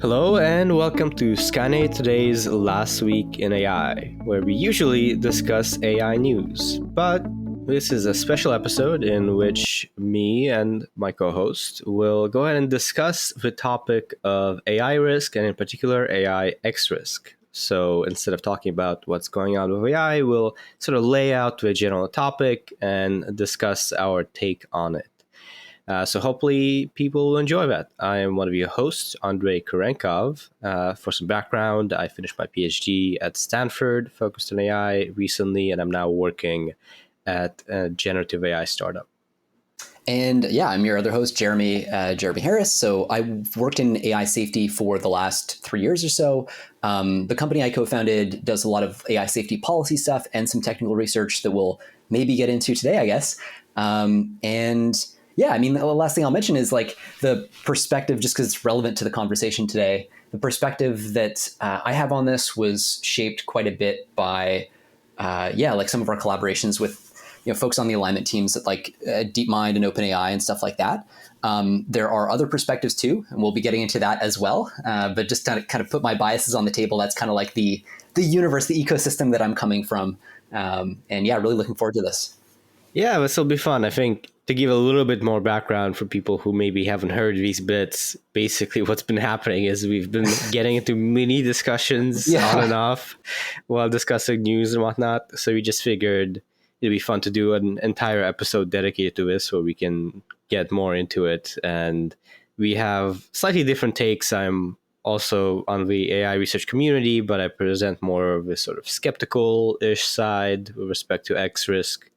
Hello and welcome to Skynet Today's Last Week in AI, where we usually discuss AI news. But this is a special episode in which me and my co-host will go ahead and discuss the topic of AI risk and in particular AI X risk. So instead of talking about what's going on with AI, we'll sort of lay out the general topic and discuss our take on it. So hopefully people will enjoy that. I am one of your hosts, Andrey Kurenkov. For some background, I finished my PhD at Stanford, focused on AI recently, and I'm now working at a generative AI startup. And yeah, I'm your other host, Jeremy Harris. So I worked in AI safety for the last 3 years or so. The company I co-founded does a lot of AI safety policy stuff and some technical research that we'll maybe get into today, I guess. Yeah, I mean, the last thing I'll mention is like the perspective, just because it's relevant to the conversation today, the perspective that I have on this was shaped quite a bit by, like some of our collaborations with, folks on the alignment teams at like DeepMind and OpenAI and stuff like that. There are other perspectives too, and we'll be getting into that as well. But just kind of put my biases on the table. That's kind of like the universe, the ecosystem that I'm coming from. And yeah, really looking forward to this. Yeah, this will be fun. I think to give a little bit more background for people who maybe haven't heard these bits, basically what's been happening is we've been getting into mini discussions on and off while discussing news and whatnot. So we just figured it'd be fun to do an entire episode dedicated to this where we can get more into it. And we have slightly different takes. I'm also on the AI research community, but I present more of a sort of skeptical-ish side with respect to X risk.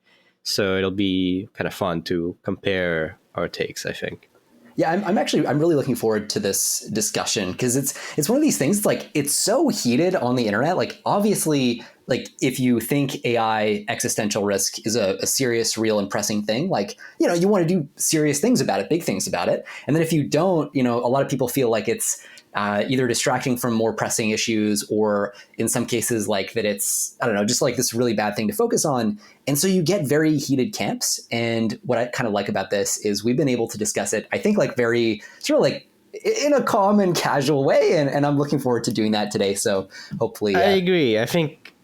So it'll be kind of fun to compare our takes, I think. Yeah, I'm really looking forward to this discussion because it's one of these things. Like it's so heated on the internet. Like obviously, like if you think AI existential risk is a serious, real, and pressing thing, like you want to do serious things about it, big things about it. And then if you don't, a lot of people feel like it's either distracting from more pressing issues, or in some cases like that it's, I don't know, just like this really bad thing to focus on. And so you get very heated camps. And what I kind of like about this is we've been able to discuss it, I think, like very sort of like in a calm and casual way. And I'm looking forward to doing that today. So hopefully. I agree. I think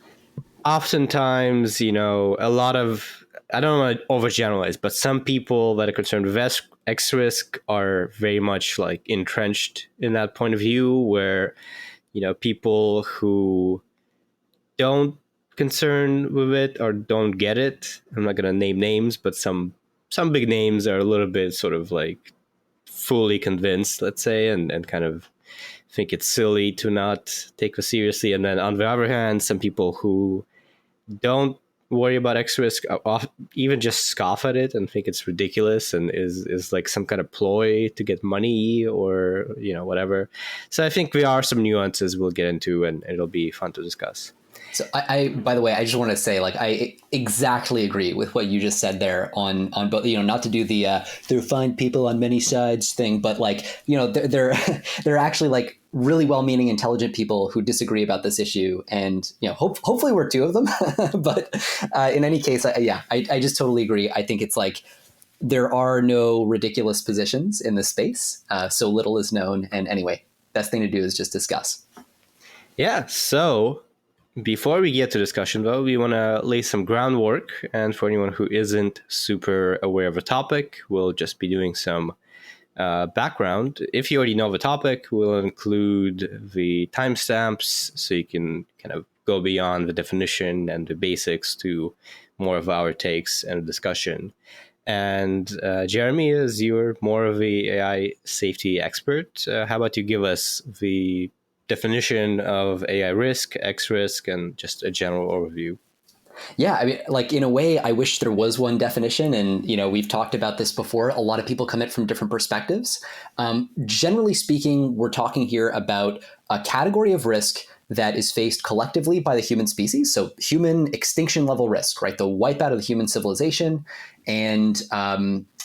oftentimes, a lot of, I don't want to overgeneralize, but some people that are concerned with X risk are very much like entrenched in that point of view where, people who don't concern with it or don't get it, I'm not going to name names, but some big names are a little bit sort of like fully convinced, let's say, and kind of think it's silly to not take it seriously. And then on the other hand, some people who don't worry about X risk, even just scoff at it and think it's ridiculous and is like some kind of ploy to get money or whatever. So I think there are some nuances we'll get into, and it'll be fun to discuss. So I by the way, I just want to say, like, I exactly agree with what you just said there on both, not to do the there find people on many sides thing, but like, they're actually like really well-meaning, intelligent people who disagree about this issue. And, hopefully we're two of them. But in any case, I just totally agree. I think it's like there are no ridiculous positions in this space. So little is known. And anyway, best thing to do is just discuss. Yeah. So before we get to discussion, though, we want to lay some groundwork. And for anyone who isn't super aware of the topic, we'll just be doing some background. If you already know the topic, we'll include the timestamps so you can kind of go beyond the definition and the basics to more of our takes and discussion. And Jeremy, as you're more of the AI safety expert, how about you give us the definition of AI risk, X risk, and just a general overview? Yeah, I mean, like in a way, I wish there was one definition. And, we've talked about this before. A lot of people come at it from different perspectives. Generally speaking, we're talking here about a category of risk that is faced collectively by the human species. So human extinction level risk, right? The wipeout of the human civilization. And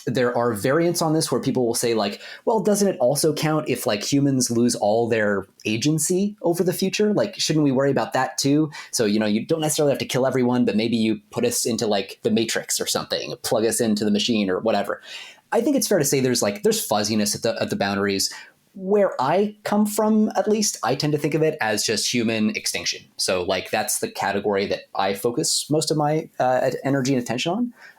there are variants on this where people will say like, well, doesn't it also count if like humans lose all their agency over the future? Like, shouldn't we worry about that too? So, you don't necessarily have to kill everyone, but maybe you put us into like the Matrix or something, plug us into the machine or whatever. I think it's fair to say there's fuzziness at the boundaries. Where I come from, at least, I tend to think of it as just human extinction. So like that's the category that I focus most of my energy and attention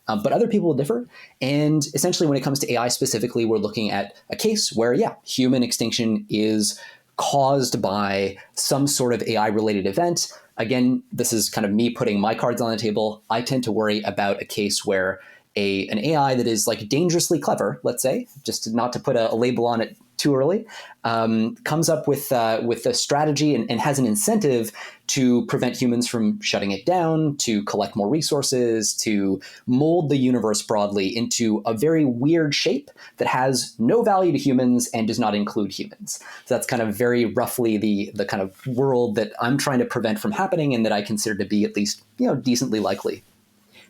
on. But other people will differ. And essentially, when it comes to AI specifically, we're looking at a case where, yeah, human extinction is caused by some sort of AI-related event. Again, this is kind of me putting my cards on the table. I tend to worry about a case where an AI that is like dangerously clever, let's say, just not to put a label on it too early, comes up with a strategy and has an incentive to prevent humans from shutting it down, to collect more resources, to mold the universe broadly into a very weird shape that has no value to humans and does not include humans. So that's kind of very roughly the kind of world that I'm trying to prevent from happening and that I consider to be at least, decently likely.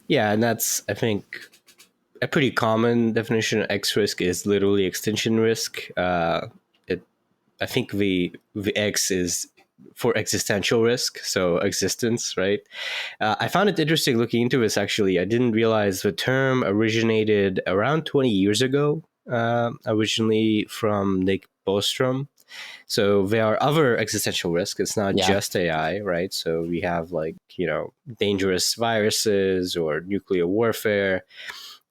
Yeah, and that's, I think, a pretty common definition of X risk is literally extinction risk. I think the X is for existential risk, so existence, right? I found it interesting looking into this, actually. I didn't realize the term originated around 20 years ago, originally from Nick Bostrom. So there are other existential risks. It's not just AI, right? So we have like, dangerous viruses or nuclear warfare.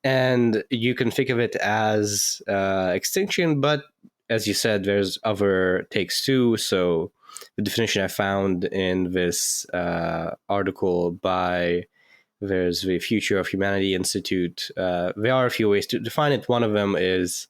And you can think of it as extinction, but as you said, there's other takes too. So the definition I found in this article by there's the Future of Humanity Institute, there are a few ways to define it. One of them is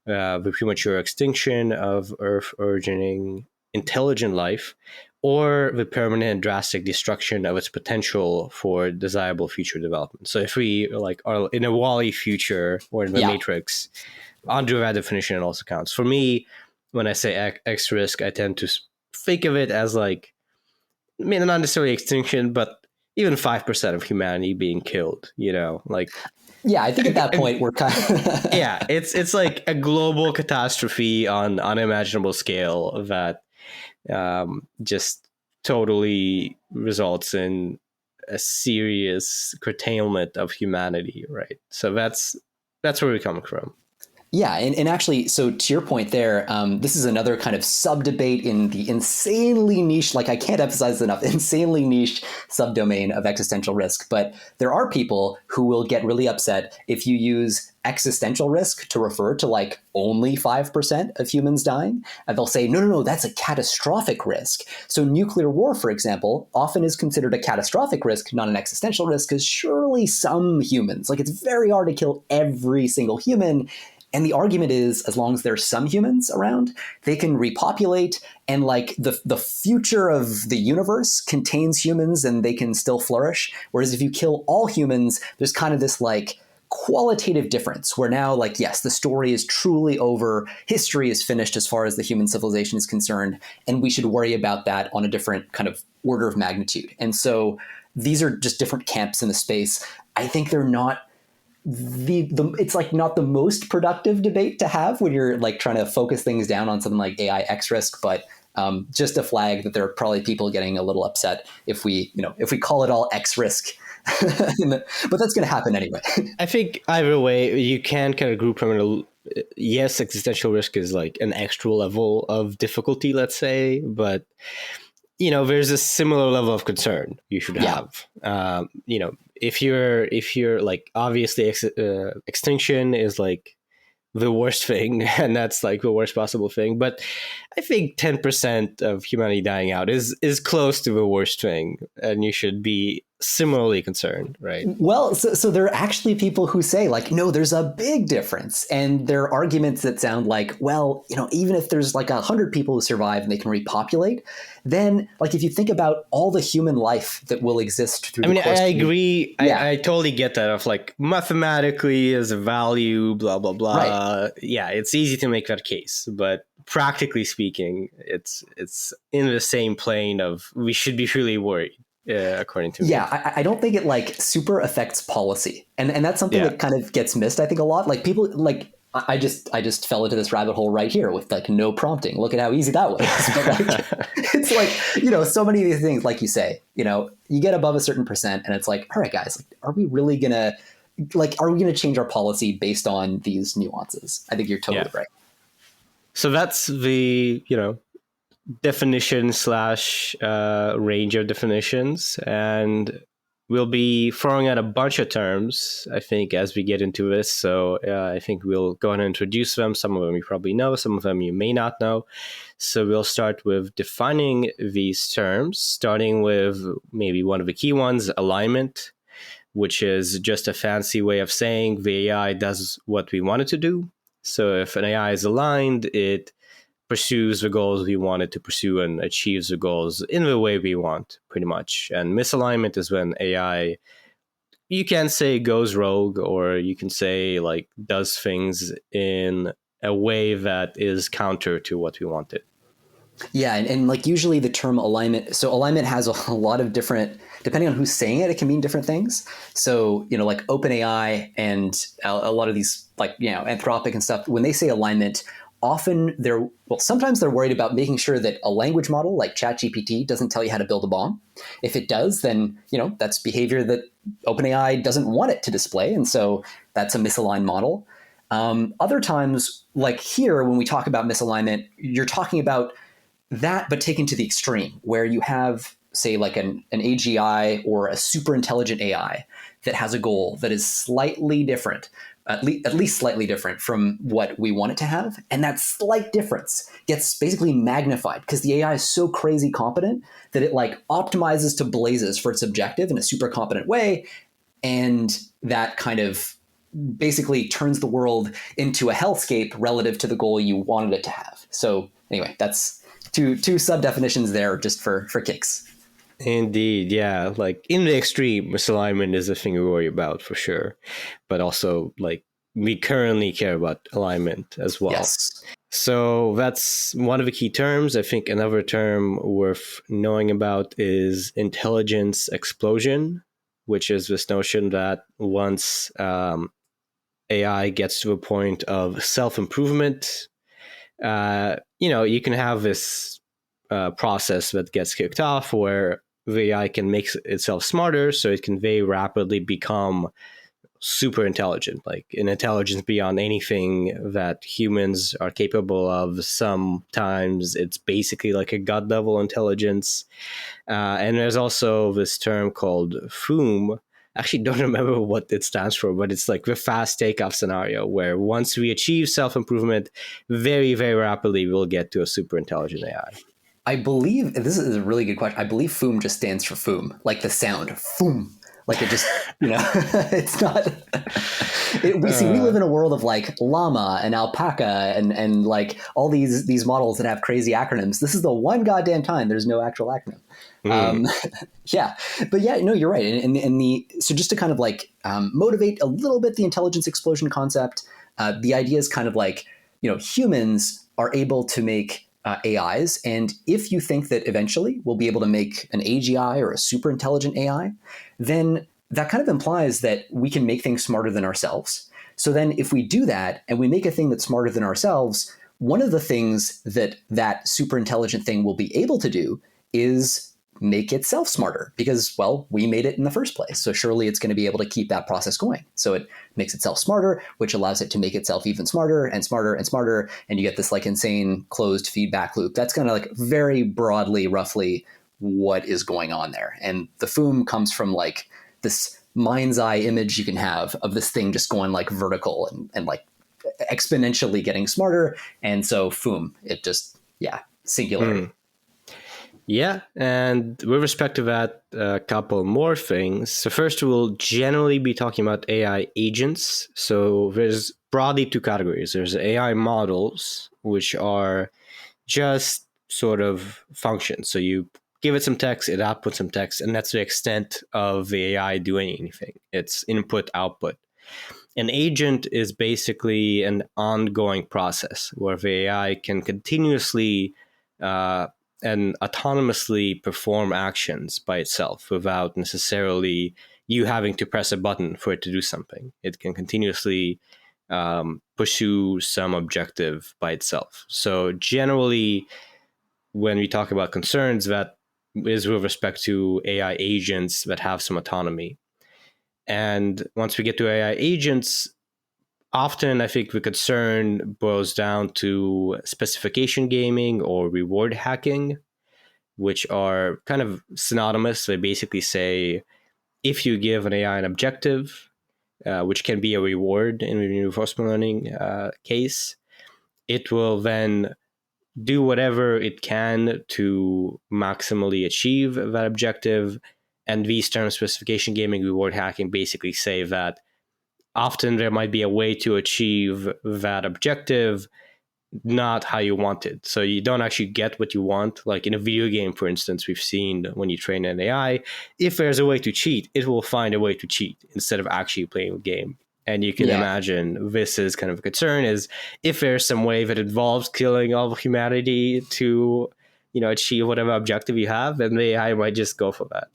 the premature extinction of Earth-originating intelligent life, or the permanent and drastic destruction of its potential for desirable future development. So if we like are in a Wall-E future or in the Matrix, under that definition it also counts. For me, when I say X risk, I tend to think of it as like, not necessarily extinction, but even 5% of humanity being killed, like. Yeah, I think at that point we're kind of yeah, it's like a global catastrophe on unimaginable scale that just totally results in a serious curtailment of humanity, right? So that's where we're coming from. Yeah, and actually, so to your point there, this is another kind of sub-debate in the insanely niche, like I can't emphasize enough, insanely niche subdomain of existential risk. But there are people who will get really upset if you use existential risk to refer to like only 5% of humans dying. And they'll say, no, that's a catastrophic risk. So nuclear war, for example, often is considered a catastrophic risk, not an existential risk, because surely some humans, like it's very hard to kill every single human. And the argument is, as long as there's some humans around, they can repopulate, and like the future of the universe contains humans and they can still flourish. Whereas if you kill all humans, there's kind of this like qualitative difference where now, like, yes, the story is truly over. History is finished as far as the human civilization is concerned. And we should worry about that on a different kind of order of magnitude. And so these are just different camps in the space. I think they're not it's like not the most productive debate to have when you're like trying to focus things down on something like AI X risk, but just a flag that there are probably people getting a little upset if we call it all X risk. But that's going to happen anyway. I think either way, you can kind of group them in yes, existential risk is like an extra level of difficulty, let's say, but there's a similar level of concern you should have. If you're like, obviously extinction is like the worst thing, and that's like the worst possible thing. But I think 10% of humanity dying out is close to the worst thing, and you should be similarly concerned, right? Well, so there are actually people who say like, no, there's a big difference. And there are arguments that sound like, well, even if there's like 100 people who survive and they can repopulate, then like if you think about all the human life that will exist through the course I agree. I totally get that of like mathematically as a value, blah, blah, blah. Right. Yeah, it's easy to make that case, but practically speaking, it's in the same plane of we should be really worried. according to me. Yeah, I don't think it like super affects policy, and that's something Yeah. that kind of gets missed. I think a lot. Like people like I just fell into this rabbit hole right here with like no prompting. Look at how easy that was. But like it's like so many of these things, like you say, you get above a certain percent, and it's like, all right, guys, like, are we really gonna change our policy based on these nuances? I think you're totally Yeah. right. So that's the, definition slash range of definitions. And we'll be throwing out a bunch of terms, I think, as we get into this. So I think we'll go ahead and introduce them. Some of them you probably know, some of them you may not know. So we'll start with defining these terms, starting with maybe one of the key ones, alignment, which is just a fancy way of saying the AI does what we want it to do. So if an AI is aligned, it pursues the goals we want it to pursue and achieves the goals in the way we want, pretty much. And misalignment is when AI, you can say, goes rogue, or you can say like does things in a way that is counter to what we wanted. Yeah, and like usually the term alignment. So alignment has a lot of different, depending on who's saying it, it can mean different things. So like OpenAI and a lot of these like Anthropic and stuff, when they say alignment, often sometimes they're worried about making sure that a language model like ChatGPT doesn't tell you how to build a bomb. If it does, then that's behavior that OpenAI doesn't want it to display, and so that's a misaligned model. Other times, like here, when we talk about misalignment, you're talking about that, but taken to the extreme, where you have, say, like an AGI or a super intelligent AI that has a goal that is slightly different, at least slightly different from what we want it to have. And that slight difference gets basically magnified because the AI is so crazy competent that it like optimizes to blazes for its objective in a super competent way. And that kind of basically turns the world into a hellscape relative to the goal you wanted it to have. So anyway, that's two sub definitions there just for kicks. Indeed, yeah. Like in the extreme, misalignment is a thing we worry about for sure, but also like we currently care about alignment as well. Yes. So that's one of the key terms. I think another term worth knowing about is intelligence explosion, which is this notion that once AI gets to a point of self-improvement, you can have this process that gets kicked off where the AI can make itself smarter, so it can very rapidly become super intelligent, like an intelligence beyond anything that humans are capable of. Sometimes it's basically like a god level intelligence. And there's also this term called FOOM. I actually don't remember what it stands for, but it's like the fast takeoff scenario where once we achieve self-improvement, very, very rapidly we'll get to a super intelligent AI. I believe this is a really good question. I believe FOOM just stands for foom, like the sound foom. Like it just, it's not. We live in a world of like llama and alpaca and like all these models that have crazy acronyms. This is the one goddamn time there's no actual acronym. Yeah, but yeah, no, you're right. So just to kind of like motivate a little bit the intelligence explosion concept, the idea is kind of like humans are able to make AIs, and if you think that eventually we'll be able to make an AGI or a super intelligent AI, then that kind of implies that we can make things smarter than ourselves. So then if we do that and we make a thing that's smarter than ourselves, one of the things that super intelligent thing will be able to do is make itself smarter because, well, we made it in the first place. So surely it's going to be able to keep that process going. So it makes itself smarter, which allows it to make itself even smarter and smarter and smarter. And you get this like insane closed feedback loop. That's kind of like very broadly, roughly what is going on there. And the FOOM comes from like this mind's eye image you can have of this thing just going like vertical and like exponentially getting smarter. And so FOOM, it just, singularity. Yeah, and with respect to that, a couple more things. So first, we'll generally be talking about AI agents. So there's broadly two categories. There's AI models, which are just sort of functions. So you give it some text, it outputs some text, and that's the extent of the AI doing anything. It's input, output. An agent is basically an ongoing process where the AI can continuously and autonomously perform actions by itself without necessarily you having to press a button for it to do something. It can continuously pursue some objective by itself. So generally, when we talk about concerns, that is with respect to AI agents that have some autonomy. And once we get to AI agents, often I think the concern boils down to specification gaming or reward hacking, which are kind of synonymous. They basically say if you give an AI an objective, which can be a reward in the reinforcement learning case, it will then do whatever it can to maximally achieve that objective. And these terms, specification gaming, reward hacking, basically say that often there might be a way to achieve that objective, not how you want it. So you don't actually get what you want. Like in a video game, for instance, we've seen when you train an AI, if there's a way to cheat, it will find a way to cheat instead of actually playing the game. And you can imagine this is kind of a concern, is if there's some way that involves killing all of humanity to, achieve whatever objective you have, then the AI might just go for that.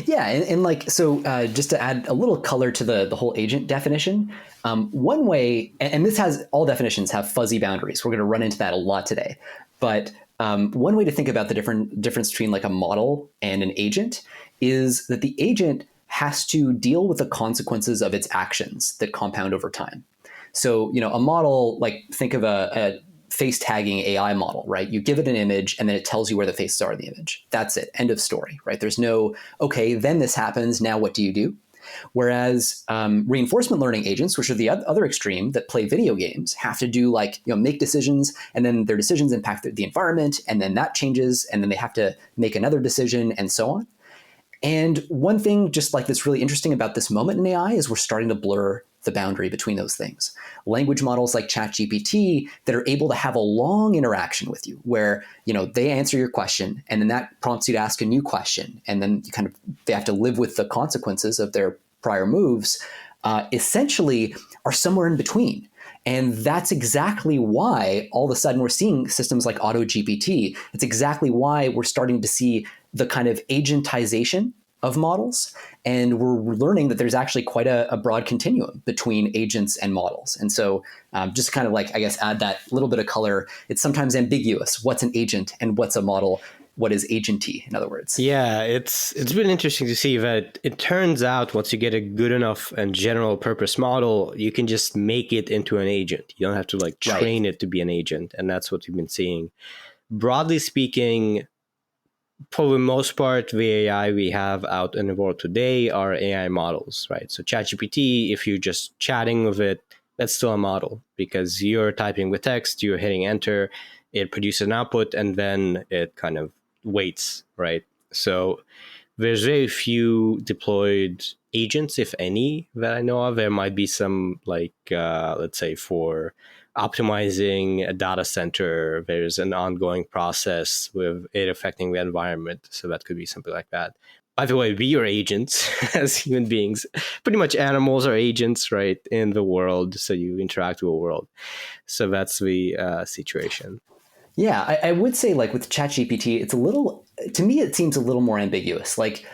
Yeah, and like, so just to add a little color to the whole agent definition, one way, and this has, all definitions have fuzzy boundaries. We're going to run into that a lot today. But one way to think about the difference between like a model and an agent is that the agent has to deal with the consequences of its actions that compound over time. So, a model, like think of a face tagging AI model, right? You give it an image and then it tells you where the faces are in the image. That's it. End of story, right? There's no, okay, then this happens. Now what do you do? Whereas reinforcement learning agents, which are the other extreme that play video games, have to do like, make decisions, and then their decisions impact the environment, and then that changes, and then they have to make another decision, and so on. And one thing just like that's really interesting about this moment in AI is we're starting to blur the boundary between those things. Language models like ChatGPT that are able to have a long interaction with you where, they answer your question and then that prompts you to ask a new question. And then they have to live with the consequences of their prior moves, essentially are somewhere in between. And that's exactly why all of a sudden we're seeing systems like AutoGPT. It's exactly why we're starting to see the kind of agentization of models. And we're learning that there's actually quite a broad continuum between agents and models. And so just kind of like, I guess, add that little bit of color. It's sometimes ambiguous. What's an agent and what's a model? What is agenty, in other words? Yeah, it's been interesting to see that it turns out once you get a good enough and general purpose model, you can just make it into an agent. You don't have to like train it to be an agent. And that's what we've been seeing. Broadly speaking, for the most part, the AI we have out in the world today are AI models, right? So ChatGPT, if you're just chatting with it, that's still a model because you're typing with text, you're hitting enter, it produces an output, and then it kind of waits, right? So there's very few deployed agents, if any, that I know of. There might be some, like, let's say for optimizing a data center, there's an ongoing process with it affecting the environment. So that could be something like that. By the way, we are agents as human beings. Pretty much animals are agents, right, in the world. So you interact with the world. So that's the situation. Yeah, I would say like with ChatGPT, it's a little, to me, it seems a little more ambiguous. Like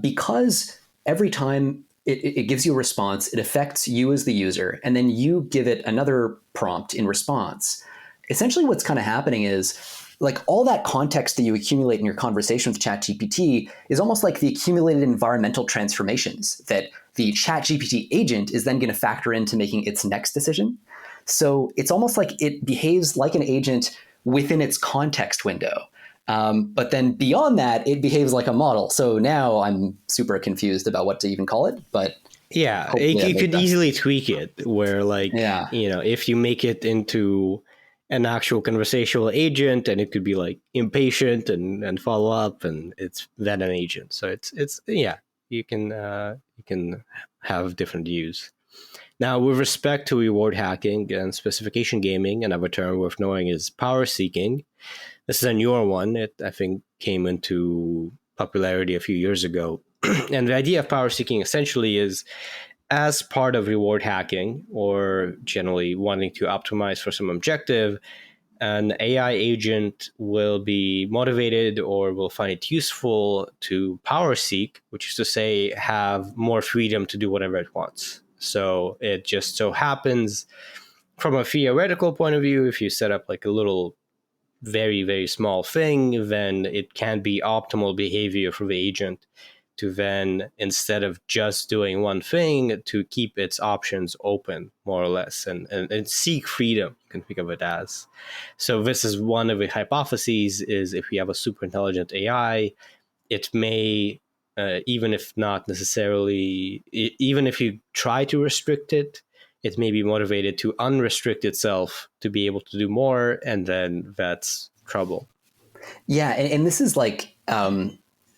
because every time it gives you a response, it affects you as the user, and then you give it another prompt in response. Essentially what's kind of happening is like all that context that you accumulate in your conversation with ChatGPT is almost like the accumulated environmental transformations that the ChatGPT agent is then going to factor into making its next decision. So it's almost like it behaves like an agent within its context window. But then beyond that, it behaves like a model. So now I'm super confused about what to even call it. But yeah, you could easily tweak it where like, if you make it into an actual conversational agent, and it could be like impatient and follow up, and it's then an agent. So it's you can have different views. Now, with respect to reward hacking and specification gaming, another term worth knowing is power seeking. This is a newer one. It, I think, came into popularity a few years ago. And the idea of power seeking essentially is as part of reward hacking, or generally wanting to optimize for some objective, an AI agent will be motivated or will find it useful to power seek, which is to say, have more freedom to do whatever it wants. So it just so happens, from a theoretical point of view, if you set up like a little very, very small thing, then it can be optimal behavior for the agent to then, instead of just doing one thing, to keep its options open, more or less, and seek freedom, you can think of it as. So this is one of the hypotheses, is if we have a super intelligent AI, it may, even if not necessarily, even if you try to restrict it, it may be motivated to unrestrict itself to be able to do more, and then that's trouble. Yeah, and this is like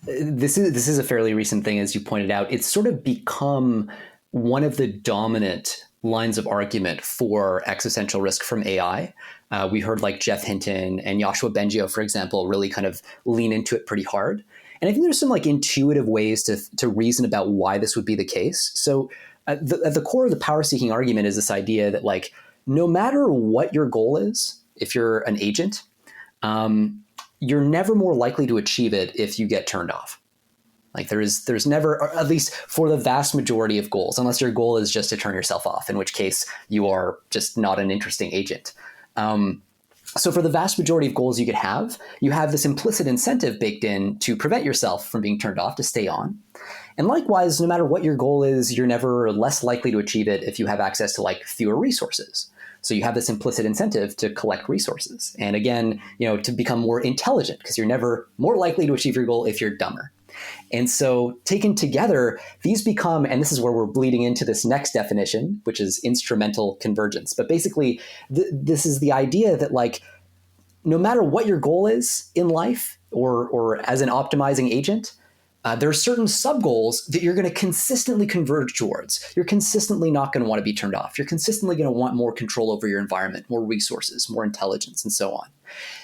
this is a fairly recent thing, as you pointed out. It's sort of become one of the dominant lines of argument for existential risk from AI. We heard like Jeff Hinton and Yoshua Bengio, for example, really kind of lean into it pretty hard. And I think there's some like intuitive ways to reason about why this would be the case. So at the core of the power seeking argument is this idea that like no matter what your goal is, if you're an agent, you're never more likely to achieve it if you get turned off. Like there's never, or at least for the vast majority of goals, unless your goal is just to turn yourself off, in which case you are just not an interesting agent. So for the vast majority of goals you have this implicit incentive baked in to prevent yourself from being turned off, to stay on. And likewise, no matter what your goal is, you're never less likely to achieve it if you have access to like fewer resources. So you have this implicit incentive to collect resources. And again, to become more intelligent, because you're never more likely to achieve your goal if you're dumber. And so taken together, these become, and this is where we're bleeding into this next definition, which is instrumental convergence. But basically, this is the idea that like, no matter what your goal is in life or as an optimizing agent, there are certain sub-goals that you're going to consistently converge towards. You're consistently not going to want to be turned off. You're consistently going to want more control over your environment, more resources, more intelligence, and so on.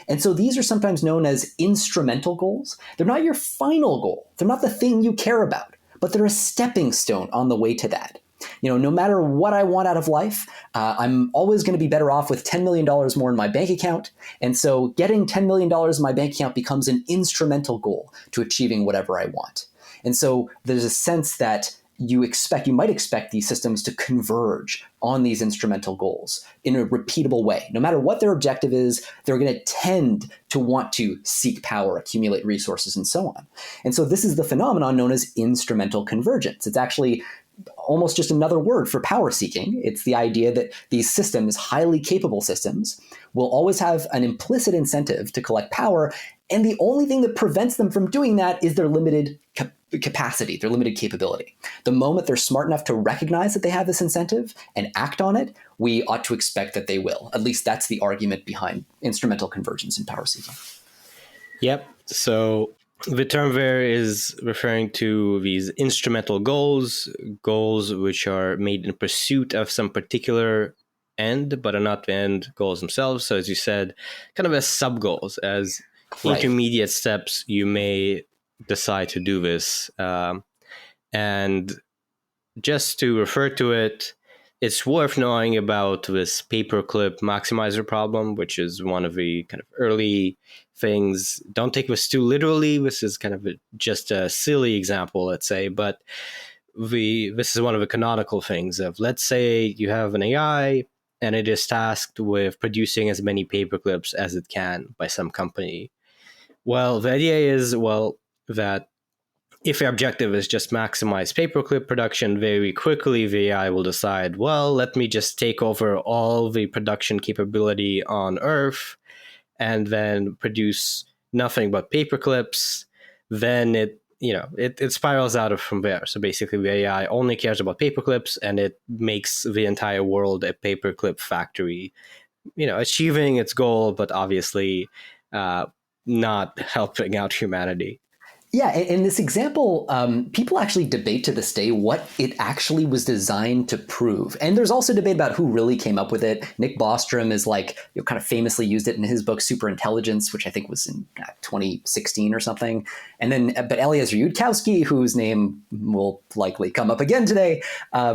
And so these are sometimes known as instrumental goals. They're not your final goal. They're not the thing you care about, but they're a stepping stone on the way to that. No matter what I want out of life, I'm always going to be better off with $10 million more in my bank account. And so getting $10 million in my bank account becomes an instrumental goal to achieving whatever I want. And so there's a sense that you might expect these systems to converge on these instrumental goals in a repeatable way. No matter what their objective is, they're going to tend to want to seek power, accumulate resources, and so on. And so this is the phenomenon known as instrumental convergence. It's actually almost just another word for power seeking. It's the idea that these systems, highly capable systems, will always have an implicit incentive to collect power. And the only thing that prevents them from doing that is their limited capacity, their limited capability. The moment they're smart enough to recognize that they have this incentive and act on it, we ought to expect that they will. At least that's the argument behind instrumental convergence and power seeking. Yep. So the term there is referring to these instrumental goals which are made in pursuit of some particular end, but are not the end goals themselves. So as you said, kind of as sub-goals, as intermediate steps, you may decide to do this. And just to refer to it, it's worth knowing about this paperclip maximizer problem, which is one of the kind of early things. Don't take this too literally. This is kind of just a silly example, let's say, but this is one of the canonical things of, let's say you have an AI and it is tasked with producing as many paperclips as it can by some company. Well, the idea is, that if the objective is just maximize paperclip production, very quickly the AI will decide, let me just take over all the production capability on Earth and then produce nothing but paperclips. Then it spirals out from there. So basically the AI only cares about paperclips and it makes the entire world a paperclip factory, achieving its goal, but obviously not helping out humanity. Yeah, in this example, people actually debate to this day what it actually was designed to prove. And there's also debate about who really came up with it. Nick Bostrom is kind of famously used it in his book Superintelligence, which I think was in 2016 or something. And then, but Eliezer Yudkowsky, whose name will likely come up again today, I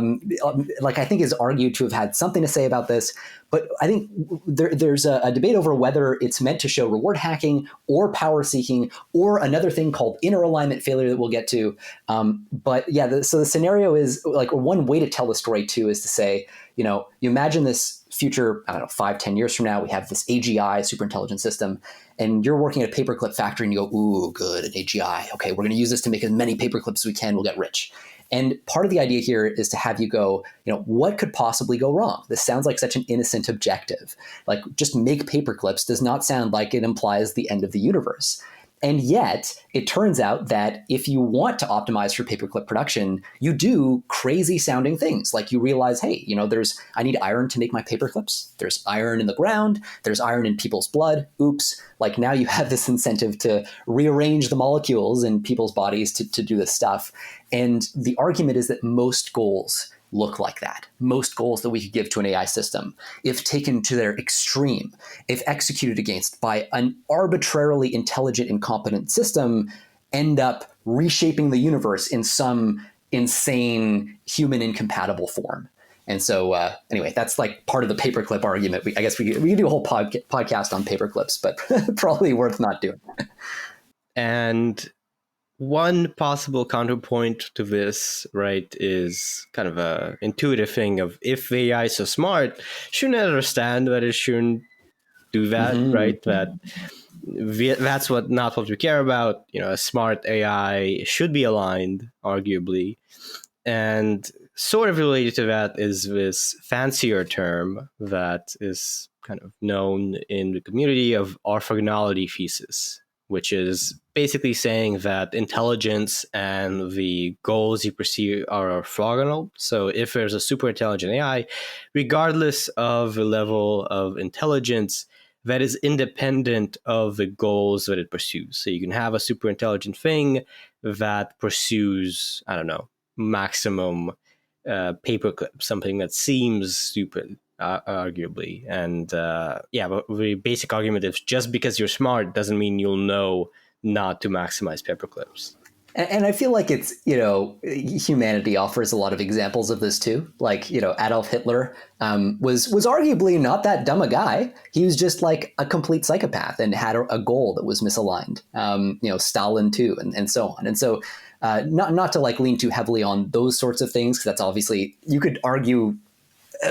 think is argued to have had something to say about this. But I think there's a debate over whether it's meant to show reward hacking or power seeking or another thing called inner alignment failure that we'll get to. But yeah, so the scenario is like one way to tell the story too is to say, you imagine this future, I don't know, 5-10 years from now, we have this AGI, super intelligent system, and you're working at a paperclip factory and you go, ooh, good, an AGI. Okay, we're going to use this to make as many paperclips as we can. We'll get rich. And part of the idea here is to have you go, what could possibly go wrong? This sounds like such an innocent objective. Like just make paperclips does not sound like it implies the end of the universe. And yet, it turns out that if you want to optimize for paperclip production, you do crazy sounding things. Like you realize, hey, I need iron to make my paperclips. There's iron in the ground. There's iron in people's blood. Oops. Like now you have this incentive to rearrange the molecules in people's bodies to do this stuff. And the argument is that most goals look like that. Most goals that we could give to an AI system, if taken to their extreme, if executed against by an arbitrarily intelligent and competent system, end up reshaping the universe in some insane human incompatible form. And so anyway, that's like part of the paperclip argument. I guess we could do a whole podcast on paperclips, but probably worth not doing. And one possible counterpoint to this, right, is kind of a intuitive thing of if AI is so smart, shouldn't it understand that it shouldn't do that, right? That's not what we care about. A smart AI should be aligned, arguably. And sort of related to that is this fancier term that is kind of known in the community of orthogonality thesis, which is basically saying that intelligence and the goals you pursue are orthogonal. So if there's a super intelligent AI, regardless of the level of intelligence, that is independent of the goals that it pursues. So you can have a super intelligent thing that pursues, I don't know, maximum paperclip, something that seems stupid, arguably. And the basic argument is just because you're smart doesn't mean you'll know not to maximize paperclips. And I feel like it's, humanity offers a lot of examples of this too. Like, Adolf Hitler was arguably not that dumb a guy. He was just like a complete psychopath and had a goal that was misaligned. Stalin too, and so on. And so not to like lean too heavily on those sorts of things, because that's obviously, you could argue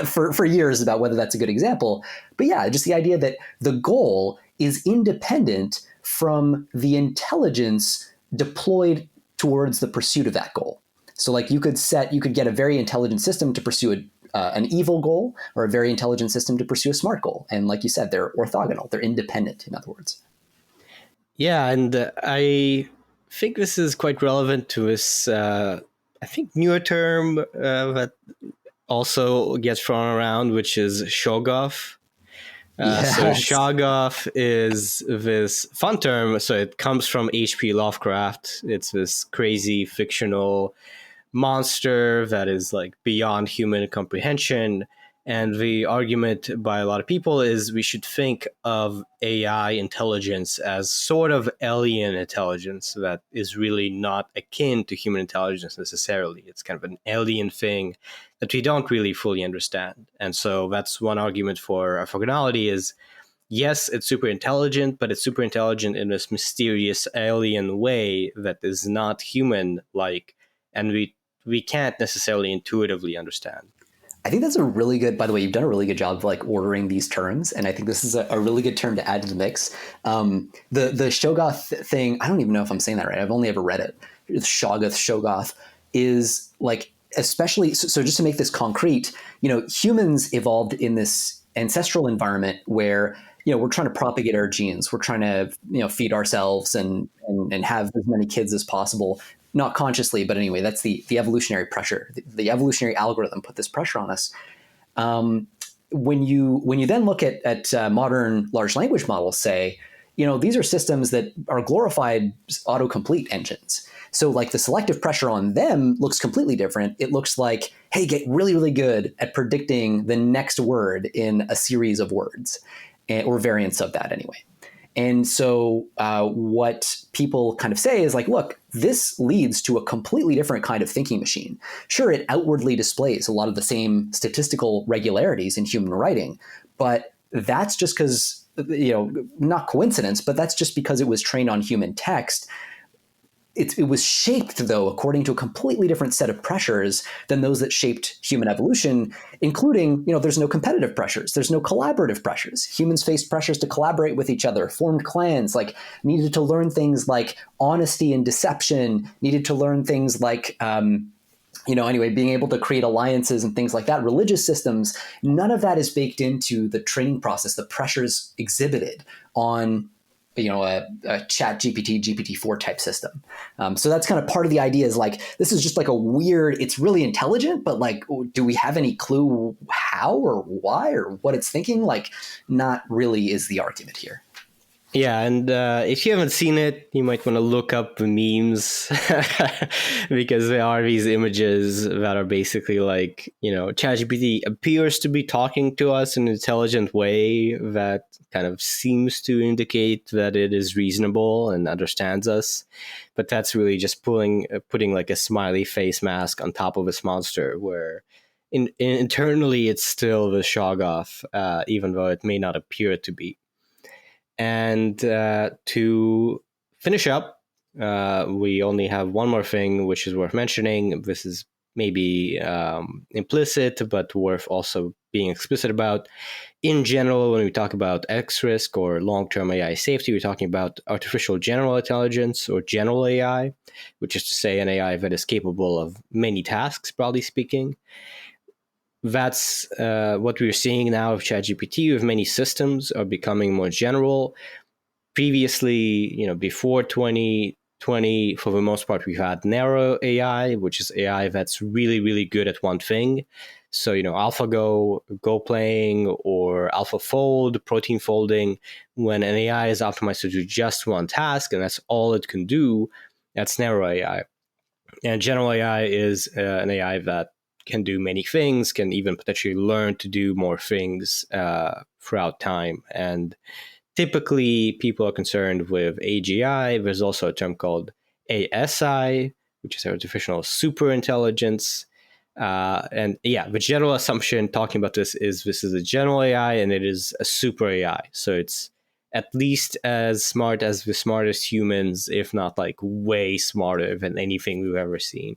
for years about whether that's a good example. But yeah, just the idea that the goal is independent from the intelligence deployed towards the pursuit of that goal. So like you could get a very intelligent system to pursue an evil goal, or a very intelligent system to pursue a smart goal. And like you said, they're orthogonal. They're independent, in other words. Yeah, and I think this is quite relevant to this, newer term that also gets thrown around, which is Shoggoth. Yes. So Shoggoth is this fun term. So it comes from H.P. Lovecraft. It's this crazy fictional monster that is like beyond human comprehension. And the argument by a lot of people is we should think of AI intelligence as sort of alien intelligence that is really not akin to human intelligence necessarily. It's kind of an alien thing that we don't really fully understand. And so that's one argument for orthogonality is, yes, it's super intelligent, but it's super intelligent in this mysterious alien way that is not human-like, and we can't necessarily intuitively understand. I think that's a really good, by the way, you've done a really good job of like ordering these terms. And I think this is a really good term to add to the mix. The Shoggoth thing, I don't even know if I'm saying that right. I've only ever read it. Shoggoth is like, especially, so just to make this concrete, humans evolved in this ancestral environment where, we're trying to propagate our genes. We're trying to, feed ourselves and have as many kids as possible. Not consciously, but anyway, that's the evolutionary pressure. The evolutionary algorithm put this pressure on us. When you then look at modern large language models, say, these are systems that are glorified autocomplete engines. So like the selective pressure on them looks completely different. It looks like, hey, get really, really good at predicting the next word in a series of words, or variants of that anyway. And so what people kind of say is like, look, this leads to a completely different kind of thinking machine. Sure, it outwardly displays a lot of the same statistical regularities in human writing, but that's just because, not coincidence, but that's just because it was trained on human text. It was shaped, though, according to a completely different set of pressures than those that shaped human evolution, including, there's no competitive pressures. There's no collaborative pressures. Humans faced pressures to collaborate with each other, formed clans, like needed to learn things like honesty and deception, needed to learn things like, being able to create alliances and things like that, religious systems. None of that is baked into the training process, the pressures exhibited on a chat GPT, GPT-4 type system. So that's kind of part of the idea is like, this is just like a weird, it's really intelligent, but like, do we have any clue how or why or what it's thinking? Like, not really is the argument here. Yeah, and if you haven't seen it, you might want to look up the memes because there are these images that are basically like, ChatGPT appears to be talking to us in an intelligent way that kind of seems to indicate that it is reasonable and understands us. But that's really just putting like a smiley face mask on top of this monster where internally it's still the Shoggoth, even though it may not appear to be. And to finish up, we only have one more thing which is worth mentioning. This is maybe implicit, but worth also being explicit about. In general, when we talk about X risk or long-term AI safety, we're talking about artificial general intelligence or general AI, which is to say an AI that is capable of many tasks, broadly speaking. That's what we're seeing now with ChatGPT, with many systems are becoming more general. Previously, before 2020, for the most part, we've had narrow AI, which is AI that's really, really good at one thing. So, AlphaGo, Go playing, or AlphaFold, protein folding, when an AI is optimized to do just one task, and that's all it can do, that's narrow AI. And general AI is an AI that can do many things, can even potentially learn to do more things throughout time. And typically, people are concerned with AGI. There's also a term called ASI, which is artificial superintelligence. The general assumption talking about this is a general AI and it is a super AI. So it's at least as smart as the smartest humans, if not like way smarter than anything we've ever seen.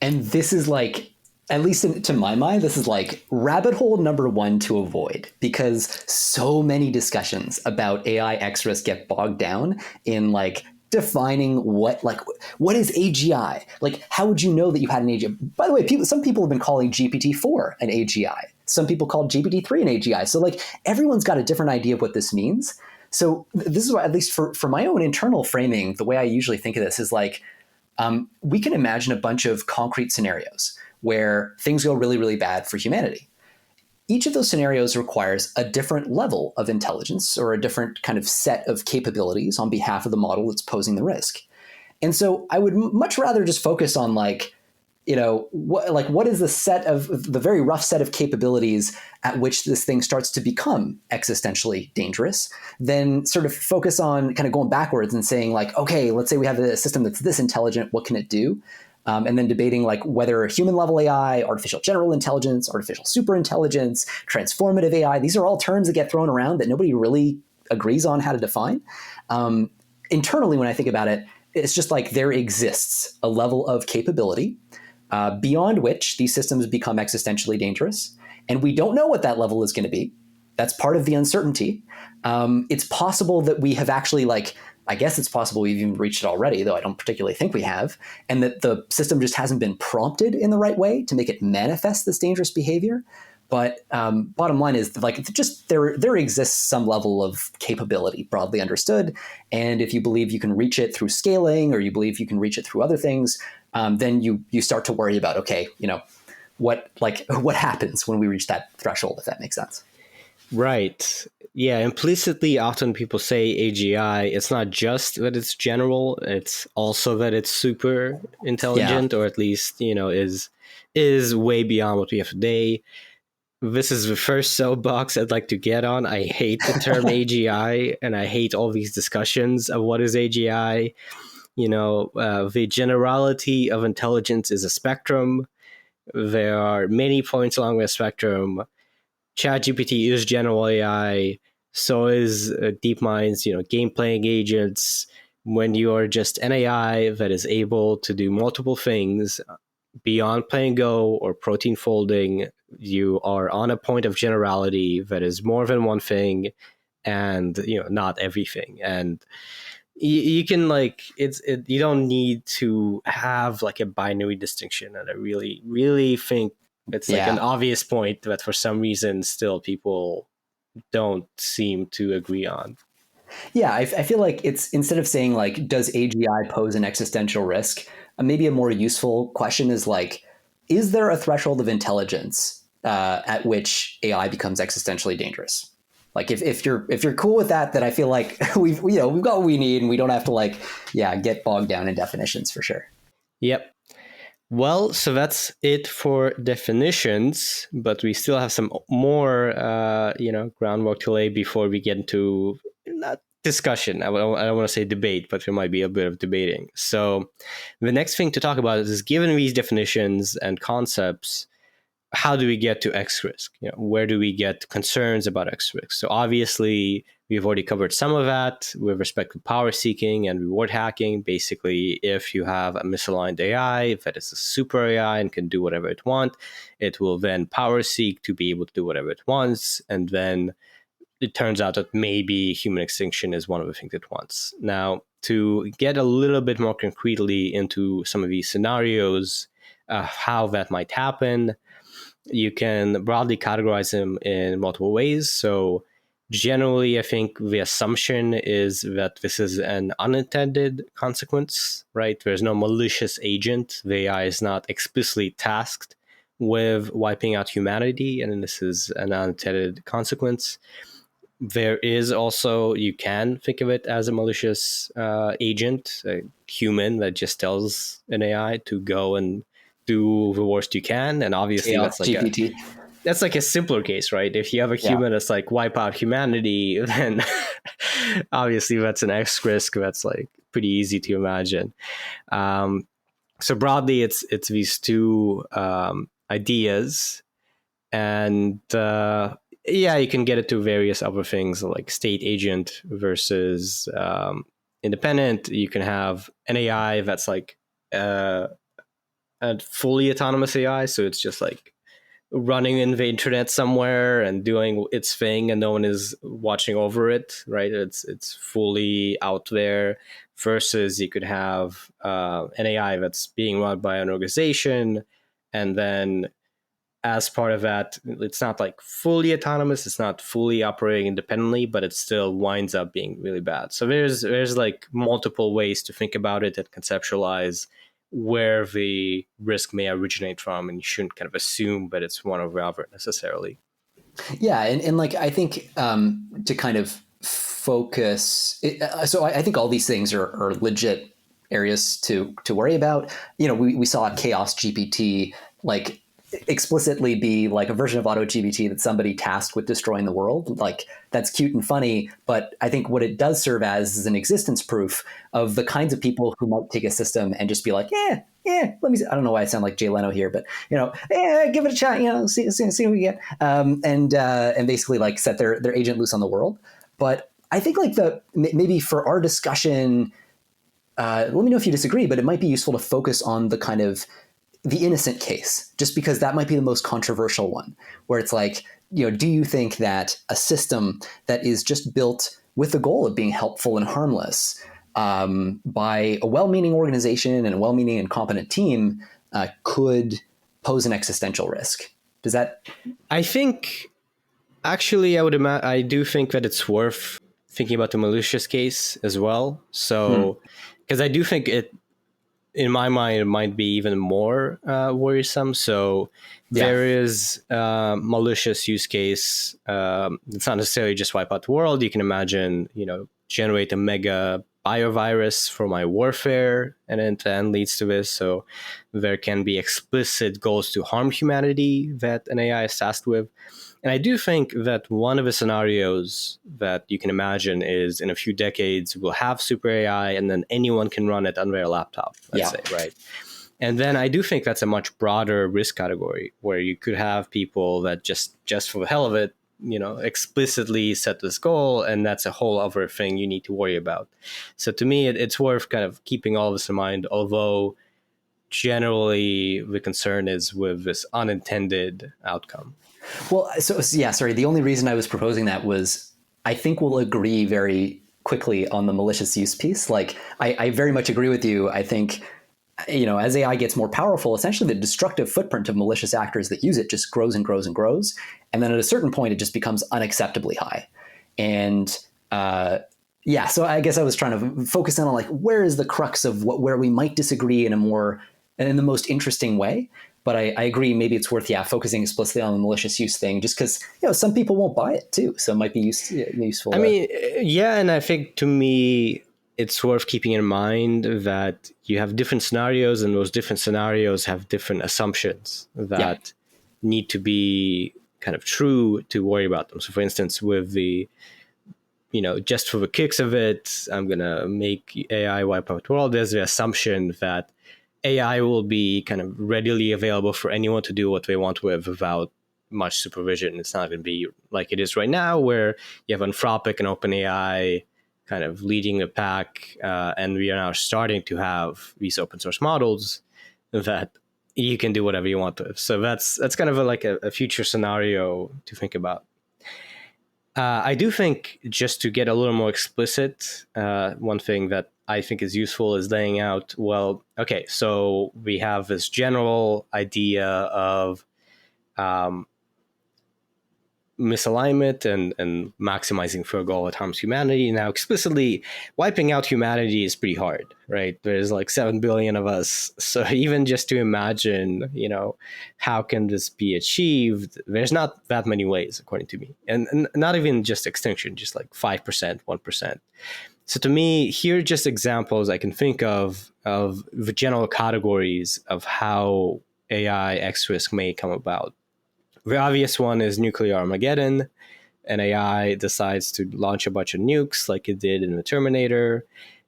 And this is like, at least to my mind, this is like rabbit hole number one to avoid, because so many discussions about AI X risk get bogged down in like defining what is AGI? Like, how would you know that you had an AGI? By the way, some people have been calling GPT-4 an AGI. Some people call GPT-3 an AGI. So like everyone's got a different idea of what this means. So this is why, at least for my own internal framing, the way I usually think of this is like, we can imagine a bunch of concrete scenarios where things go really, really bad for humanity. Each of those scenarios requires a different level of intelligence or a different kind of set of capabilities on behalf of the model that's posing the risk. And so I would much rather just focus on like, what is the set of the very rough set of capabilities at which this thing starts to become existentially dangerous, than sort of focus on kind of going backwards and saying like, okay, let's say we have a system that's this intelligent, what can it do? And then debating like whether human level AI, artificial general intelligence, artificial superintelligence, transformative AI, these are all terms that get thrown around that nobody really agrees on how to define. Internally, when I think about it, it's just like there exists a level of capability beyond which these systems become existentially dangerous. And we don't know what that level is going to be. That's part of the uncertainty. It's possible that we have actually I guess it's possible we've even reached it already, though I don't particularly think we have, and that the system just hasn't been prompted in the right way to make it manifest this dangerous behavior. But bottom line is like just there exists some level of capability broadly understood. And if you believe you can reach it through scaling, or you believe you can reach it through other things, then you start to worry about, okay, what happens when we reach that threshold, if that makes sense. Right. Yeah, implicitly, often people say AGI, it's not just that it's general, it's also that it's super intelligent, or at least, is way beyond what we have today. this is the first soapbox I'd like to get on. I hate the term AGI, and I hate all these discussions of what is AGI. The generality of intelligence is a spectrum. There are many points along the spectrum. ChatGPT is general AI. So is DeepMind's, game playing agents. When you are just an AI that is able to do multiple things beyond playing Go or protein folding, you are on a point of generality that is more than one thing, and not everything. And you can you don't need to have like a binary distinction. And I really really think it's like an Yeah. obvious point that for some reason still people don't seem to agree on. Yeah, I feel like it's, instead of saying like, does AGI pose an existential risk? Maybe a more useful question is like, is there a threshold of intelligence at which AI becomes existentially dangerous? Like, if you're cool with that, then I feel like we've got what we need, and we don't have to get bogged down in definitions for sure. Yep. Well, so that's it for definitions, but we still have some more, groundwork to lay before we get into not discussion. I don't want to say debate, but there might be a bit of debating. So the next thing to talk about is, given these definitions and concepts, how do we get to X risk? Where do we get concerns about X risk? So obviously, we've already covered some of that with respect to power seeking and reward hacking. Basically, if you have a misaligned AI that is a super AI and can do whatever it wants, it will then power seek to be able to do whatever it wants. And then it turns out that maybe human extinction is one of the things it wants. Now, to get a little bit more concretely into some of these scenarios, how that might happen, you can broadly categorize them in multiple ways. So generally, I think the assumption is that this is an unintended consequence, right? There's no malicious agent. The AI is not explicitly tasked with wiping out humanity, and this is an unintended consequence. There is also, you can think of it as a malicious agent, a human that just tells an AI to go and do the worst you can. And obviously Chaos GPT. that's like a simpler case, right? If you have a Yeah. human that's like wipe out humanity, then obviously that's an X risk that's like pretty easy to imagine. So broadly, it's these two ideas, and you can get it to various other things like state agent versus independent. You can have an AI that's like a fully autonomous AI, so it's just like running in the internet somewhere and doing its thing, and no one is watching over it, right? It's fully out there. Versus you could have an AI that's being run by an organization, and then as part of that, it's not like fully autonomous, it's not fully operating independently, but it still winds up being really bad. So there's like multiple ways to think about it and conceptualize where the risk may originate from, and you shouldn't kind of assume that it's one or the other necessarily. Yeah, and like, I think to kind of focus so I think all these things are legit areas to worry about. We saw Chaos GPT like explicitly be like a version of Auto GPT that somebody tasked with destroying the world. Like, that's cute and funny, but I think what it does serve as is an existence proof of the kinds of people who might take a system and just be like, let me see. I don't know why I sound like Jay Leno here, but give it a shot. See what we get, and basically like set their agent loose on the world. But I think like maybe for our discussion, let me know if you disagree, but it might be useful to focus on the kind of the innocent case, just because that might be the most controversial one, where it's like, do you think that a system that is just built with the goal of being helpful and harmless by a well-meaning organization and a well-meaning and competent team could pose an existential risk? Does that? I think, actually, I do think that it's worth thinking about the malicious case as well. So, because I do think it, in my mind, it might be even more worrisome. So there is malicious use case. It's not necessarily just wipe out the world. You can imagine, generate a mega biovirus for my warfare, and then leads to this. So there can be explicit goals to harm humanity that an AI is tasked with. And I do think that one of the scenarios that you can imagine is in a few decades, we'll have super AI and then anyone can run it on their laptop, let's say, right? And then I do think that's a much broader risk category where you could have people that just for the hell of it, explicitly set this goal, and that's a whole other thing you need to worry about. So to me, it's worth kind of keeping all this in mind, although generally the concern is with this unintended outcome. Well, so yeah, sorry. The only reason I was proposing that was I think we'll agree very quickly on the malicious use piece. Like, I very much agree with you. I think, as AI gets more powerful, essentially the destructive footprint of malicious actors that use it just grows and grows and grows. And then at a certain point, it just becomes unacceptably high. And so I guess I was trying to focus in on like, where is the crux of where we might disagree in the most interesting way. But I agree, maybe it's worth, focusing explicitly on the malicious use thing, just because, some people won't buy it too. So it might be useful. And I think to me, it's worth keeping in mind that you have different scenarios, and those different scenarios have different assumptions that need to be kind of true to worry about them. So for instance, with the, just for the kicks of it, I'm going to make AI wipe out the world, there's the assumption that AI will be kind of readily available for anyone to do what they want with without much supervision. It's not going to be like it is right now, where you have Anthropic and OpenAI kind of leading the pack, and we are now starting to have these open source models that you can do whatever you want with. So that's kind of a future scenario to think about. I do think, just to get a little more explicit, one thing that I think is useful is laying out, so we have this general idea of misalignment and maximizing for a goal that harms humanity. Now, explicitly, wiping out humanity is pretty hard, right? There's like 7 billion of us. So even just to imagine, how can this be achieved? There's not that many ways, according to me. And not even just extinction, just like 5%, 1%. So to me, here are just examples I can think of the general categories of how AI X risk may come about. The obvious one is nuclear Armageddon. An AI decides to launch a bunch of nukes like it did in the Terminator,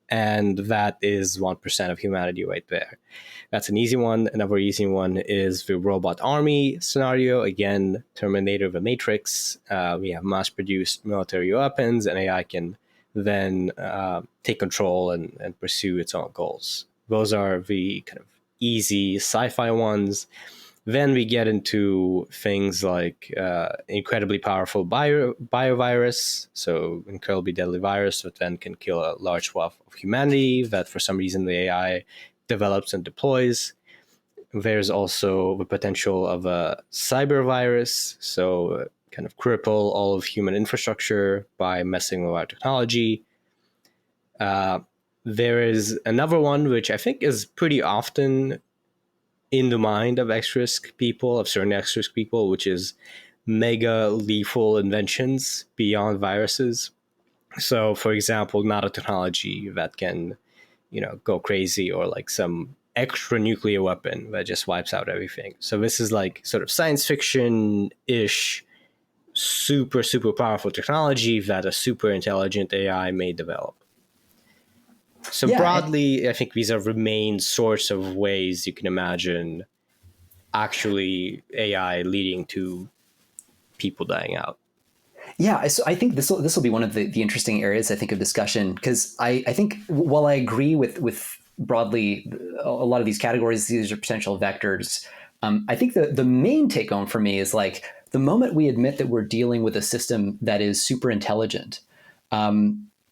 and that is 1% of humanity right there. That's an easy one. Another easy one is the robot army scenario. Again, Terminator, the Matrix. We have mass-produced military weapons, and AI can then take control and pursue its own goals. Those are the kind of easy sci-fi ones. Then we get into things like incredibly powerful biovirus, so incredibly deadly virus that then can kill a large swath of humanity that for some reason the AI develops and deploys. There's also the potential of a cyber virus, so kind of cripple all of human infrastructure by messing with our technology. There is another one which I think is pretty often in the mind of X-risk people, of certain X-risk people, which is mega lethal inventions beyond viruses. So, for example, nanotechnology that can, go crazy, or like some extra nuclear weapon that just wipes out everything. So this is like sort of science fiction-ish, super, super powerful technology that a super intelligent AI may develop. So broadly, I think these are the main source of ways you can imagine actually AI leading to people dying out. Yeah, so I think this will be one of the interesting areas, I think, of discussion, because I think while I agree with broadly a lot of these categories, these are potential vectors, I think the main take home for me is like the moment we admit that we're dealing with a system that is super intelligent,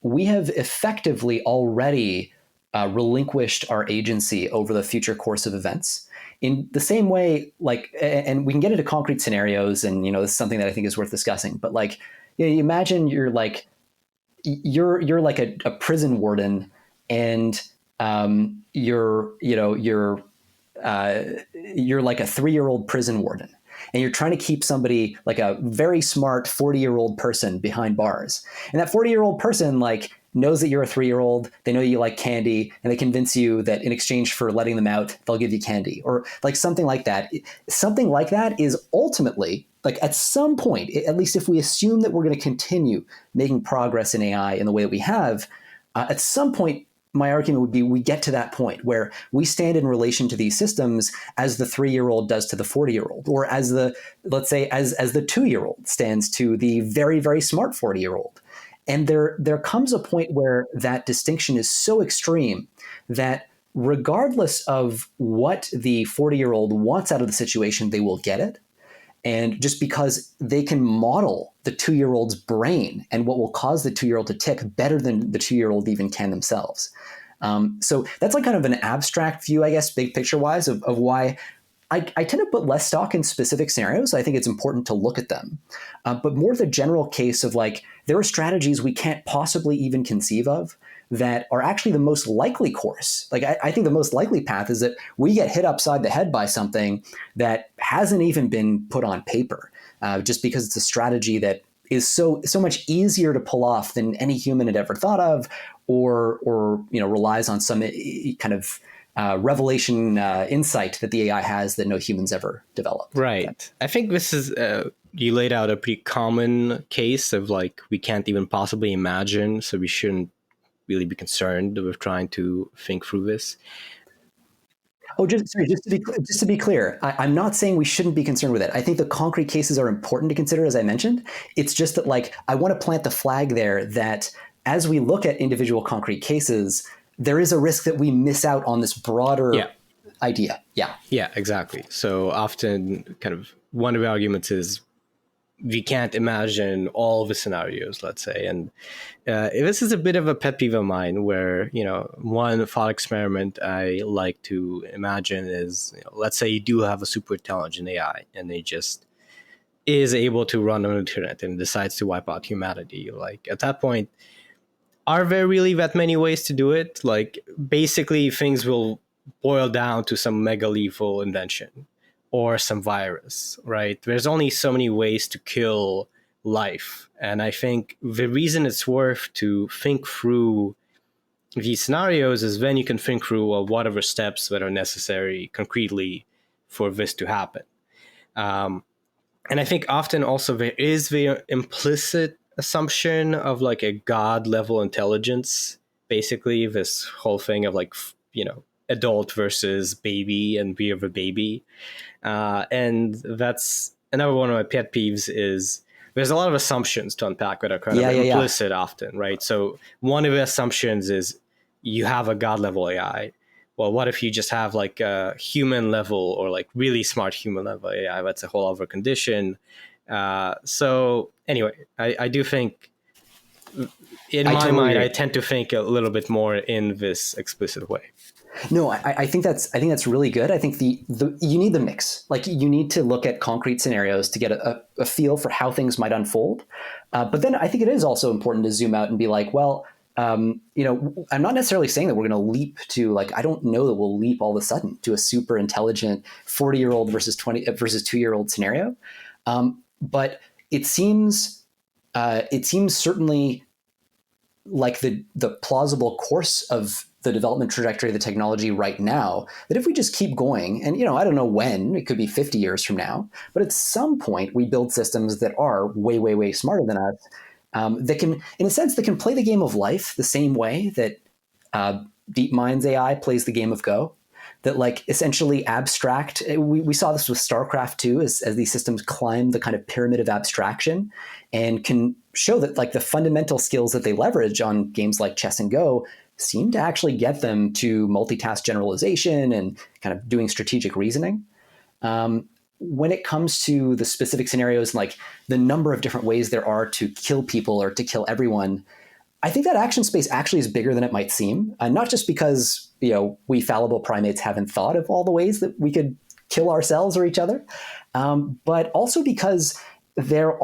we have effectively already relinquished our agency over the future course of events. In the same way, like, and we can get into concrete scenarios, and this is something that I think is worth discussing. But like, you imagine you're like a prison warden, and you're like a 3-year-old prison warden, and you're trying to keep somebody like a very smart 40-year-old person behind bars. And that 40-year-old person like knows that you're a 3-year-old, they know you like candy, and they convince you that in exchange for letting them out, they'll give you candy or like something like that. Something like that is ultimately like at some point, at least if we assume that we're going to continue making progress in AI in the way that we have, at some point, my argument would be we get to that point where we stand in relation to these systems as the 3-year-old does to the 40-year-old, or as the, let's say, as the 2-year-old stands to the very, very smart 40-year-old. And there comes a point where that distinction is so extreme that regardless of what the 40-year-old wants out of the situation, they will get it. And just because they can model the 2-year-old's brain and what will cause the 2-year-old to tick better than the 2-year-old even can themselves. So that's like kind of an abstract view, I guess, big picture wise of why I tend to put less stock in specific scenarios. I think it's important to look at them, but more the general case of like, there are strategies we can't possibly even conceive of that are actually the most likely course. Like I think the most likely path is that we get hit upside the head by something that hasn't even been put on paper, just because it's a strategy that is so much easier to pull off than any human had ever thought of, or relies on some kind of revelation insight that the AI has that no humans ever developed. Right. I think this is you laid out a pretty common case of like we can't even possibly imagine, so we shouldn't really be concerned with trying to think through this. Oh, just to be clear, I'm not saying we shouldn't be concerned with it. I think the concrete cases are important to consider, as I mentioned. It's just that, like, I want to plant the flag there that as we look at individual concrete cases, there is a risk that we miss out on this broader idea. Yeah. Yeah, exactly. So often, kind of one of the arguments is we can't imagine all the scenarios, let's say. And this is a bit of a pet peeve of mine where, one thought experiment I like to imagine is, let's say you do have a super intelligent AI and they just is able to run on the internet and decides to wipe out humanity. Like at that point, are there really that many ways to do it? Like basically things will boil down to some mega lethal invention or some virus, right? There's only so many ways to kill life. And I think the reason it's worth to think through these scenarios is then you can think through, well, what are the steps that are necessary concretely for this to happen. And I think often also there is the implicit assumption of like a God level intelligence, basically this whole thing of like, adult versus baby and we are the baby. And that's another one of my pet peeves is there's a lot of assumptions to unpack that are kind of implicit often, right? So one of the assumptions is you have a God level AI. Well, what if you just have like a human level or like really smart human level AI? That's a whole other condition. So anyway, I do think in my mind, I tend to think a little bit more in this explicit way. No, I think that's really good. I think the you need the mix. Like you need to look at concrete scenarios to get a feel for how things might unfold. But then I think it is also important to zoom out and be like, well, I'm not necessarily saying that we're going to leap to like, I don't know that we'll leap all of a sudden to a super intelligent 40-year-old versus 2-year-old scenario. But it seems certainly like the plausible course of the development trajectory of the technology right now, that if we just keep going, and I don't know when, it could be 50 years from now, but at some point we build systems that are way, way, way smarter than us, that can, in a sense, that can play the game of life the same way that DeepMind's AI plays the game of Go, that like essentially abstract. We saw this with StarCraft 2 as these systems climb the kind of pyramid of abstraction and can show that like the fundamental skills that they leverage on games like chess and Go seem to actually get them to multitask generalization and kind of doing strategic reasoning. When it comes to the specific scenarios, like the number of different ways there are to kill people or to kill everyone, I think that action space actually is bigger than it might seem. Not just because, we fallible primates haven't thought of all the ways that we could kill ourselves or each other, but also because there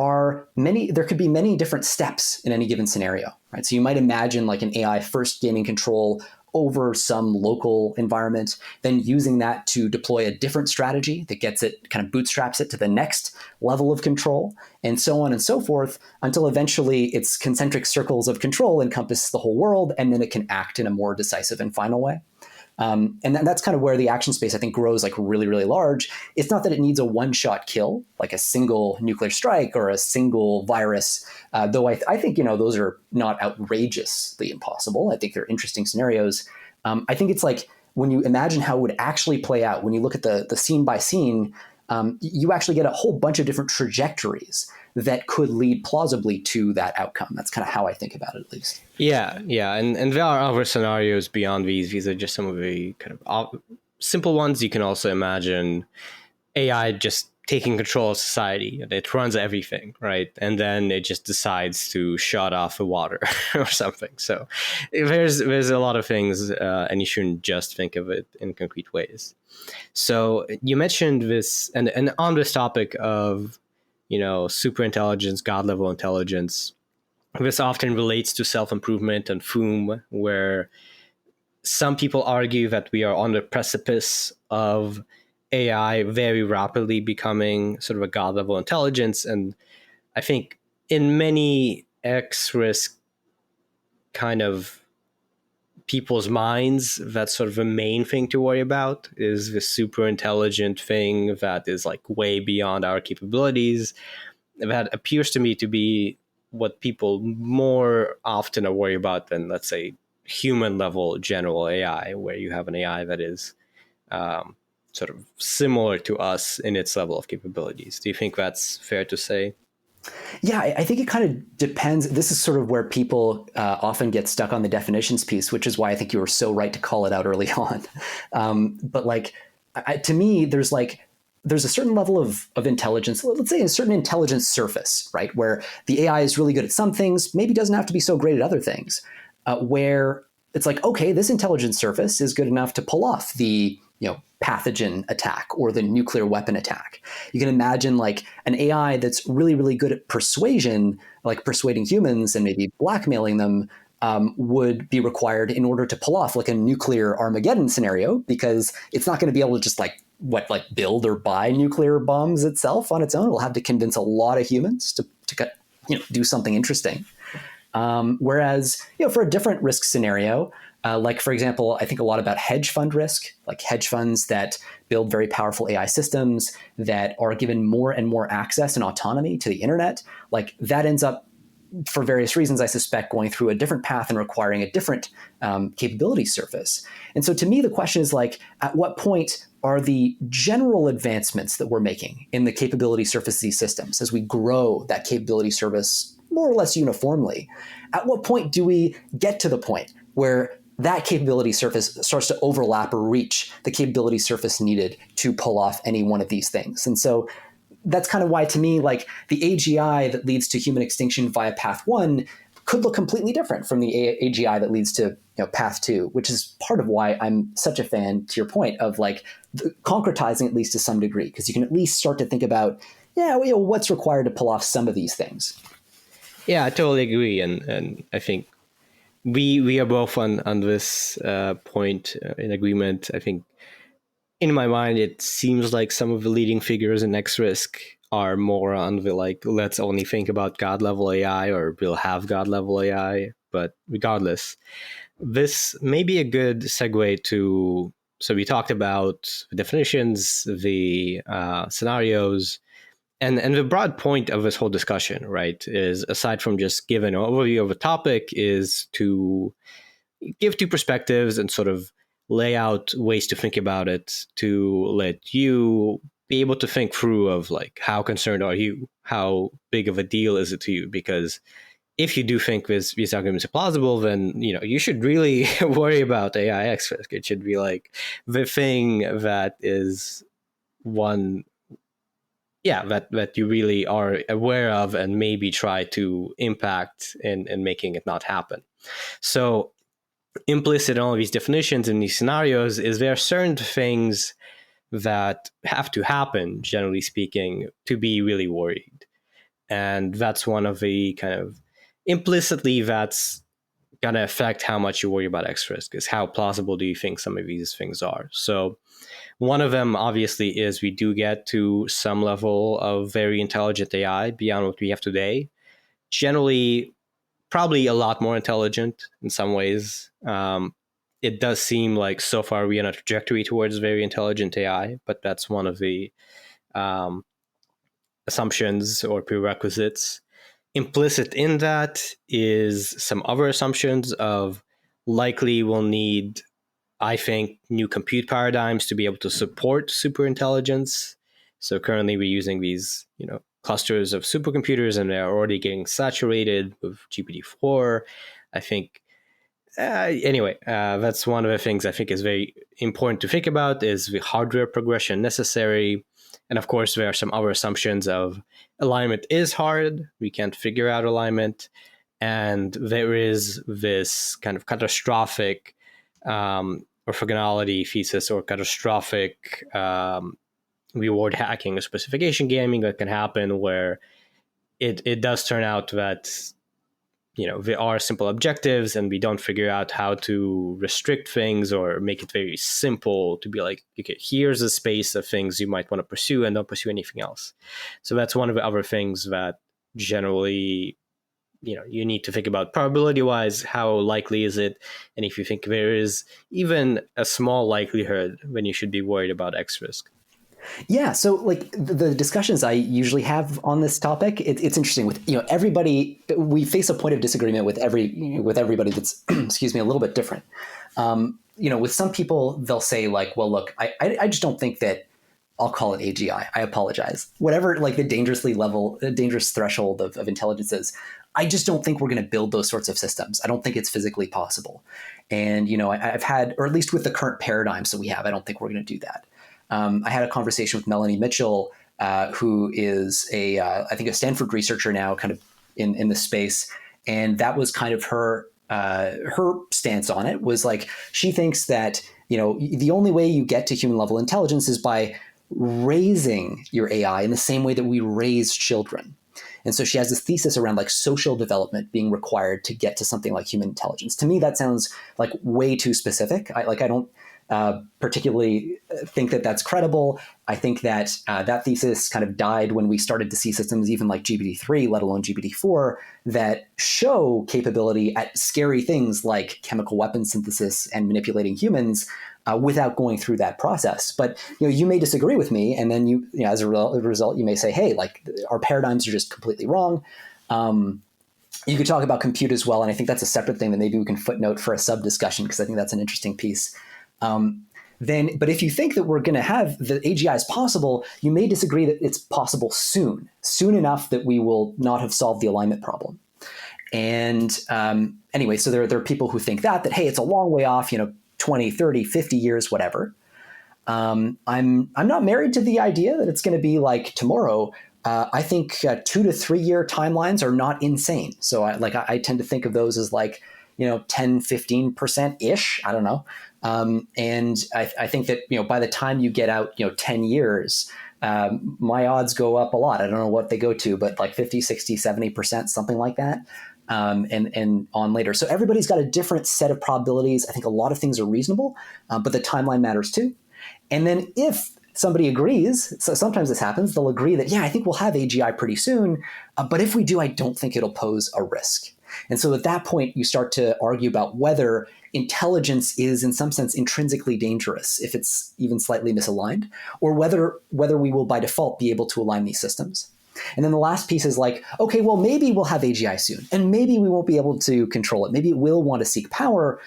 could be many different steps in any given scenario, right? So you might imagine like an AI first gaining control over some local environment, then using that to deploy a different strategy that gets it, kind of bootstraps it to the next level of control, and so on and so forth, until eventually its concentric circles of control encompass the whole world, and then it can act in a more decisive and final way. And that's kind of where the action space, I think, grows like really, really large. It's not that it needs a one-shot kill, like a single nuclear strike or a single virus, though I think, those are not outrageously impossible. I think they're interesting scenarios. I think it's like when you imagine how it would actually play out, when you look at the scene by scene, you actually get a whole bunch of different trajectories that could lead plausibly to that outcome. That's kind of how I think about it, at least. Yeah, and there are other scenarios beyond these. These are just some of the kind of simple ones. You can also imagine AI just taking control of society. It runs everything, right? And then it just decides to shut off the water or something. So there's a lot of things, and you shouldn't just think of it in concrete ways. So you mentioned this, and on this topic of, super intelligence, God level intelligence, this often relates to self-improvement and Foom, where some people argue that we are on the precipice of AI very rapidly becoming sort of a God level intelligence. And I think in many X-risk kind of people's minds, that's sort of the main thing to worry about, is the super intelligent thing that is like way beyond our capabilities. That appears to me to be what people more often are worried about than, let's say, human level general AI, where you have an AI that is sort of similar to us in its level of capabilities. Do you think that's fair to say? Yeah, I think it kind of depends. This is sort of where people often get stuck on the definitions piece, which is why I think you were so right to call it out early on. But like, to me, there's a certain level of intelligence, let's say a certain intelligence surface, right? Where the AI is really good at some things, maybe doesn't have to be so great at other things, where it's like, okay, this intelligence surface is good enough to pull off the pathogen attack or the nuclear weapon attack. You can imagine like an AI that's really, really good at persuasion, like persuading humans and maybe blackmailing them, would be required in order to pull off like a nuclear Armageddon scenario, because it's not going to be able to just build or buy nuclear bombs itself on its own. It'll have to convince a lot of humans to do something interesting. Whereas, for a different risk scenario, like, for example, I think a lot about hedge fund risk, like hedge funds that build very powerful AI systems that are given more and more access and autonomy to the internet. Like that ends up, for various reasons, I suspect, going through a different path and requiring a different capability surface. And so to me, the question is like, at what point are the general advancements that we're making in the capability surface of these systems, as we grow that capability surface more or less uniformly, at what point do we get to the point where that capability surface starts to overlap or reach the capability surface needed to pull off any one of these things? And so that's kind of why, to me, like the AGI that leads to human extinction via path 1 could look completely different from the AGI that leads to path 2, which is part of why I'm such a fan, to your point, of like concretizing at least to some degree, because you can at least start to think about, what's required to pull off some of these things. Yeah, I totally agree, and I think we are both on this point in agreement. I think in my mind, it seems like some of the leading figures in X-Risk are more on the like, let's only think about God level AI, or we'll have God level AI. But regardless, this may be a good segue to, so we talked about the definitions, the scenarios, and the broad point of this whole discussion, right, is, aside from just give an overview of a topic, is to give two perspectives and sort of lay out ways to think about it, to let you be able to think through of like, how concerned are you? How big of a deal is it to you? Because if you do think these arguments are plausible, then you should really worry about AI X risk. It should be like the thing that is one, that you really are aware of and maybe try to impact in making it not happen. So implicit in all of these definitions and these scenarios is there are certain things that have to happen, generally speaking, to be really worried. And that's one of the kind of implicitly, that's going to affect how much you worry about X risk, is how plausible do you think some of these things are. So one of them, obviously, is we do get to some level of very intelligent AI beyond what we have today. Generally, probably a lot more intelligent in some ways. It does seem like so far we're on a trajectory towards very intelligent AI, but that's one of the assumptions or prerequisites. Implicit in that is some other assumptions of likely we'll need, I think, new compute paradigms to be able to support superintelligence. So currently we're using these, clusters of supercomputers, and they're already getting saturated with GPT-4. I think, that's one of the things I think is very important to think about, is the hardware progression necessary. And of course, there are some other assumptions of alignment is hard. We can't figure out alignment. And there is this kind of catastrophic orthogonality thesis, or catastrophic reward hacking or specification gaming that can happen, where it does turn out that there are simple objectives and we don't figure out how to restrict things or make it very simple to be like, okay, here's a space of things you might want to pursue and don't pursue anything else. So that's one of the other things that generally you need to think about probability wise, how likely is it, and if you think there is even a small likelihood, then you should be worried about X risk. Yeah, so like the discussions I usually have on this topic, it's interesting with everybody. We face a point of disagreement with everybody that's excuse me, a little bit different. With some people, they'll say like, well, look, I just don't think that. I'll call it AGI. I apologize. Whatever like the dangerous threshold of intelligence is, I just don't think we're going to build those sorts of systems. I don't think it's physically possible. And I've had, or at least with the current paradigms that we have, I don't think we're going to do that. I had a conversation with Melanie Mitchell, who is I think a Stanford researcher now, kind of in the space, and that was kind of her stance on it. Was like, she thinks that the only way you get to human level intelligence is by raising your AI in the same way that we raise children. And so she has this thesis around like social development being required to get to something like human intelligence. To me, that sounds like way too specific. I don't particularly think that that's credible. I think that that thesis kind of died when we started to see systems even like GPT-3, let alone GPT-4, that show capability at scary things like chemical weapon synthesis and manipulating humans without going through that process. But you may disagree with me, and then you as a result, you may say, hey, like our paradigms are just completely wrong. You could talk about compute as well, and I think that's a separate thing that maybe we can footnote for a sub discussion, because I think that's an interesting piece. But if you think that we're going to have the AGI is possible, you may disagree that it's possible soon enough that we will not have solved the alignment problem. And anyway, so there are people who think that hey, it's a long way off, 20, 30, 50 years, whatever. I'm not married to the idea that it's going to be like tomorrow. I think 2 to 3 year timelines are not insane. So I tend to think of those as like 10, 15% ish. I don't know. And I think that, by the time you get out, 10 years, my odds go up a lot. I don't know what they go to, but like 50, 60, 70%, something like that. And on later. So everybody's got a different set of probabilities. I think a lot of things are reasonable, but the timeline matters too. And then if somebody agrees, so sometimes this happens, they'll agree that, yeah, I think we'll have AGI pretty soon. But if we do, I don't think it'll pose a risk. And so at that point, you start to argue about whether intelligence is in some sense intrinsically dangerous, if it's even slightly misaligned, or whether we will by default be able to align these systems. And then the last piece is like, okay, well, maybe we'll have AGI soon, and maybe we won't be able to control it. Maybe it will want to seek power,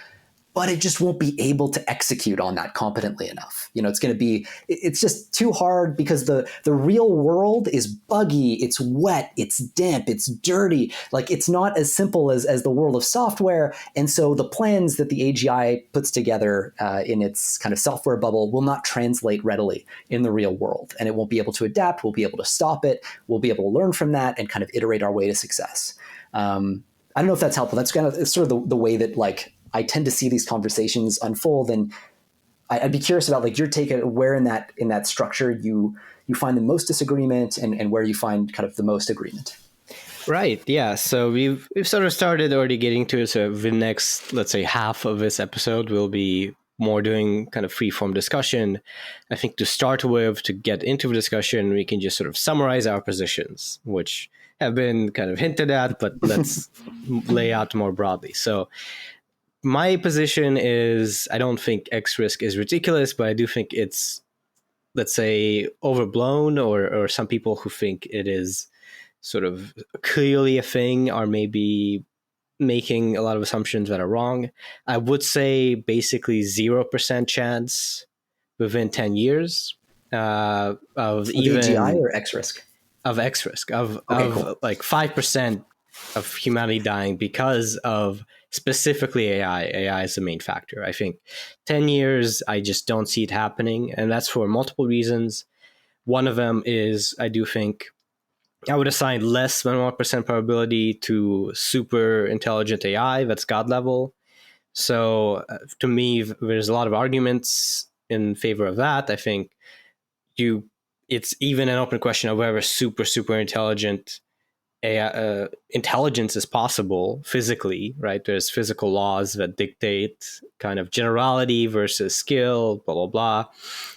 but it just won't be able to execute on that competently enough. It's just too hard, because the real world is buggy, it's wet, it's damp, it's dirty. Like, it's not as simple as the world of software. And so the plans that the AGI puts together in its kind of software bubble will not translate readily in the real world. And it won't be able to adapt. We'll be able to stop it. We'll be able to learn from that and kind of iterate our way to success. I don't know if that's helpful. That's kind of sort of the way that like I tend to see these conversations unfold, and I'd be curious about like your take at where in that structure you find the most disagreement, and where you find kind of the most agreement. Right. Yeah. So we've sort of started already getting to it. So the next, let's say, half of this episode will be more doing kind of free form discussion. I think to start with, to get into the discussion, we can just sort of summarize our positions, which have been kind of hinted at, but let's lay out more broadly. So my position is I don't think X risk is ridiculous, but I do think it's, let's say, overblown, or some people who think it is sort of clearly a thing are maybe making a lot of assumptions that are wrong. I would say basically 0% chance within 10 years of Of AGI even or X risk? of X risk, Okay, cool. of like 5% of humanity dying because of specifically AI. AI is the main factor. I think 10 years, I just don't see it happening. And that's for multiple reasons. One of them is I do think I would assign less than 1% probability to super intelligent AI that's God level. So to me, there's a lot of arguments in favor of that. I think you, it's even an open question of whether super intelligent AI, intelligence is possible physically, right? There's physical laws that dictate kind of generality versus skill, blah, blah, blah.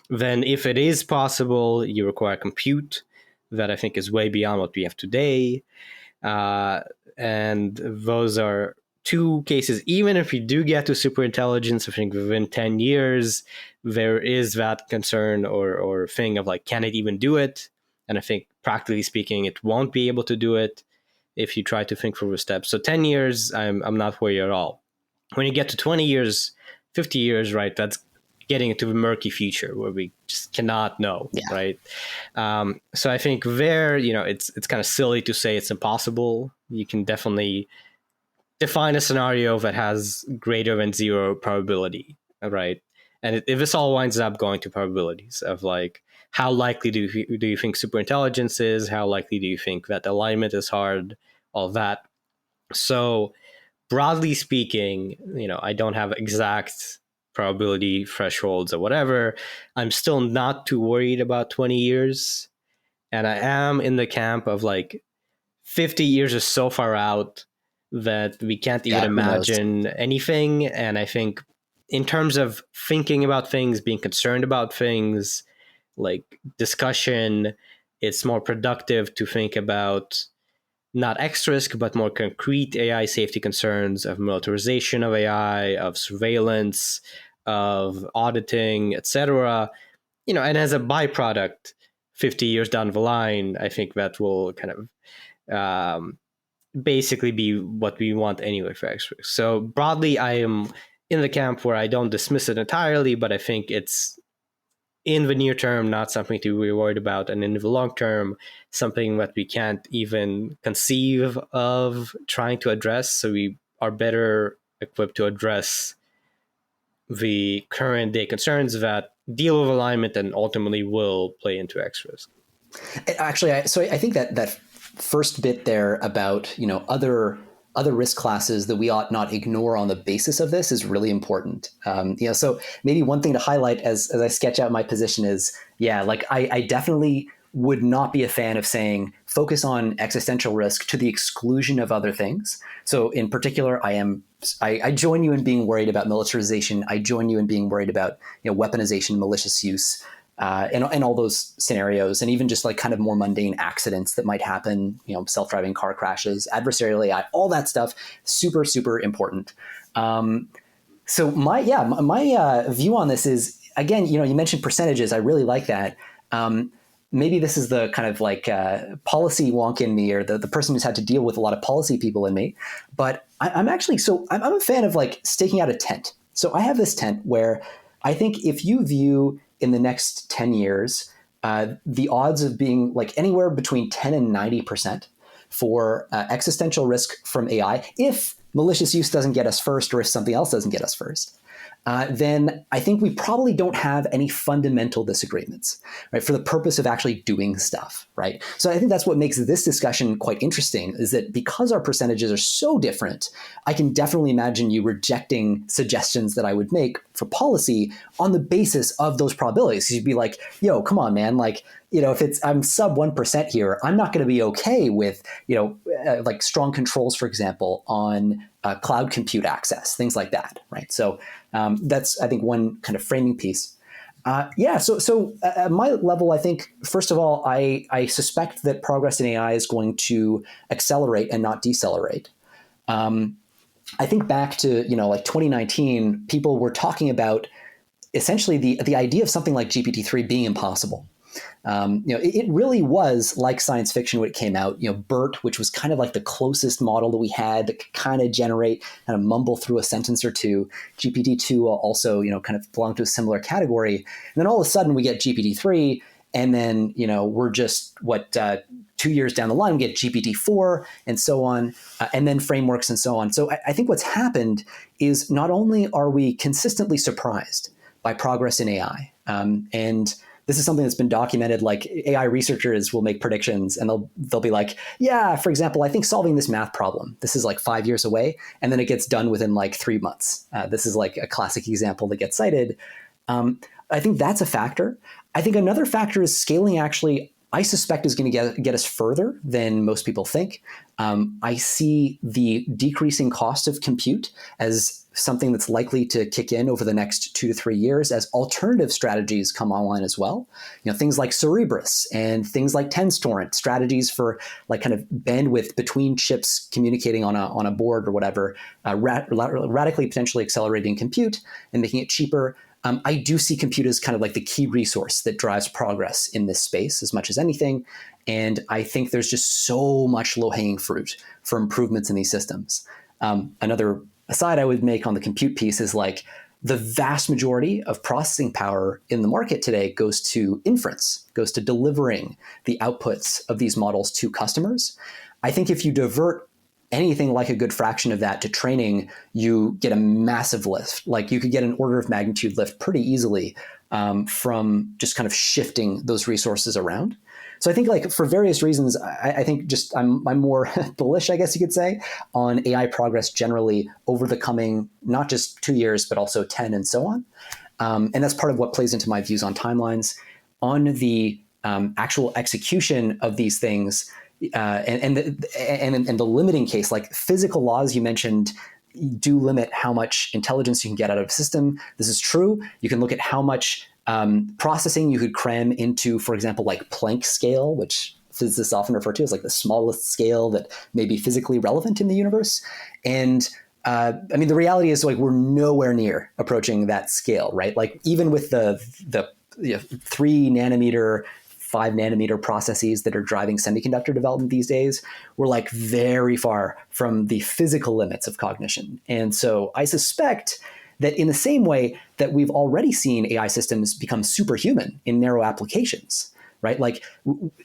Then if it is possible, you require compute that I think is way beyond what we have today. Uh, and those are two cases. Even if we do get to super intelligence, I think within 10 years, there is that concern or thing of like, can it even do it? And I think practically speaking, it won't be able to do it if you try to think through the steps. So 10 years, I'm not worried at all. When you get to 20 years, 50 years, right, that's getting into the murky future where we just cannot know, Yeah. right? So I think there, it's kind of silly to say it's impossible. You can definitely define a scenario that has greater than zero probability, right? And if this all winds up going to probabilities of like, how likely do you think superintelligence is? How likely do you think that alignment is hard? All that. So broadly speaking, I don't have exact probability thresholds or whatever. I'm still not too worried about 20 years. And I am in the camp of like 50 years is so far out that we can't even Yeah, who knows? imagine anything. And I think in terms of thinking about things, being concerned about things, like discussion, it's more productive to think about not X risk, but more concrete AI safety concerns of militarization of AI, of surveillance, of auditing, etc. And as a byproduct, 50 years down the line, I think that will kind of basically be what we want anyway for X risk. So broadly, I am in the camp where I don't dismiss it entirely, but I think it's in the near term, not something to be worried about. And in the long term, something that we can't even conceive of trying to address. So we are better equipped to address the current day concerns that deal with alignment and ultimately will play into X risk. Actually, I think that first bit there about other risk classes that we ought not ignore on the basis of this is really important. So maybe one thing to highlight as I sketch out my position is, like I definitely would not be a fan of saying focus on existential risk to the exclusion of other things. So in particular, I join you in being worried about militarization. I join you in being worried about weaponization, malicious use. And all those scenarios, and even just like kind of more mundane accidents that might happen, self-driving car crashes, adversarial AI, all that stuff, super, super important. So my view on this is, again, you mentioned percentages. I really like that. Maybe this is the kind of like policy wonk in me, or the person who's had to deal with a lot of policy people in me. But I'm a fan of like staking out a tent. So I have this tent where I think if you view in the next 10 years, the odds of being like anywhere between 10 and 90% for existential risk from AI, if malicious use doesn't get us first, or if something else doesn't get us first, then I think we probably don't have any fundamental disagreements, right, for the purpose of actually doing stuff, right? So I think that's what makes this discussion quite interesting, is that because our percentages are so different, I can definitely imagine you rejecting suggestions that I would make for policy on the basis of those probabilities. You'd be like, yo, come on, man. Like, if I'm sub 1% here, I'm not going to be okay with, like strong controls, for example, on cloud compute access, things like that, right? So that's, I think, one kind of framing piece. So at my level, I think, first of all, I suspect that progress in AI is going to accelerate and not decelerate. I think back to, like 2019, people were talking about essentially the idea of something like GPT-3 being impossible. It really was like science fiction when it came out. BERT, which was kind of like the closest model that we had that could kind of mumble through a sentence or two. GPT-2 also, kind of belonged to a similar category. And then all of a sudden we get GPT-3, and then, we're just 2 years down the line, we get GPT-4 and so on, and then frameworks and so on. So I think what's happened is not only are we consistently surprised by progress in AI, and this is something that's been documented. Like AI researchers will make predictions and they'll be like, yeah, for example, I think solving this math problem, this is like 5 years away. And then it gets done within like 3 months. This is like a classic example that gets cited. I think that's a factor. I think another factor is scaling actually, I suspect, is going to get us further than most people think. I see the decreasing cost of compute as something that's likely to kick in over the next 2 to 3 years as alternative strategies come online as well. Things like Cerebras and things like TensTorrent, strategies for like kind of bandwidth between chips communicating on a board or whatever, radically potentially accelerating compute and making it cheaper. I do see compute as kind of like the key resource that drives progress in this space as much as anything. And I think there's just so much low-hanging fruit for improvements in these systems. Another aside I would make on the compute piece is like the vast majority of processing power in the market today goes to inference, goes to delivering the outputs of these models to customers. I think if you divert anything like a good fraction of that to training, you get a massive lift. Like you could get an order of magnitude lift pretty easily from just kind of shifting those resources around. So I think like for various reasons, I think just I'm more bullish, I guess you could say, on AI progress generally over the coming, not just 2 years, but also 10 and so on. And that's part of what plays into my views on timelines. On the actual execution of these things, and the limiting case, like physical laws you mentioned, do limit how much intelligence you can get out of a system. This is true. You can look at how much processing you could cram into, for example, like Planck scale, which physicists often refer to as like the smallest scale that may be physically relevant in the universe. And the reality is like we're nowhere near approaching that scale, right? Like even with the 3 nanometer, 5 nanometer processes that are driving semiconductor development these days, we're like very far from the physical limits of cognition. And so I suspect that in the same way that we've already seen AI systems become superhuman in narrow applications, right? Like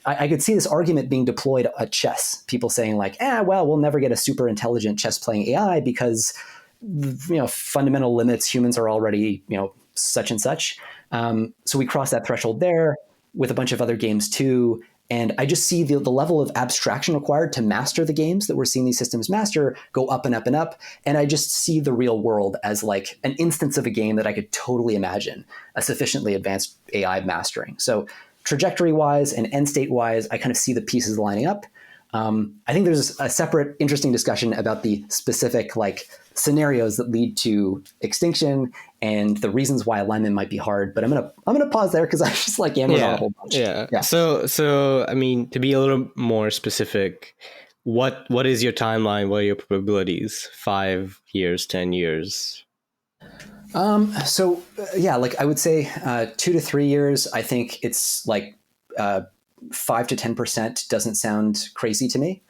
I could see this argument being deployed at chess, people saying like, we'll never get a super intelligent chess playing AI because, fundamental limits, humans are already, such and such. So we cross that threshold there with a bunch of other games too. And I just see the level of abstraction required to master the games that we're seeing these systems master go up and up and up. And I just see the real world as like an instance of a game that I could totally imagine a sufficiently advanced AI mastering. So trajectory-wise and end state-wise, I kind of see the pieces lining up. I think there's a separate interesting discussion about the specific like scenarios that lead to extinction and the reasons why alignment might be hard. But I'm gonna pause there because I just like yammering on a whole bunch. Yeah. So I mean, to be a little more specific, what is your timeline? What are your probabilities? 5 years, 10 years? Like I would say 2 to 3 years. I think it's like 5 to 10% doesn't sound crazy to me.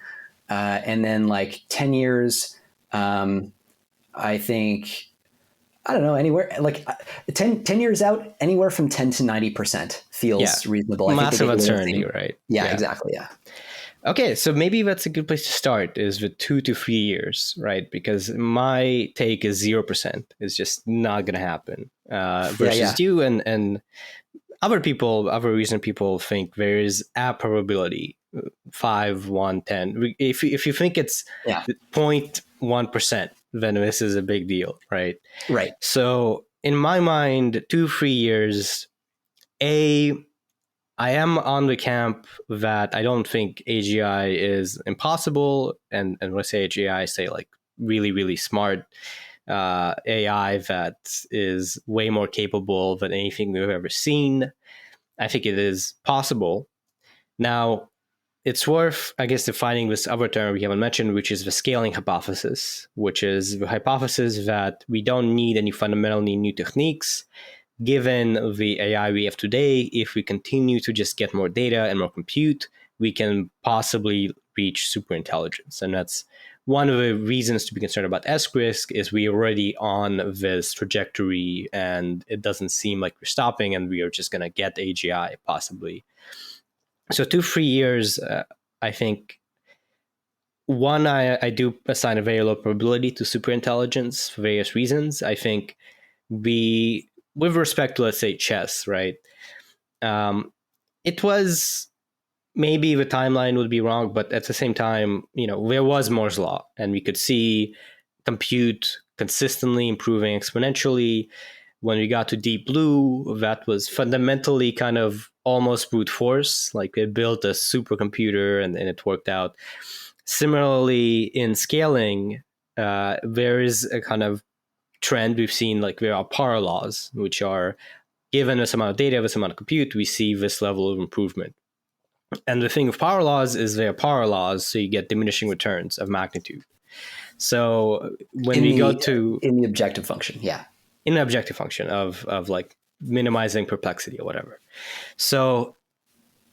And then like 10 years, I think, I don't know, anywhere like 10 years out, anywhere from 10 to 90% feels reasonable. Massive uncertainty, right? Yeah, exactly. Yeah. Okay, so maybe that's a good place to start is with 2 to 3 years, right? Because my take is 0%. It's just not going to happen. Versus you and other recent people think there is a probability 5, 1, 10. If you think it's 0.1%, then this is a big deal, right? Right. So in my mind, 2-3 years, I am on the camp that I don't think AGI is impossible. And when I say AGI, I say like really, really smart AI that is way more capable than anything we've ever seen. I think it is possible. Now, it's worth, I guess, defining this other term we haven't mentioned, which is the scaling hypothesis, which is the hypothesis that we don't need any fundamentally new techniques. Given the AI we have today, if we continue to just get more data and more compute, we can possibly reach superintelligence. And that's one of the reasons to be concerned about S-risk is we're already on this trajectory and it doesn't seem like we're stopping and we are just going to get AGI possibly. So 2-3 years, I think, one, I do assign a very low probability to superintelligence for various reasons. I think with respect to, let's say, chess, right? It was, maybe the timeline would be wrong, but at the same time, there was Moore's law, and we could see compute consistently improving exponentially. When we got to Deep Blue, that was fundamentally kind of almost brute force. Like they built a supercomputer and it worked out. Similarly, in scaling, there is a kind of trend we've seen, like there are power laws, which are given this amount of data, this amount of compute, we see this level of improvement. And the thing with power laws is they're power laws, so you get diminishing returns of magnitude. So when we go to in the objective function, yeah, in the objective function of like minimizing perplexity or whatever. So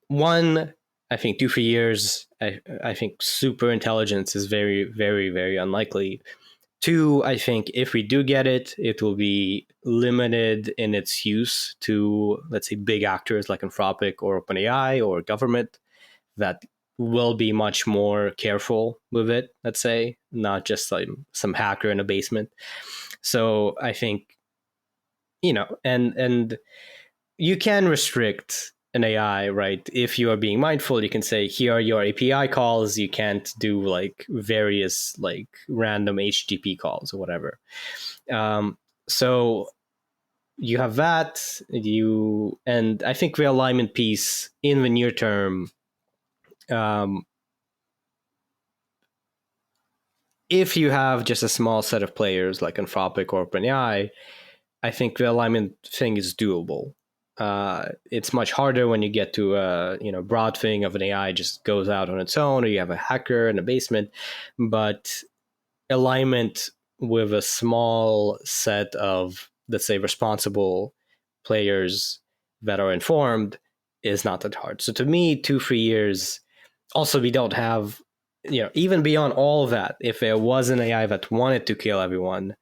one, I think 2-3 years, I think super intelligence is very, very, very unlikely. Two, I think if we do get it, it will be limited in its use to, let's say, big actors like Anthropic or OpenAI or government that will be much more careful with it, let's say, not just like some hacker in a basement. So I think, and you can restrict an AI, right? If you are being mindful, you can say, here are your API calls. You can't do like various like random HTTP calls or whatever. So you have that. And I think the alignment piece in the near term, if you have just a small set of players like Anthropic or OpenAI, I think the alignment thing is doable. It's much harder when you get to a broad thing of an AI just goes out on its own, or you have a hacker in a basement. But alignment with a small set of, let's say, responsible players that are informed is not that hard. So to me, 2-3 years. Also, we don't have, even beyond all of that, if there was an AI that wanted to kill everyone,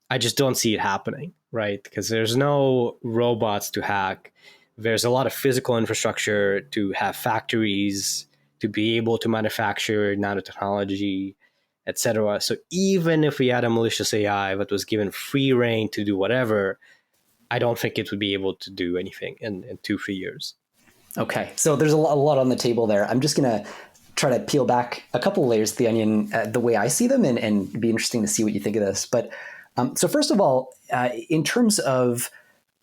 I just don't see it happening, right? Because there's no robots to hack. There's a lot of physical infrastructure to have factories, to be able to manufacture nanotechnology, etc. So even if we had a malicious AI that was given free reign to do whatever, I don't think it would be able to do anything in 2-3 years. Okay, so there's a lot on the table there. I'm just going to try to peel back a couple of layers of the onion the way I see them, and it'd be interesting to see what you think of this. But so first of all, in terms of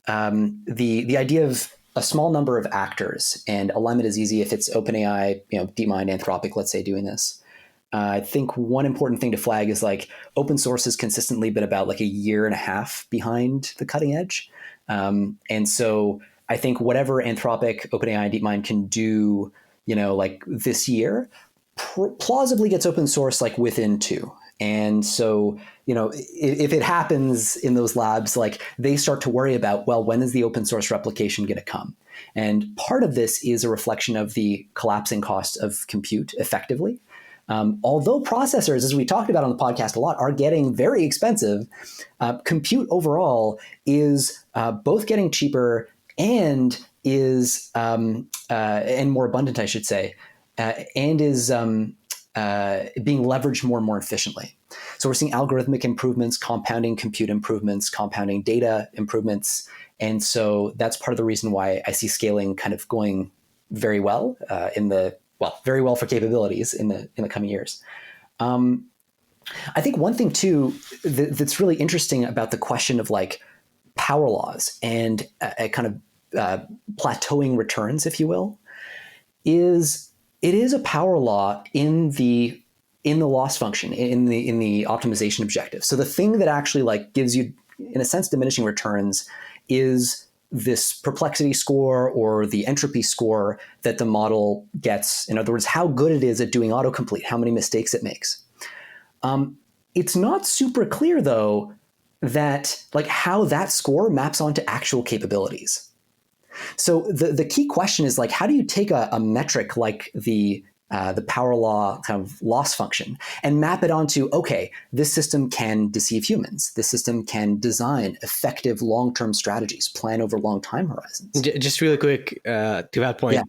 the idea of a small number of actors, and alignment is easy if it's OpenAI, DeepMind, Anthropic, let's say, doing this. I think one important thing to flag is like open source has consistently been about like a year and a half behind the cutting edge. And so I think whatever Anthropic, OpenAI, DeepMind can do, like this year, plausibly gets open source like within 2. And so, if it happens in those labs, like they start to worry about, well, when is the open source replication going to come? And part of this is a reflection of the collapsing cost of compute effectively. Although processors, as we talked about on the podcast a lot, are getting very expensive, compute overall is both getting cheaper and is and more abundant, I should say, and is being leveraged more and more efficiently. So we're seeing algorithmic improvements, compounding compute improvements, compounding data improvements. And so that's part of the reason why I see scaling kind of going very well very well for capabilities in the coming years. I think one thing too that's really interesting about the question of like power laws and a kind of plateauing returns, if you will, is it is a power law in the loss function, in the optimization objective. So the thing that actually like gives you, in a sense, diminishing returns is this perplexity score or the entropy score that the model gets. In other words, how good it is at doing autocomplete, how many mistakes it makes. It's not super clear though that like how that score maps onto actual capabilities. So the key question is like, how do you take a metric like the power law kind of loss function and map it onto, okay, this system can deceive humans. This system can design effective long-term strategies, plan over long time horizons. Just really quick to that point,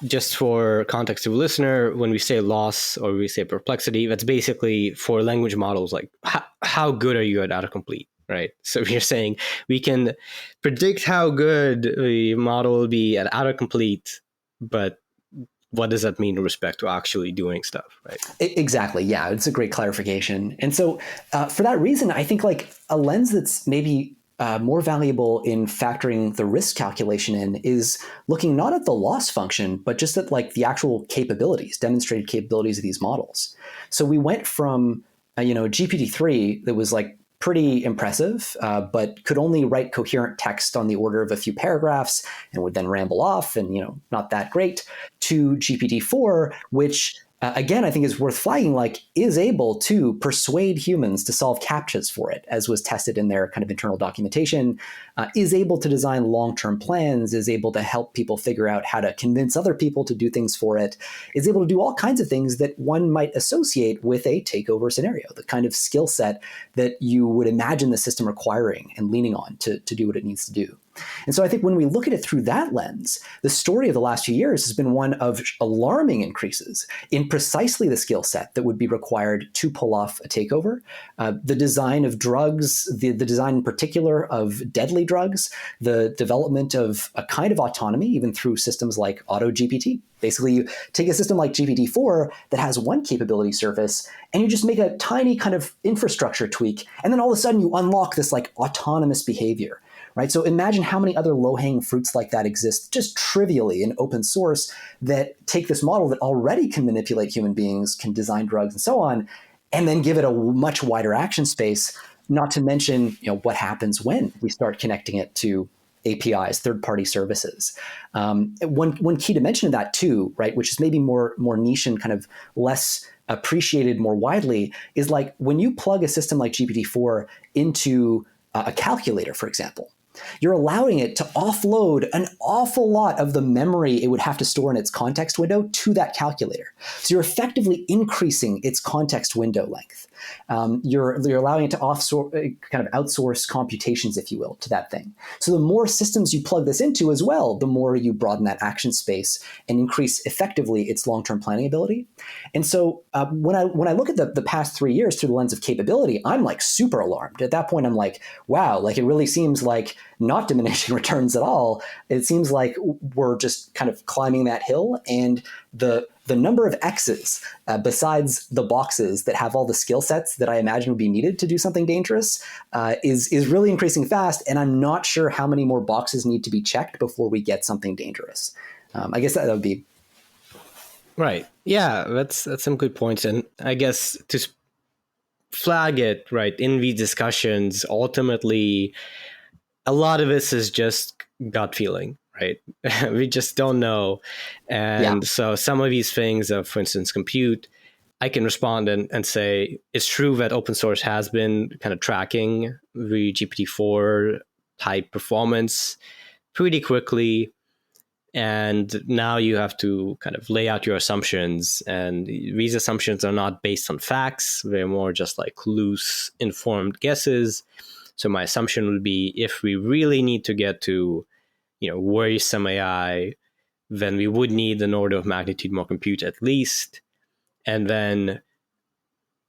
just for context of a listener, when we say loss or we say perplexity, that's basically for language models, like how good are you at autocomplete? Right. So you're saying we can predict how good the model will be at autocomplete, but what does that mean in respect to actually doing stuff? Right. Exactly. Yeah. It's a great clarification. And so for that reason, I think like a lens that's maybe more valuable in factoring the risk calculation in is looking not at the loss function, but just at like the actual capabilities, demonstrated capabilities of these models. So we went from, GPT-3 that was like pretty impressive, but could only write coherent text on the order of a few paragraphs and would then ramble off and, not that great, to GPT-4, which again, I think is worth flagging, like is able to persuade humans to solve CAPTCHAs for it, as was tested in their kind of internal documentation, is able to design long-term plans, is able to help people figure out how to convince other people to do things for it, is able to do all kinds of things that one might associate with a takeover scenario, the kind of skill set that you would imagine the system requiring and leaning on to do what it needs to do. And so I think when we look at it through that lens, the story of the last few years has been one of alarming increases in precisely the skill set that would be required to pull off a takeover. The design of drugs, the design in particular of deadly drugs, the development of a kind of autonomy, even through systems like AutoGPT. Basically, you take a system like GPT-4 that has one capability surface, and you just make a tiny kind of infrastructure tweak, and then all of a sudden you unlock this like autonomous behavior. Right? So imagine how many other low-hanging fruits like that exist just trivially in open source that take this model that already can manipulate human beings, can design drugs and so on, and then give it a much wider action space, not to mention what happens when we start connecting it to APIs, third-party services. One key dimension of that too, right, which is maybe more niche and kind of less appreciated more widely, is like when you plug a system like GPT-4 into a calculator, for example, you're allowing it to offload an awful lot of the memory it would have to store in its context window to that calculator. So you're effectively increasing its context window length. You're allowing it to kind of outsource computations, if you will, to that thing. So the more systems you plug this into as well, the more you broaden that action space and increase effectively its long-term planning ability. And so when I look at the past 3 years through the lens of capability, I'm like super alarmed. At that point, I'm like, wow, like it really seems like not diminishing returns at all. It seems like we're just kind of climbing that hill, and the number of X's besides the boxes that have all the skill sets that I imagine would be needed to do something dangerous is really increasing fast. And I'm not sure how many more boxes need to be checked before we get something dangerous. I guess that would be. Right. Yeah, that's some good points. And I guess to flag it, right, in these discussions, ultimately, a lot of this is just gut feeling, right? We just don't know. And so some of these things, for instance, compute, I can respond and say, it's true that open source has been kind of tracking the GPT-4 type performance pretty quickly. And now you have to kind of lay out your assumptions. And these assumptions are not based on facts. They're more just like loose, informed guesses. So my assumption would be, if we really need to get to, worrisome AI, then we would need an order of magnitude more compute at least. And then,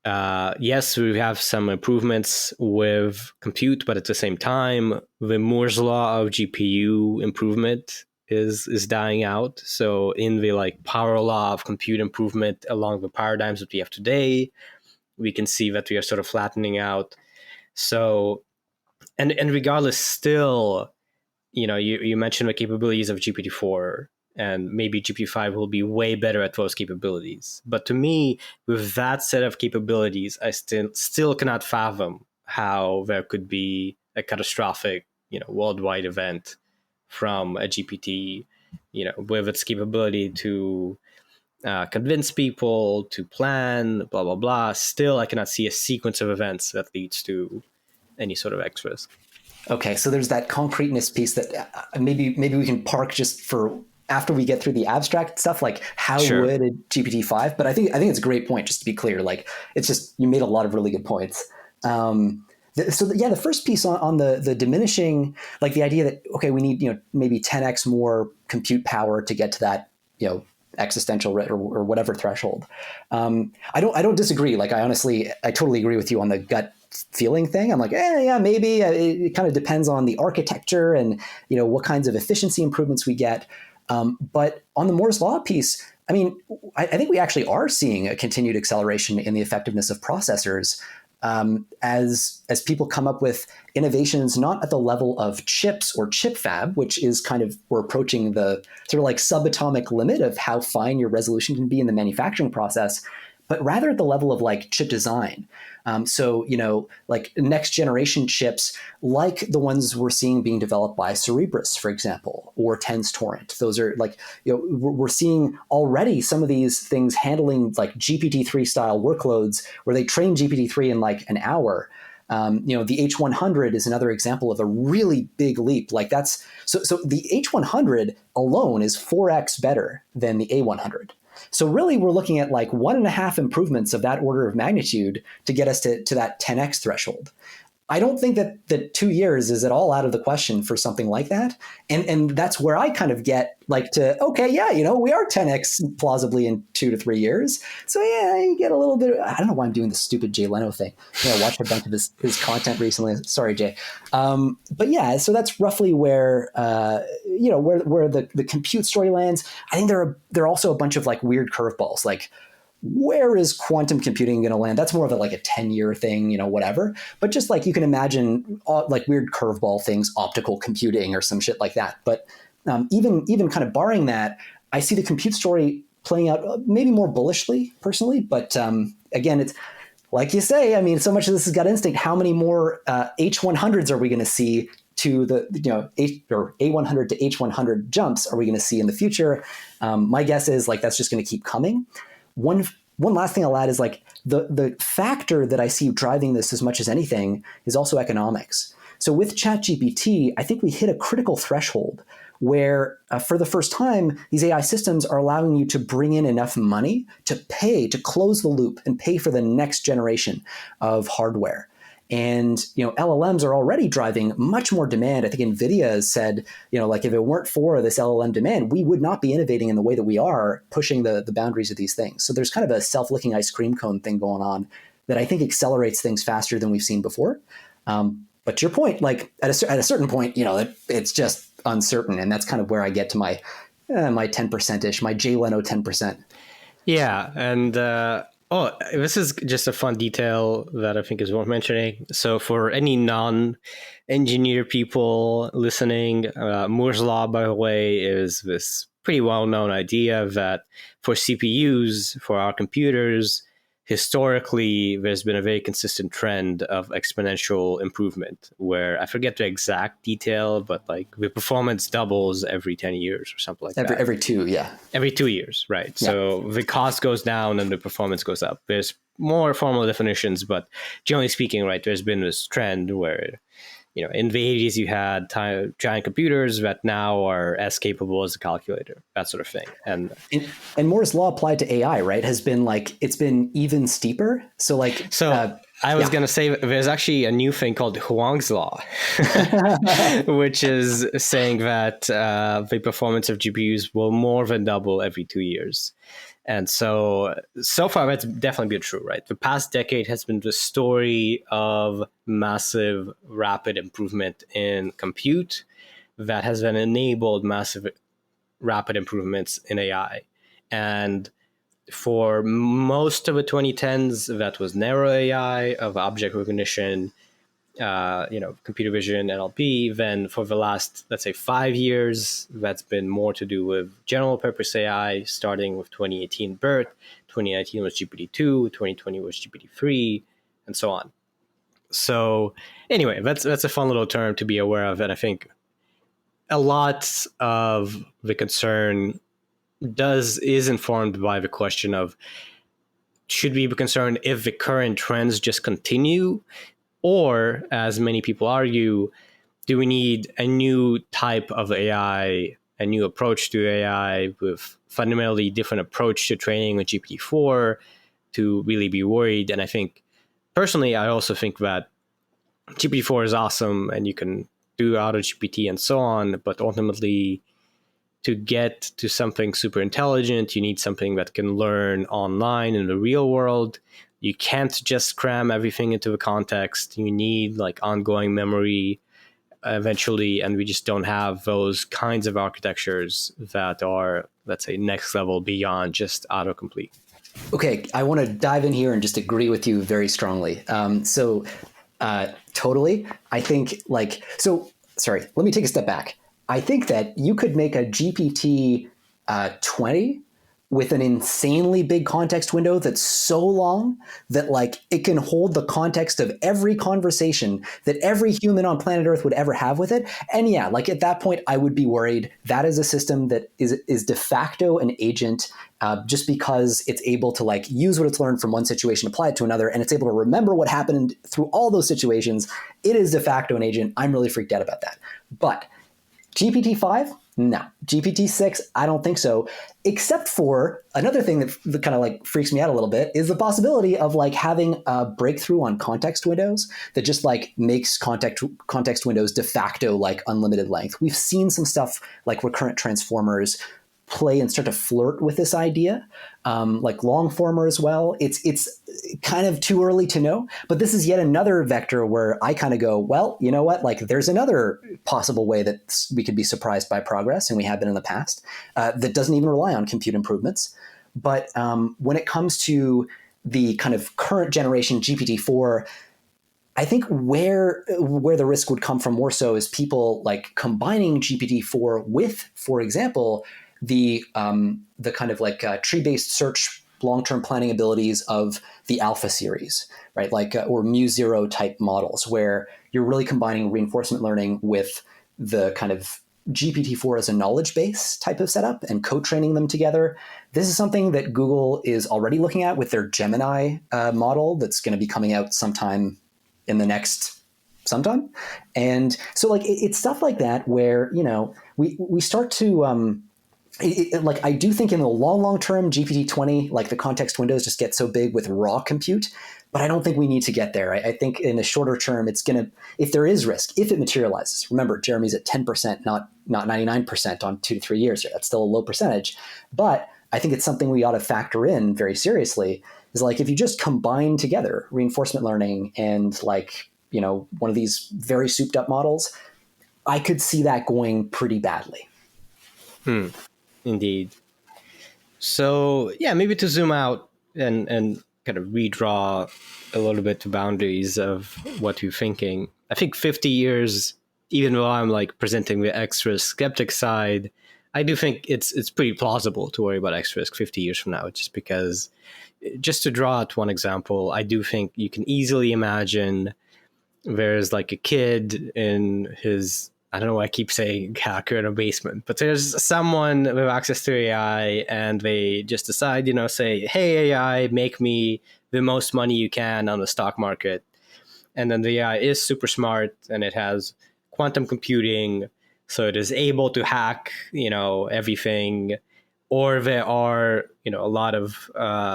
yes, we have some improvements with compute, but at the same time, the Moore's law of GPU improvement is dying out. So in the like power law of compute improvement along the paradigms that we have today, we can see that we are sort of flattening out. So and regardless, still, you mentioned the capabilities of GPT-4, and maybe GPT-5 will be way better at those capabilities. But to me, with that set of capabilities, I still cannot fathom how there could be a catastrophic, worldwide event from a GPT, with its capability to convince people, to plan, blah, blah, blah. Still, I cannot see a sequence of events that leads to any sort of X risk. Okay, so there's that concreteness piece that maybe we can park just for after we get through the abstract stuff, like how Sure. would a GPT-5? But I think it's a great point. Just to be clear, like it's just you made a lot of really good points. The first piece on the diminishing, like the idea that okay, we need maybe 10x more compute power to get to that existential or whatever threshold. I don't disagree. Like I totally agree with you on the gut feeling thing. I'm like, yeah, maybe it kind of depends on the architecture and what kinds of efficiency improvements we get. But on the Moore's law piece, I mean, I think we actually are seeing a continued acceleration in the effectiveness of processors as people come up with innovations not at the level of chips or chip fab, which is kind of we're approaching the sort of like subatomic limit of how fine your resolution can be in the manufacturing process, but rather at the level of like chip design. Like next generation chips, like the ones we're seeing being developed by Cerebras, for example, or Tens Torrent. Those are like, we're seeing already some of these things handling like GPT-3 style workloads where they train GPT-3 in like an hour. The H100 is another example of a really big leap. Like that's so the H100 alone is 4x better than the A100. So really, we're looking at like 1.5 improvements of that order of magnitude to get us to that 10x threshold. I don't think that 2 years is at all out of the question for something like that. And that's where I kind of get like to, okay, yeah, we are 10x plausibly in 2 to 3 years. So yeah, you get a little bit, I don't know why I'm doing this stupid Jay Leno thing. I watched a bunch of his content recently. Sorry, Jay. But yeah, so that's roughly where, where the compute story lands. I think there are also a bunch of like weird curveballs, like, where is quantum computing going to land? That's more of a 10-year thing, whatever. But just like you can imagine like weird curveball things, optical computing or some shit like that. But even kind of barring that, I see the compute story playing out maybe more bullishly personally. But again, it's like you say, I mean, so much of this has got instinct. How many more H100s are we going to see to the A100 to H100 jumps are we going to see in the future? My guess is like that's just going to keep coming. One last thing I'll add is like the factor that I see driving this as much as anything is also economics. So with ChatGPT, I think we hit a critical threshold where for the first time, these AI systems are allowing you to bring in enough money to close the loop and pay for the next generation of hardware. And LLMs are already driving much more demand. I think NVIDIA has said, like if it weren't for this LLM demand, we would not be innovating in the way that we are, pushing the boundaries of these things. So there's kind of a self-licking ice cream cone thing going on that I think accelerates things faster than we've seen before. But to your point, like at a certain point, it's just uncertain, and that's kind of where I get to my 10%ish, my Jay Leno 10%. Yeah, and this is just a fun detail that I think is worth mentioning. So for any non-engineer people listening, Moore's law, by the way, is this pretty well-known idea that for CPUs, for our computers, historically, there's been a very consistent trend of exponential improvement where I forget the exact detail, but like the performance doubles every 10 years or something like that. Every 2, yeah. Every 2 years, right? Yeah. So the cost goes down and the performance goes up. There's more formal definitions, but generally speaking, right, there's been this trend where, in the 80s, you had giant computers that now are as capable as a calculator, that sort of thing. And Moore's law applied to AI, right, has been like, it's been even steeper. So like, I was going to say there's actually a new thing called Huang's law, which is saying that the performance of GPUs will more than double every 2 years. And so far, that's definitely been true, right? The past decade has been the story of massive, rapid improvement in compute that has then enabled massive, rapid improvements in AI. And for most of the 2010s, that was narrow AI of object recognition. computer vision, NLP. Then for the last, let's say, 5 years, that's been more to do with general purpose AI, starting with 2018 BERT, 2019 was GPT-2, 2020 was GPT-3, and so on. So anyway, that's a fun little term to be aware of. And I think a lot of the concern is informed by the question of, should we be concerned if the current trends just continue? Or, as many people argue, do we need a new type of AI, a new approach to AI with fundamentally different approach to training with GPT-4 to really be worried? And I think, personally, I also think that GPT-4 is awesome and you can do auto GPT and so on, but ultimately, to get to something super intelligent, you need something that can learn online in the real world. You can't just cram everything into the context. You need like ongoing memory eventually, and we just don't have those kinds of architectures that are, let's say, next level beyond just autocomplete. Okay, I want to dive in here and just agree with you very strongly. Totally. I think sorry, let me take a step back. I think that you could make a GPT 20 with an insanely big context window that's so long that like it can hold the context of every conversation that every human on planet Earth would ever have with it. And yeah, like at that point, I would be worried. That is a system that is de facto an agent, just because it's able to like use what it's learned from one situation, apply it to another, and it's able to remember what happened through all those situations. It is de facto an agent. I'm really freaked out about that. But GPT-5? No. GPT-6? I don't think so. Except for another thing that kind of like freaks me out a little bit is the possibility of like having a breakthrough on context windows that just like makes context windows de facto like unlimited length. We've seen some stuff like recurrent transformers play and start to flirt with this idea, like long former as well. It's kind of too early to know, but this is yet another vector where I kind of go, well, you know what? Like there's another possible way that we could be surprised by progress, and we have been in the past, that doesn't even rely on compute improvements. But when it comes to the kind of current generation GPT-4, I think where the risk would come from more so is people like combining GPT-4 with, for example, the kind of like tree-based search long-term planning abilities of the alpha series, right? Like or mu0 type models, where you're really combining reinforcement learning with the kind of GPT-4 as a knowledge base type of setup and co-training them together. This is something that Google is already looking at with their Gemini model that's going to be coming out sometime in the next sometime. And so like it's stuff like that where, you know, we start to like I do think in the long term, GPT-20, like the context windows just get so big with raw compute, but I don't think we need to get there. I think in the shorter term, it's going to, if there is risk, if it materializes, remember, Jeremie's at 10%, not 99% on 2 to 3 years here. That's still a low percentage, but I think it's something we ought to factor in very seriously, is like, if you just combine together reinforcement learning and like, you know, one of these very souped up models, I could see that going pretty badly. Indeed. So yeah, maybe to zoom out and kind of redraw a little bit the boundaries of what you're thinking. I think 50 years, even though I'm like presenting the X-risk skeptic side, I do think it's pretty plausible to worry about X-risk 50 years from now, just because, just to draw out one example, I do think you can easily imagine there's like a kid in his, I don't know why I keep saying hacker in a basement, but there's someone with access to AI and they just decide, you know, say, hey, AI, make me the most money you can on the stock market. And then the AI is super smart and it has quantum computing, so it is able to hack, you know, everything. Or there are, you know, a lot of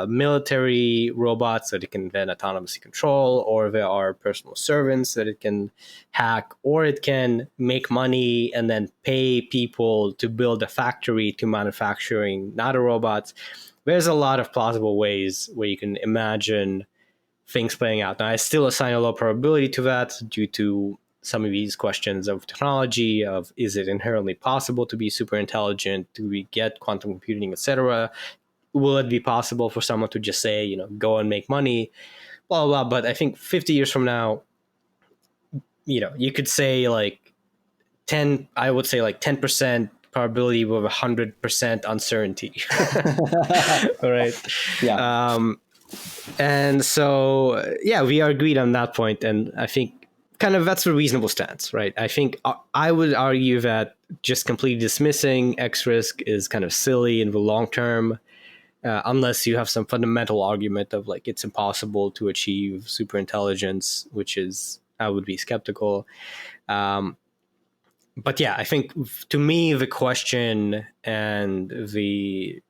military robots that it can then autonomously control, or there are personal servants that it can hack, or it can make money and then pay people to build a factory to manufacturing nanorobots. There's a lot of plausible ways where you can imagine things playing out. Now, I still assign a low probability to that due to some of these questions of technology, of is it inherently possible to be super intelligent? Do we get quantum computing, etc.? Will it be possible for someone to just say, you know, go and make money, blah, blah, blah. But I think 50 years from now, you could say like 10, I would say like 10% probability with 100% uncertainty. All right. Yeah. And so, yeah, we are agreed on that point. And I think kind of that's a reasonable stance, right? I think I would argue that just completely dismissing X risk is kind of silly in the long term, unless you have some fundamental argument of like it's impossible to achieve super intelligence, which is, I would be skeptical. But yeah, I think to me, the question and the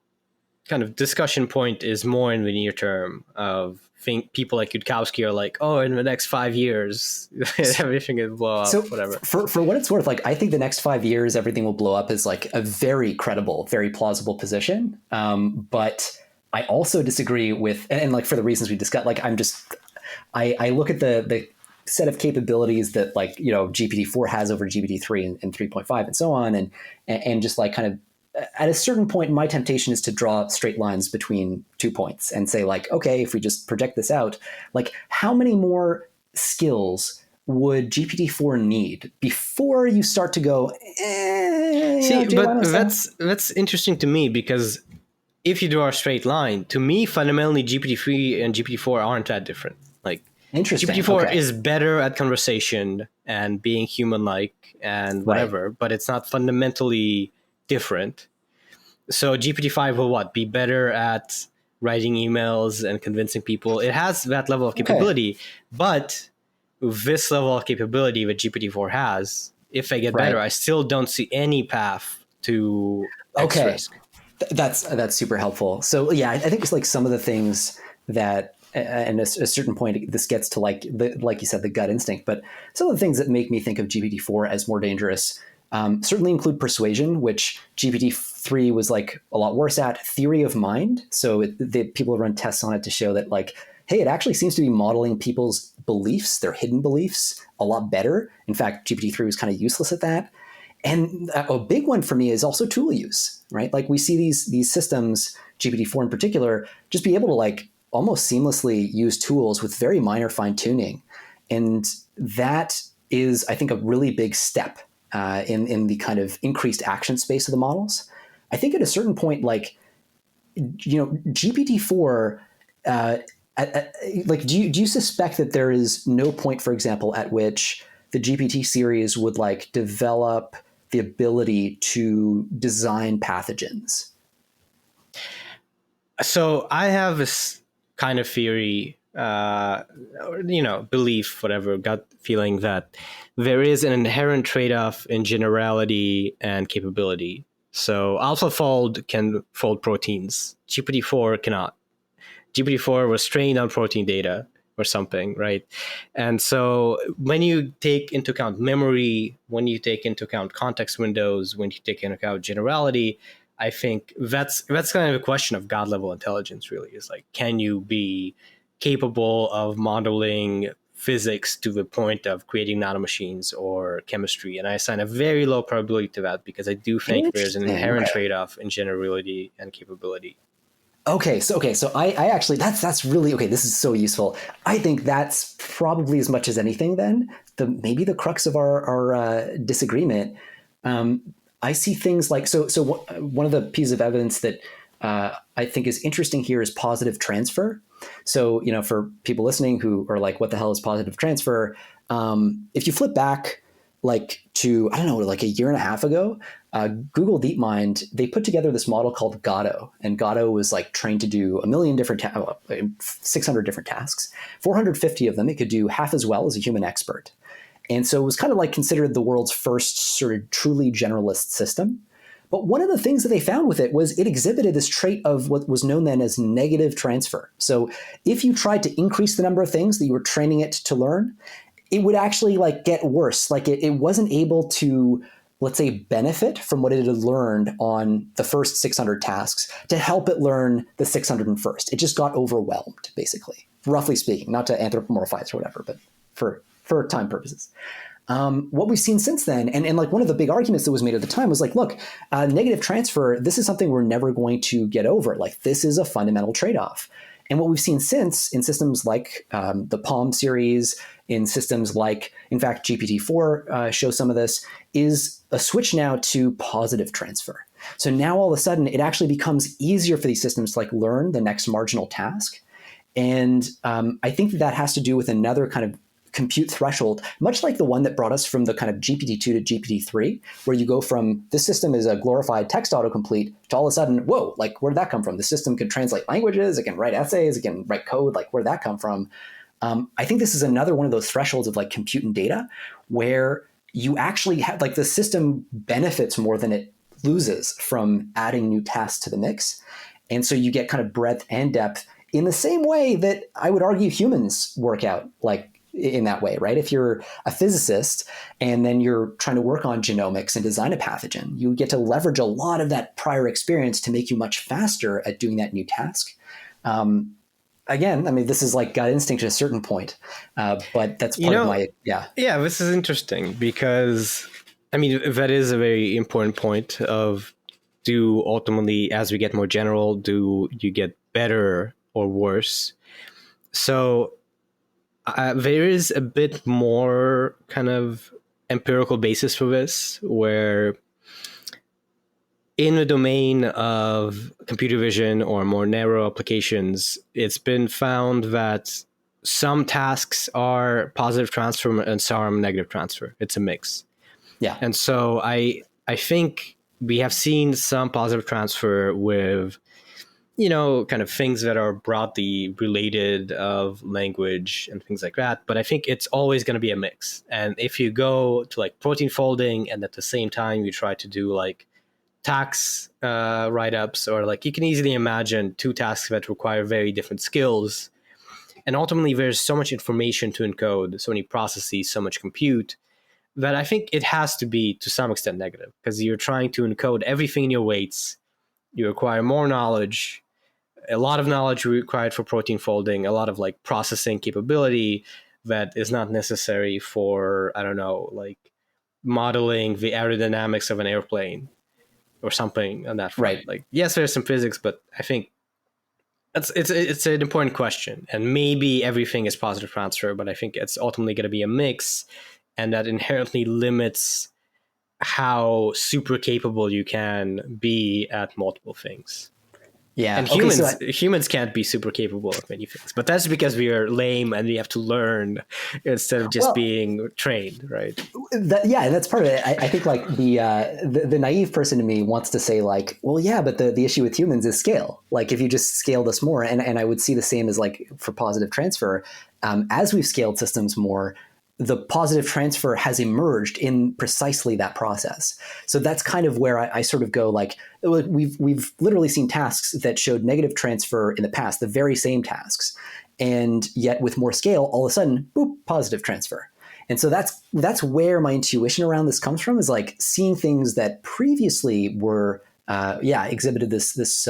kind of discussion point is more in the near term of think people like Yudkowsky are like, oh, in the next 5 years, everything will blow up, So whatever. for what it's worth, like I think the next 5 years, everything will blow up is like a very credible, very plausible position. But I also disagree with, and like for the reasons we discussed, like I look at the set of capabilities that like, GPT-4 has over GPT-3 and 3.5 and so on. And just like kind of at a certain point, my temptation is to draw straight lines between 2 points and say like, okay, if we just project this out, like how many more skills would GPT-4 need before you start to go, See, but that's interesting to me, because if you draw a straight line, to me, fundamentally, GPT-3 and GPT-4 aren't that different. Like, Interesting. GPT-4 Okay. is better at conversation and being human-like and whatever, but it's not fundamentally different. So GPT-5 will be better at writing emails and convincing people. It has that level of capability, but this level of capability that GPT-4 has, if they get better, I still don't see any path to X risk. That's super helpful. So yeah, I think it's like some of the things that, and a certain point, this gets to like you said, the gut instinct. But some of the things that make me think of GPT-4 as more dangerous certainly include persuasion, which GPT-3 was like a lot worse at. Theory of mind. So people run tests on it to show that like, hey, it actually seems to be modeling people's beliefs, their hidden beliefs, a lot better. In fact, GPT-3 was kind of useless at that. And a big one for me is also tool use, right? Like we see these systems, GPT-4 in particular, just be able to like almost seamlessly use tools with very minor fine tuning. And that is, I think, a really big step in the kind of increased action space of the models. I think at a certain point, like, GPT-4, like, do you suspect that there is no point, for example, at which the GPT series would like develop the ability to design pathogens? So I have this kind of theory, belief, whatever, gut feeling, that there is an inherent trade-off in generality and capability. So AlphaFold can fold proteins. GPT-4 cannot. GPT-4 was trained on protein data or something, right? And so when you take into account memory, when you take into account context windows, when you take into account generality, I think that's kind of a question of God level intelligence, really. Is like, can you be capable of modeling physics to the point of creating nanomachines or chemistry? And I assign a very low probability to that, because I do think there's an inherent trade-off in generality and capability. Okay, so I actually that's really okay. This is so useful. I think that's probably as much as anything then maybe the crux of our disagreement. I see things like so one of the pieces of evidence that I think is interesting here is positive transfer. So for people listening who are like, what the hell is positive transfer? If you flip back like to, I don't know, like a year and a half ago, Google DeepMind, they put together this model called Gato, and Gato was like trained to do 600 different tasks. 450 of them it could do half as well as a human expert. And so it was kind of like considered the world's first sort of truly generalist system. But one of the things that they found with it was it exhibited this trait of what was known then as negative transfer. So if you tried to increase the number of things that you were training it to learn, it would actually like get worse. Like it wasn't able to, let's say, benefit from what it had learned on the first 600 tasks to help it learn the 601st. It just got overwhelmed, basically, roughly speaking, not to anthropomorphize or whatever, but for time purposes. What we've seen since then, and like one of the big arguments that was made at the time was like, look, negative transfer, this is something we're never going to get over. Like this is a fundamental trade-off. And what we've seen since in systems like the Palm series in systems like, in fact, GPT-4 shows some of this, is a switch now to positive transfer. So now all of a sudden, it actually becomes easier for these systems to like learn the next marginal task. And I think that has to do with another kind of compute threshold, much like the one that brought us from the kind of GPT-2 to GPT-3, where you go from this system is a glorified text autocomplete to all of a sudden, whoa, like where did that come from? The system can translate languages, it can write essays, it can write code, like where did that come from? I think this is another one of those thresholds of like compute and data where you actually have like the system benefits more than it loses from adding new tasks to the mix. And so you get kind of breadth and depth in the same way that I would argue humans work out like in that way, right? If you're a physicist and then you're trying to work on genomics and design a pathogen, you get to leverage a lot of that prior experience to make you much faster at doing that new task. Again, I mean, this is like gut instinct at a certain point, but that's part of my, yeah. Yeah, this is interesting because, I mean, that is a very important point of do ultimately, as we get more general, do you get better or worse? So there is a bit more kind of empirical basis for this, where in the domain of computer vision or more narrow applications, it's been found that some tasks are positive transfer and some negative transfer. It's a mix. Yeah. And so I think we have seen some positive transfer with, you know, kind of things that are broadly related of language and things like that. But I think it's always going to be a mix. And if you go to like protein folding and at the same time you try to do like tax write-ups, or like you can easily imagine two tasks that require very different skills. And ultimately there's so much information to encode, so many processes, so much compute, that I think it has to be to some extent negative, because you're trying to encode everything in your weights. You require more knowledge, a lot of knowledge required for protein folding, a lot of like processing capability that is not necessary for, I don't know, like modeling the aerodynamics of an airplane or something on that front. Right. Like, yes, there's some physics, but I think it's an important question. And maybe everything is positive transfer, but I think it's ultimately going to be a mix, and that inherently limits how super capable you can be at multiple things. Yeah. And Okay, humans can't be super capable of many things, but that's because we are lame and we have to learn instead of just being trained, right? Yeah, that's part of it. I think like the naive person in me wants to say like, well, yeah, but the issue with humans is scale. Like if you just scale this more, and I would see the same as like for positive transfer, as we've scaled systems more, the positive transfer has emerged in precisely that process. So that's kind of where I sort of go like, we've literally seen tasks that showed negative transfer in the past, the very same tasks, and yet with more scale, all of a sudden, boop, positive transfer. And so that's where my intuition around this comes from, is like seeing things that previously were, exhibited this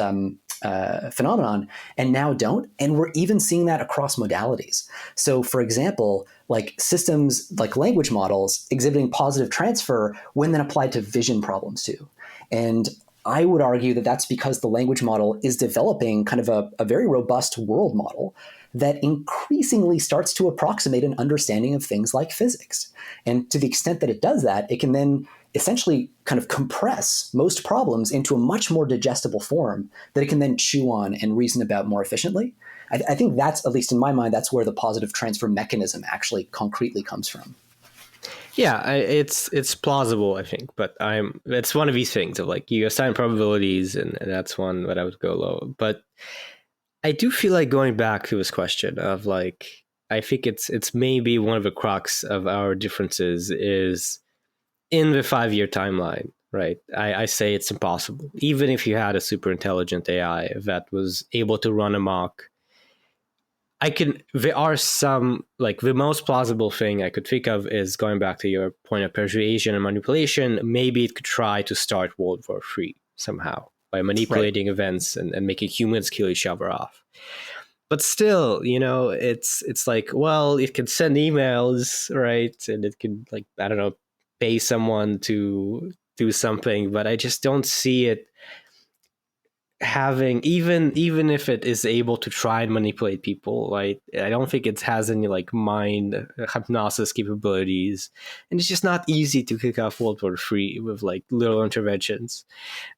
phenomenon and now don't. And we're even seeing that across modalities. So for example, like systems like language models exhibiting positive transfer when then applied to vision problems too. And I would argue that that's because the language model is developing kind of a very robust world model that increasingly starts to approximate an understanding of things like physics. And to the extent that it does that, it can then essentially kind of compress most problems into a much more digestible form that it can then chew on and reason about more efficiently. I think that's, at least in my mind, that's where the positive transfer mechanism actually concretely comes from. Yeah, it's plausible, I think, but it's one of these things of like you assign probabilities, and that's one that I would go low. But I do feel like going back to this question of like, I think it's maybe one of the crux of our differences is in the 5-year timeline, right? I say it's impossible. Even if you had a super intelligent AI that was able to run amok, there are some, like the most plausible thing I could think of is going back to your point of persuasion and manipulation. Maybe it could try to start World War III somehow by manipulating events and making humans kill each other off. But still, you know, it's like, well, it can send emails, right? And it can, like, I don't know, pay someone to do something, but I just don't see it having, even if it is able to try and manipulate people, right? I don't think it has any like mind hypnosis capabilities, and it's just not easy to kick off World War III with like little interventions.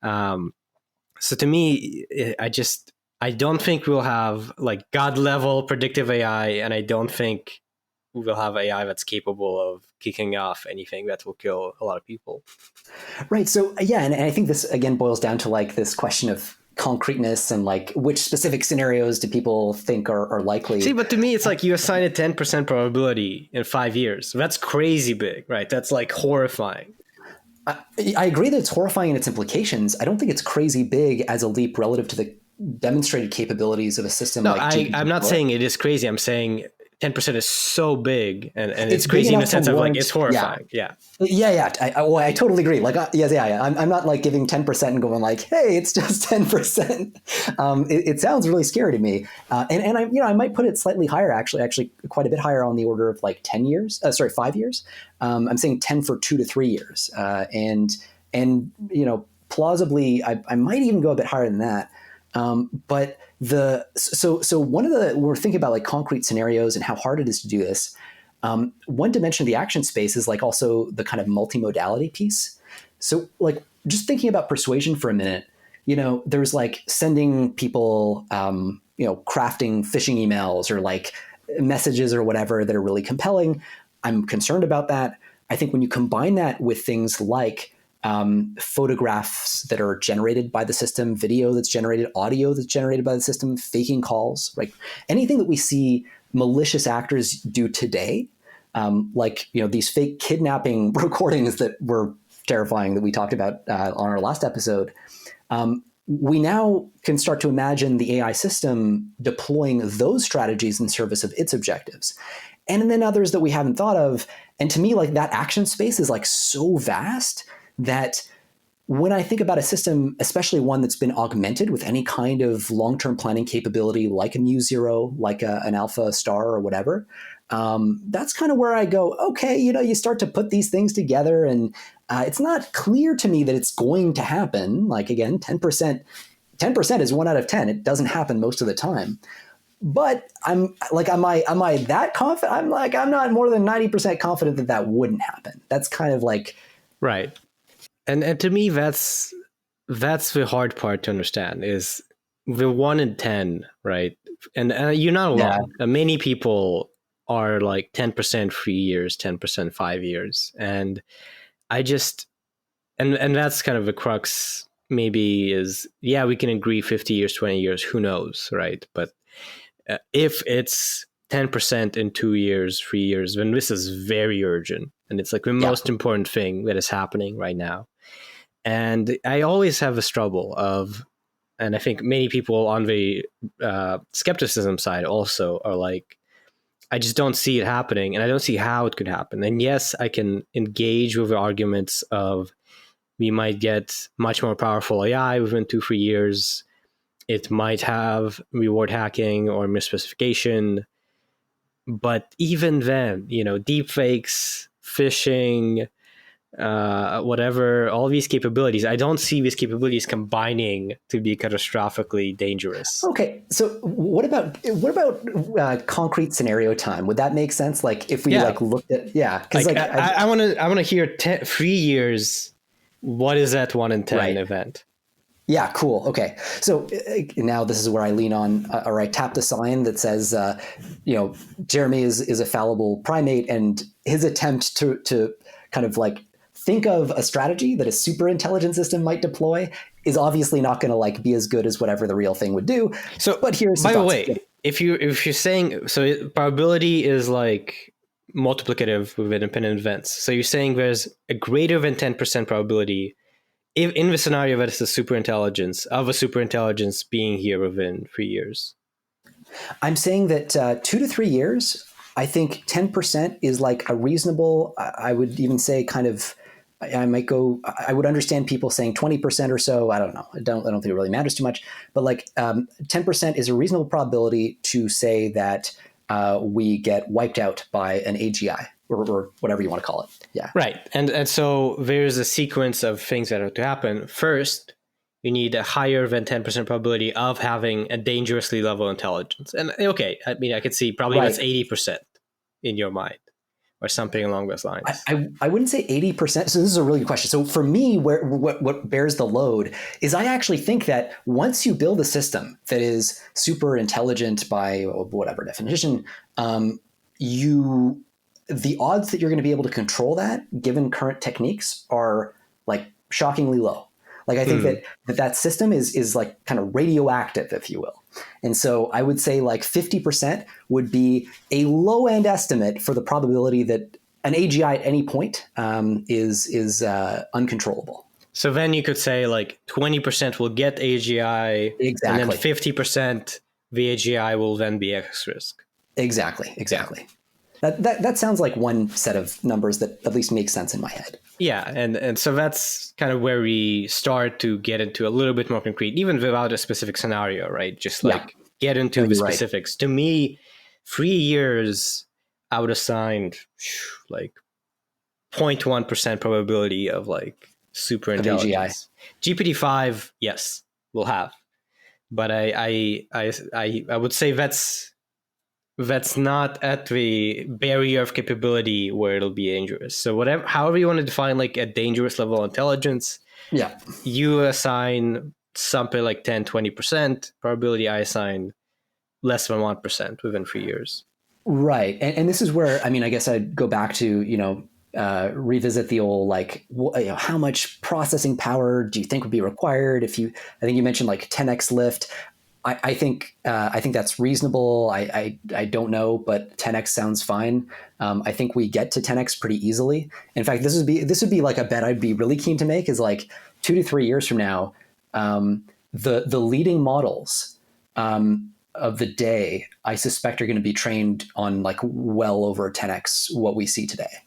So to me, I don't think we'll have like God level predictive AI, and I don't think we will have AI that's capable of kicking off anything that will kill a lot of people. Right. So yeah, and I think this again boils down to like this question of concreteness and like which specific scenarios do people think are likely. See, but to me, it's like you assign a 10% probability in 5 years. That's crazy big, right? That's like horrifying. I agree that it's horrifying in its implications. I don't think it's crazy big as a leap relative to the demonstrated capabilities of a system No, like I'm not GPT-4. saying it is crazy. I'm saying 10% is so big, and it's Big crazy in the enough to sense of like warrant- it's horrifying. Yeah. Yeah. I totally agree. Like, yeah. I'm not like giving 10% and going like, hey, it's just 10%. It sounds really scary to me. And I might put it slightly higher, actually quite a bit higher, on the order of like 10 years. 5 years. I'm saying 10 for 2 to 3 years. And plausibly, I might even go a bit higher than that. But so one of the, we're thinking about like concrete scenarios and how hard it is to do this. One dimension of the action space is like also the kind of multimodality piece. So like just thinking about persuasion for a minute, there's like sending people, crafting phishing emails or like messages or whatever that are really compelling. I'm concerned about that. I think when you combine that with things like photographs that are generated by the system, video that's generated, audio that's generated by the system, faking calls, like anything that we see malicious actors do today, like these fake kidnapping recordings that were terrifying that we talked about on our last episode. We now can start to imagine the AI system deploying those strategies in service of its objectives. And then others that we haven't thought of. And to me, like that action space is like so vast that when I think about a system, especially one that's been augmented with any kind of long-term planning capability, like a mu0, like an alpha star or whatever, that's kind of where I go, okay, you start to put these things together and it's not clear to me that it's going to happen. Like again, 10% is 1 out of 10. It doesn't happen most of the time. But I'm like, am I that confident? I'm not more than 90% confident that wouldn't happen. That's kind of like, right. And to me, that's the hard part to understand is the 1 in 10, right? And you're not alone. Yeah. Many people are like 10% 3 years, 10% 5 years, and I just and that's kind of the crux. Maybe is we can agree 50 years, 20 years, who knows, right? But if it's 10% in 2 years, 3 years, then this is very urgent, and it's like the most important thing that is happening right now. And I always have this trouble of, and I think many people on the skepticism side also are like, I just don't see it happening, and I don't see how it could happen. And yes, I can engage with the arguments of we might get much more powerful AI within 2-3 years. It might have reward hacking or misspecification. But even then, deepfakes, phishing, whatever, all these capabilities, I don't see these capabilities combining to be catastrophically dangerous. Okay, so what about concrete scenario time? Would that make sense? Like if we like looked at because like I want to hear 3 years. What is that 1 in 10 event? Yeah, cool. Okay, so now this is where I lean on, or I tap the sign that says, Jeremie is a fallible primate, and his attempt to kind of like think of a strategy that a super intelligent system might deploy is obviously not going to like be as good as whatever the real thing would do. So, but here's by the way, if you're saying so, probability is like multiplicative with independent events. So you're saying there's a greater than 10% probability in the scenario that it's a superintelligence being here within 3 years. I'm saying that 2 to 3 years, I think 10% is like a reasonable, I would even say kind of, I would understand people saying 20% or so. I don't know. I don't think it really matters too much, but like 10% is a reasonable probability to say that we get wiped out by an AGI or whatever you want to call it. Yeah. Right. And so there's a sequence of things that have to happen. First, you need a higher than 10% probability of having a dangerously level intelligence. And okay, I mean, I could see probably that's 80% in your mind or something along those lines. I wouldn't say 80%. So this is a really good question. So for me, what bears the load is I actually think that once you build a system that is super intelligent by whatever definition, the odds that you're going to be able to control that, given current techniques, are like shockingly low. Like I think that system is like kind of radioactive, if you will. And so I would say like 50% would be a low end estimate for the probability that an AGI at any point is uncontrollable. So then you could say like 20% will get AGI, Exactly. and then 50% the AGI will then be X risk. Exactly. That sounds like one set of numbers that at least makes sense in my head. Yeah, and so that's kind of where we start to get into a little bit more concrete, even without a specific scenario, right? Just like get into the specifics. Right. To me, 3 years, I would assign like 0.1% probability of like super intelligence. GPT-5, yes, we'll have, but I would say that's not at the barrier of capability where it'll be dangerous. So however you want to define like a dangerous level of intelligence, you assign something like 10-20% probability. I assign less than 1% within 3 years. Right. And this is where, I mean, I guess I'd go back to, revisit the old, like, how much processing power do you think would be required? I think you mentioned like 10x lift. I think that's reasonable. I don't know, but 10x sounds fine. I think we get to 10x pretty easily. In fact, this would be like a bet I'd be really keen to make is like 2 to 3 years from now, the leading models of the day, I suspect, are going to be trained on like well over 10x what we see today.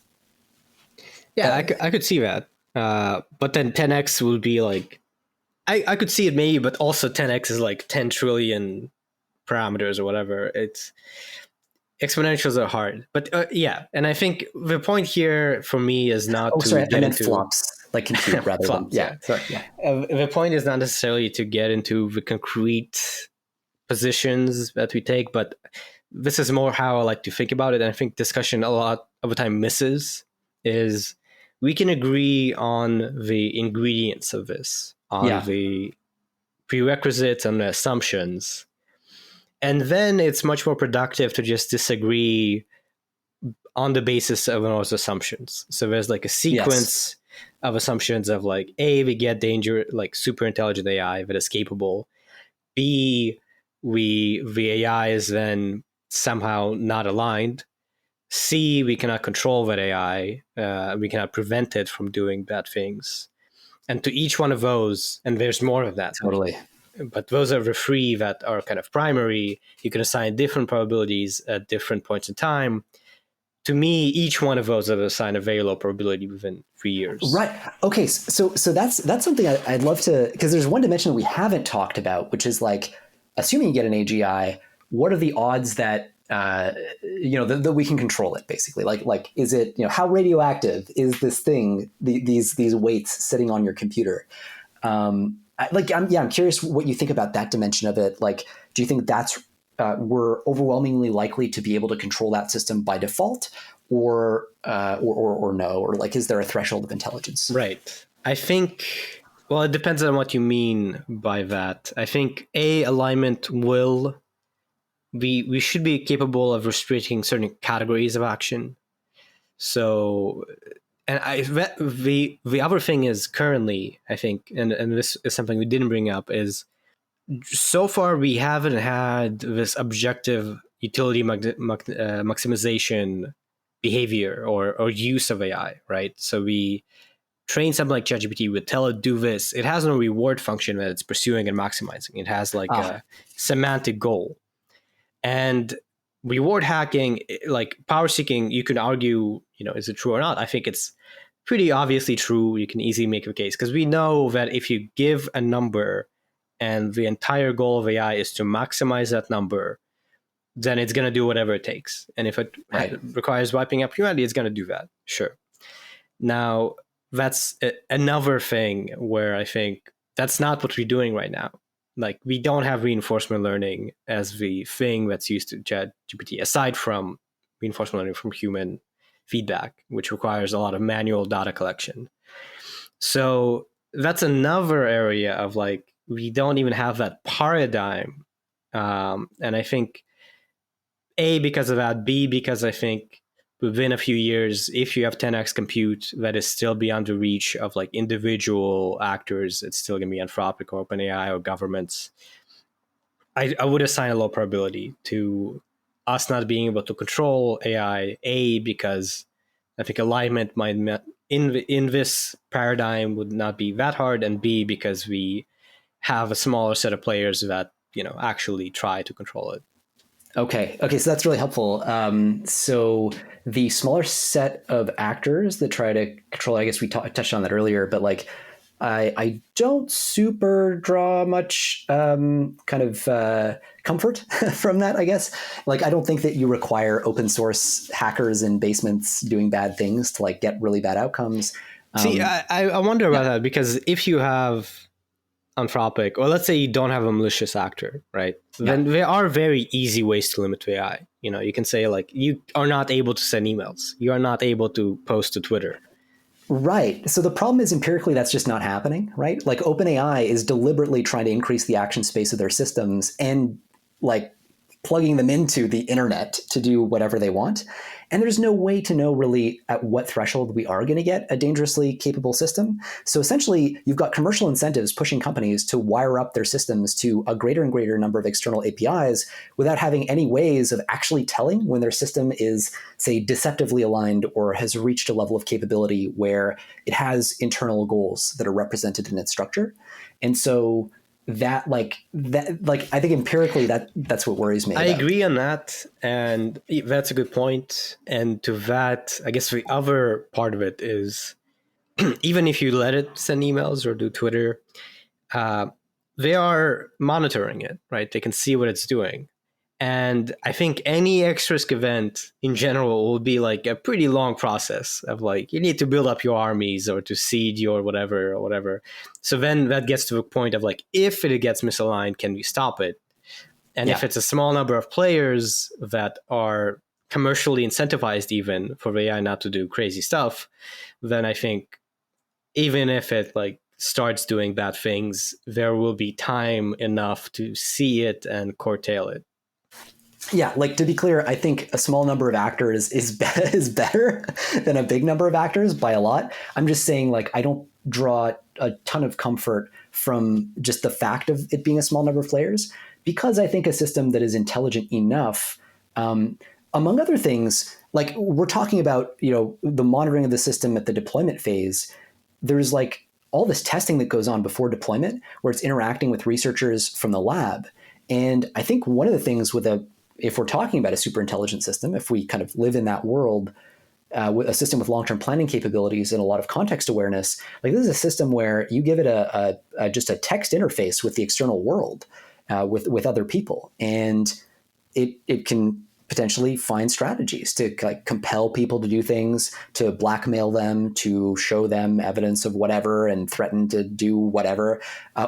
Yeah, I could see that. But then 10x will be like, I could see it maybe, but also 10x is like 10 trillion parameters or whatever. It's exponentials are hard, but yeah. And I think the point here for me is not I meant flops, like compute rather flops, than Sorry. The point is not necessarily to get into the concrete positions that we take, but this is more how I like to think about it. And I think discussion a lot of the time misses is we can agree on the ingredients of this, on the prerequisites and the assumptions. And then it's much more productive to just disagree on the basis of those assumptions. So there's like a sequence of assumptions of like, A, we get like super intelligent AI that is capable. B, the AI is then somehow not aligned. C, we cannot control that AI. We cannot prevent it from doing bad things. And to each one of those, and there's more of that. Totally. But those are the three that are kind of primary. You can assign different probabilities at different points in time. To me, each one of those are assigned a very low probability within 3 years. Right. Okay. So that's something I'd love to, because there's one dimension that we haven't talked about, which is like, assuming you get an AGI, what are the odds that that we can control it, basically? Like is it, how radioactive is this thing, these weights sitting on your computer? I'm curious what you think about that dimension of it. Like, do you think that's we're overwhelmingly likely to be able to control that system by default, or no, or like, is there a threshold of intelligence? Right. I think, well, it depends on what you mean by that. I think alignment will be, we should be capable of restricting certain categories of action. So, and the other thing is currently, I think, and this is something we didn't bring up, is so far we haven't had this objective utility maximization behavior or use of AI, right? So we train something like ChatGPT, we tell it do this. It has no reward function that it's pursuing and maximizing. It has like a semantic goal. And reward hacking, like power seeking, you could argue, is it true or not? I think it's pretty obviously true. You can easily make a case because we know that if you give a number and the entire goal of AI is to maximize that number, then it's going to do whatever it takes. And if it requires wiping up humanity, it's going to do that. Sure. Now, that's another thing where I think that's not what we're doing right now. Like, we don't have reinforcement learning as the thing that's used to ChatGPT, aside from reinforcement learning from human feedback, which requires a lot of manual data collection. So that's another area of like, we don't even have that paradigm. And I think A, because of that, B, because I think within a few years, if you have 10x compute that is still beyond the reach of like individual actors, it's still going to be Anthropic or OpenAI or governments. I would assign a low probability to us not being able to control AI, A, because I think alignment might in this paradigm would not be that hard, and B, because we have a smaller set of players that, you know, actually try to control it. Okay, so that's really helpful. So the smaller set of actors that try to control, I guess we touched on that earlier, but like I don't super draw much kind of comfort from that, I guess. Like, I don't think that you require open source hackers in basements doing bad things to like get really bad outcomes. See, I wonder about that, because if you have Anthropic, or let's say you don't have a malicious actor, right? Then there are very easy ways to limit AI. You know, you can say like, you are not able to send emails. You are not able to post to Twitter. Right. So the problem is empirically that's just not happening, right? Like OpenAI is deliberately trying to increase the action space of their systems and like plugging them into the internet to do whatever they want. And there's no way to know really at what threshold we are going to get a dangerously capable system. So essentially, you've got commercial incentives pushing companies to wire up their systems to a greater and greater number of external APIs without having any ways of actually telling when their system is, say, deceptively aligned or has reached a level of capability where it has internal goals that are represented in its structure. And so I think empirically that's what worries me. I agree on that, and that's a good point. And to that, I guess the other part of it is, even if you let it send emails or do Twitter, they are monitoring it, right? They can see what it's doing. And I think any X-risk event in general will be like a pretty long process of like, you need to build up your armies or to seed your whatever. So then that gets to the point of like, if it gets misaligned, can we stop it? And if it's a small number of players that are commercially incentivized even for AI not to do crazy stuff, then I think even if it like starts doing bad things, there will be time enough to see it and curtail it. Yeah, like to be clear, I think a small number of actors is better than a big number of actors by a lot. I'm just saying, like, I don't draw a ton of comfort from just the fact of it being a small number of players, because I think a system that is intelligent enough, among other things, like we're talking about, you know, the monitoring of the system at the deployment phase. There's like all this testing that goes on before deployment, where it's interacting with researchers from the lab. And I think one of the things if we're talking about a super intelligent system, if we kind of live in that world, with a system with long-term planning capabilities and a lot of context awareness, like this is a system where you give it just a text interface with the external world, with other people, and it can potentially find strategies to like compel people to do things, to blackmail them, to show them evidence of whatever and threaten to do whatever,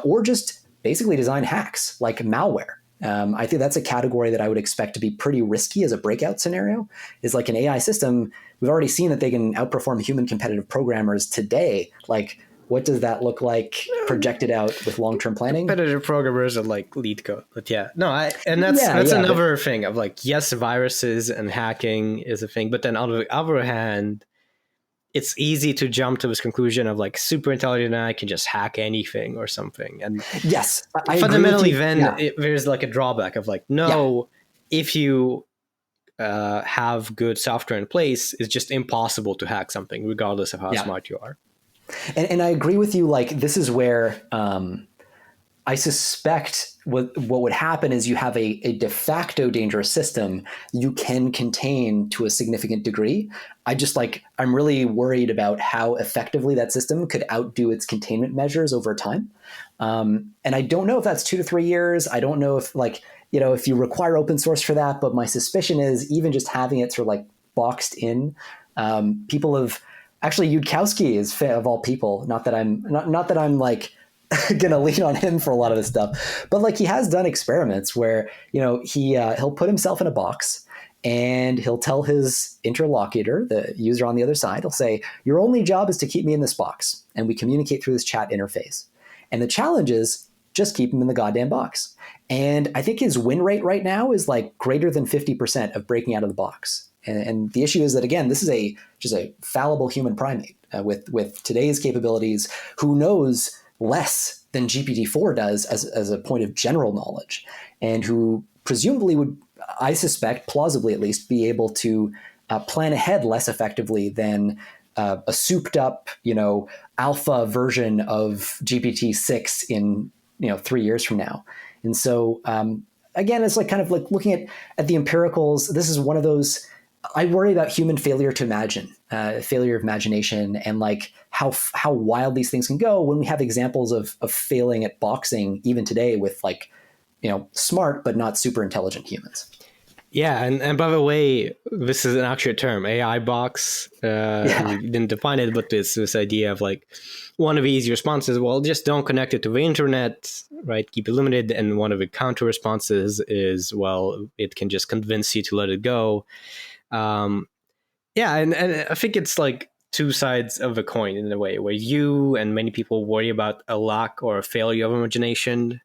or just basically design hacks like malware. I think that's a category that I would expect to be pretty risky as a breakout scenario. Is like an AI system, we've already seen that they can outperform human competitive programmers today. Like, what does that look like projected out with long-term planning? Competitive programmers are like lead code, but that's another thing of like, yes, viruses and hacking is a thing, but then on the other hand, it's easy to jump to this conclusion of like super intelligent AI can just hack anything or something. And yes, fundamentally, then there's like a drawback of like, if you have good software in place, it's just impossible to hack something, regardless of how smart you are. And I agree with you. Like, this is where I suspect what would happen is you have a de facto dangerous system you can contain to a significant degree. I'm really worried about how effectively that system could outdo its containment measures over time. And I don't know if that's 2 to 3 years. I don't know if if you require open source for that, but my suspicion is even just having it sort of like boxed in, people have actually, Yudkowsky is of all people. Not that I'm like gonna lean on him for a lot of this stuff. But like he has done experiments where he'll put himself in a box and he'll tell his interlocutor, the user on the other side, he'll say, your only job is to keep me in this box, and we communicate through this chat interface. And the challenge is just keep him in the goddamn box. And I think his win rate right now is like greater than 50% of breaking out of the box. And the issue is that, again, this is just a fallible human primate with today's capabilities who knows less than GPT-4 does as a point of general knowledge, and who presumably would, I suspect, plausibly at least, be able to plan ahead less effectively than a souped up, alpha version of GPT-6 in 3 years from now. And so again, it's like kind of like looking at the empiricals. This is one of those. I worry about human failure to imagine, failure of imagination, and like how wild these things can go when we have examples of failing at boxing even today with like smart but not super intelligent humans. Yeah, and by the way, this is an actual term, AI box. We didn't define it, but it's this idea of like one of the easy responses, well, just don't connect it to the internet, right? Keep it limited. And one of the counter responses is, well, it can just convince you to let it go. And I think it's like two sides of a coin in a way, where you and many people worry about a lack or a failure of imagination,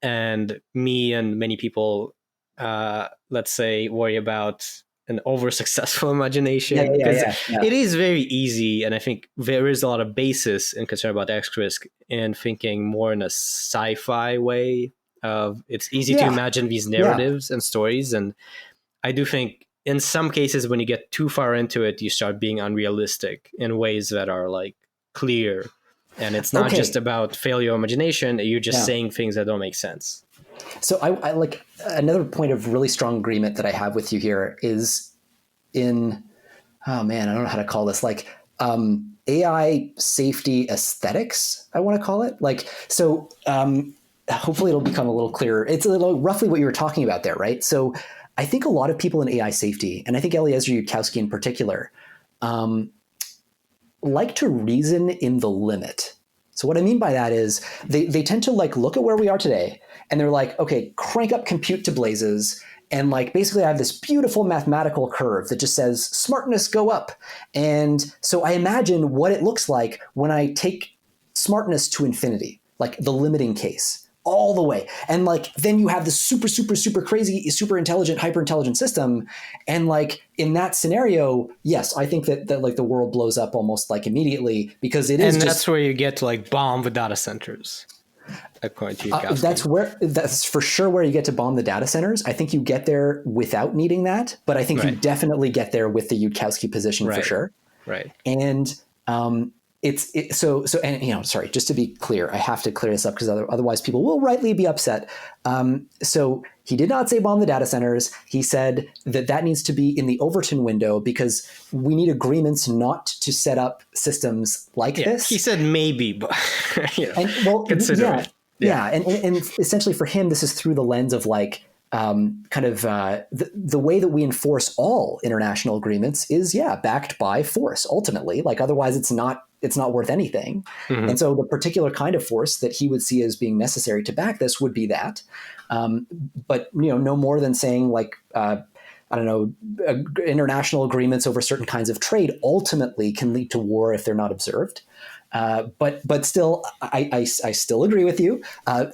and me and many people, let's say, worry about an over successful imagination, because it is very easy, and I think there is a lot of basis in concern about X risk and thinking more in a sci-fi way of it's easy to imagine these narratives and stories. And I do think in some cases, when you get too far into it, you start being unrealistic in ways that are like clear. And it's not just about failure of imagination. You're just saying things that don't make sense. So I like another point of really strong agreement that I have with you here is in, oh man, I don't know how to call this, like AI safety aesthetics, I want to call it. Like, so hopefully it'll become a little clearer. It's roughly what you were talking about there, right? So I think a lot of people in AI safety, and I think Eliezer Yudkowsky in particular, like to reason in the limit. So what I mean by that is they tend to like look at where we are today, and they're like, okay, crank up compute to blazes, and like basically I have this beautiful mathematical curve that just says smartness go up. And so I imagine what it looks like when I take smartness to infinity, like the limiting case, all the way. And like, then you have this super, super, super crazy, super intelligent, hyper intelligent system. And like in that scenario, yes, I think that like the world blows up almost like immediately, because it is. And that's where you get to like bomb the data centers. According to that's for sure where you get to bomb the data centers. I think you get there without needing that, but I think you definitely get there with the Yudkowsky position for sure. Right. And sorry, just to be clear, I have to clear this up because otherwise people will rightly be upset. So he did not say bomb the data centers. He said that needs to be in the Overton window because we need agreements not to set up systems like this. He said maybe, but consider it. Yeah. And essentially for him, this is through the lens of like, the way that we enforce all international agreements is backed by force ultimately. Like otherwise it's not worth anything. Mm-hmm. And so the particular kind of force that he would see as being necessary to back this would be that. But no more than saying like, international agreements over certain kinds of trade ultimately can lead to war if they're not observed. But still, I still agree with you.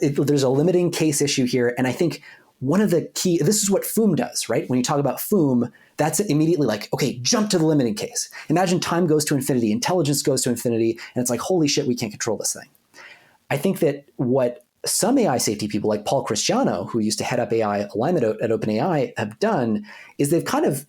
There's a limiting case issue here. And I think one of the key, this is what FOOM does, right? When you talk about FOOM, that's immediately like, okay, jump to the limiting case. Imagine time goes to infinity, intelligence goes to infinity, and it's like, holy shit, we can't control this thing. I think that what some AI safety people like Paul Christiano, who used to head up AI alignment at OpenAI, have done is they've kind of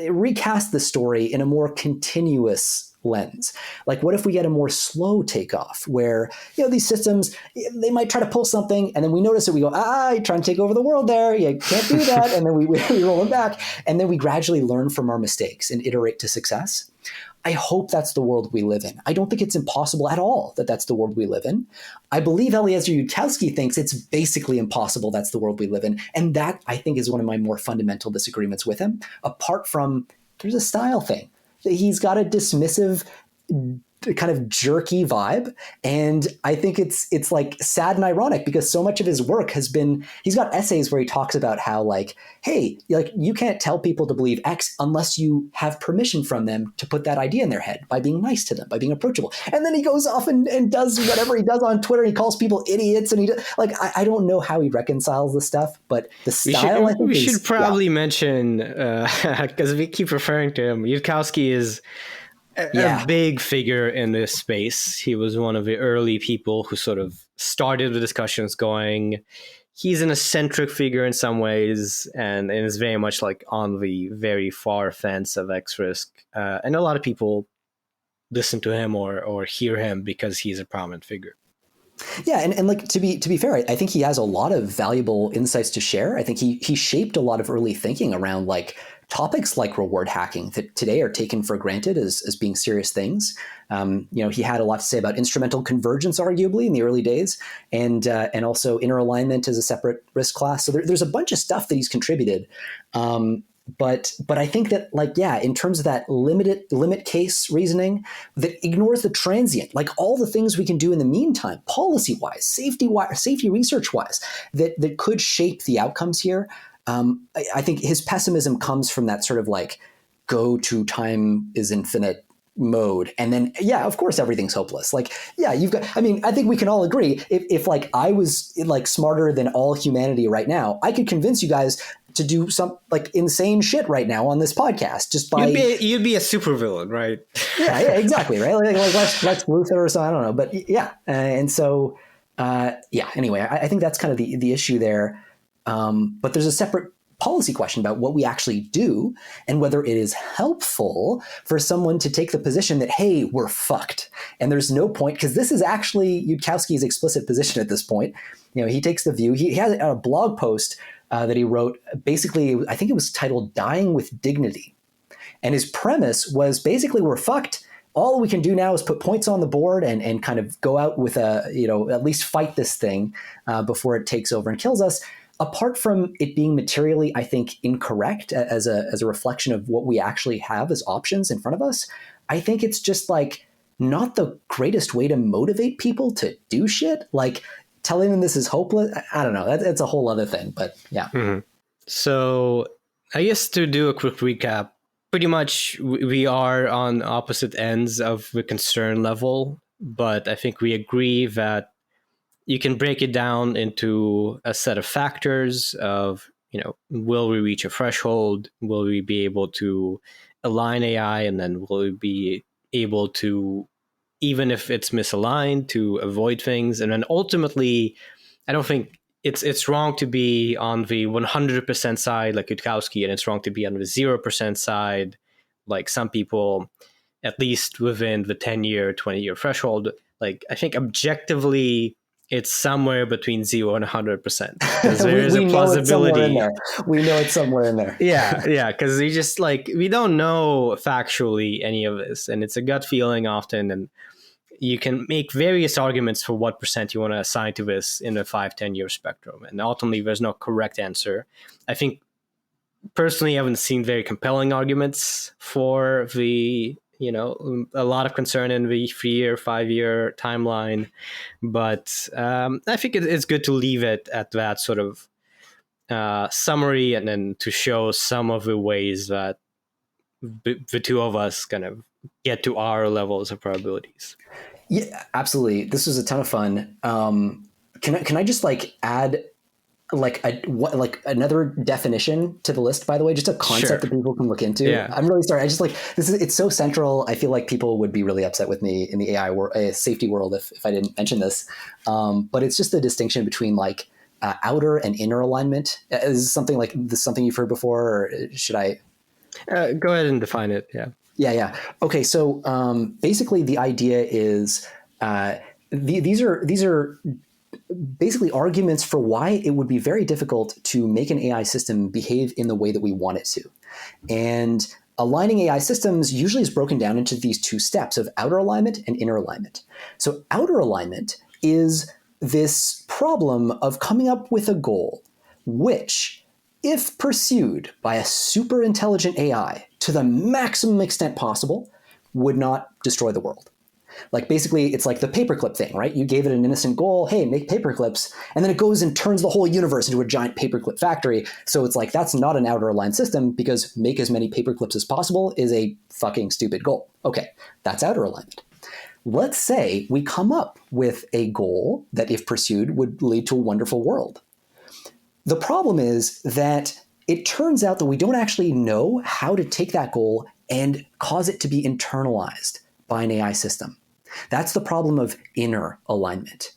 recast the story in a more continuous lens. Like, what if we get a more slow takeoff where, these systems, they might try to pull something and then we notice it, we go, you're trying to take over the world there. You can't do that. And then we roll it back. And then we gradually learn from our mistakes and iterate to success. I hope that's the world we live in. I don't think it's impossible at all that that's the world we live in. I believe Eliezer Yudkowsky thinks it's basically impossible that's the world we live in. And that, I think, is one of my more fundamental disagreements with him, apart from there's a style thing. He's got a dismissive kind of jerky vibe. And I think it's like sad and ironic because so much of his work has been, he's got essays where he talks about how like, hey, like you can't tell people to believe X unless you have permission from them to put that idea in their head by being nice to them, by being approachable. And then he goes off and does whatever he does on Twitter. He calls people idiots. And I don't know how he reconciles this stuff, but the style, I think we should probably mention, because we keep referring to him, Yudkowsky is a big figure in this space. He was one of the early people who sort of started the discussions going. He's an eccentric figure in some ways and is very much like on the very far fence of X risk. And a lot of people listen to him or hear him because he's a prominent figure. Yeah, and like to be fair, I think he has a lot of valuable insights to share. I think he shaped a lot of early thinking around like topics like reward hacking that today are taken for granted as being serious things. He had a lot to say about instrumental convergence, arguably in the early days, and also inner alignment as a separate risk class. So there's a bunch of stuff that he's contributed. But I think that in terms of that limit case reasoning that ignores the transient, like all the things we can do in the meantime, policy wise, safety research wise, that could shape the outcomes here. I think his pessimism comes from that sort of like go to time is infinite mode. And then, of course, everything's hopeless. I think we can all agree if like I was like smarter than all humanity right now, I could convince you guys to do some like insane shit right now on this podcast just by you'd be a supervillain, right? yeah, exactly, right? Like Lex Luthor or something, I don't know, but anyway, I think that's kind of the issue there. But there's a separate policy question about what we actually do and whether it is helpful for someone to take the position that, hey, we're fucked. And there's no point, because this is actually Yudkowsky's explicit position at this point. He takes the view, he had a blog post that he wrote, basically, I think it was titled Dying with Dignity. And his premise was basically we're fucked. All we can do now is put points on the board and kind of go out with at least fight this thing before it takes over and kills us. Apart from it being materially, I think, incorrect as a reflection of what we actually have as options in front of us, I think it's just like not the greatest way to motivate people to do shit. Like telling them this is hopeless. I don't know. That's a whole other thing, but yeah. Mm-hmm. So I guess to do a quick recap, pretty much we are on opposite ends of the concern level, but I think we agree that you can break it down into a set of factors of, will we reach a threshold? Will we be able to align AI? And then will we be able to, even if it's misaligned, to avoid things? And then ultimately, I don't think it's wrong to be on the 100% side like Yudkowsky, and it's wrong to be on the 0% side like some people, at least within the 10-year, 20-year threshold. Like, I think objectively, it's somewhere between 0 and 100%. Because there is a plausibility. We know it's somewhere in there. Yeah. Because we don't know factually any of this, and it's a gut feeling often. And you can make various arguments for what percent you want to assign to this in a 5-10 year spectrum. And ultimately, there's no correct answer. I think personally, I haven't seen very compelling arguments for the a lot of concern in the 3-year, 5-year timeline. But I think it's good to leave it at that sort of summary, and then to show some of the ways that the two of us kind of get to our levels of probabilities. Yeah, absolutely. This was a ton of fun. Can I just add another definition to the list, by the way, just a concept that people can look into. Yeah. I'm really sorry. I just it's so central. I feel like people would be really upset with me in the AI safety world if I didn't mention this. But it's just the distinction between outer and inner alignment. Is something you've heard before, or should I? Go ahead and define it. Yeah. Yeah. Okay. So basically the idea is these are basically arguments for why it would be very difficult to make an AI system behave in the way that we want it to. And aligning AI systems usually is broken down into these two steps of outer alignment and inner alignment. So outer alignment is this problem of coming up with a goal, which, if pursued by a super intelligent AI to the maximum extent possible, would not destroy the world. Like basically it's like the paperclip thing, right? You gave it an innocent goal, hey, make paperclips, and then it goes and turns the whole universe into a giant paperclip factory. So it's like, that's not an outer aligned system, because make as many paperclips as possible is a fucking stupid goal. Okay, that's outer alignment. Let's say we come up with a goal that, if pursued, would lead to a wonderful world. The problem is that it turns out that we don't actually know how to take that goal and cause it to be internalized by an AI system. That's the problem of inner alignment.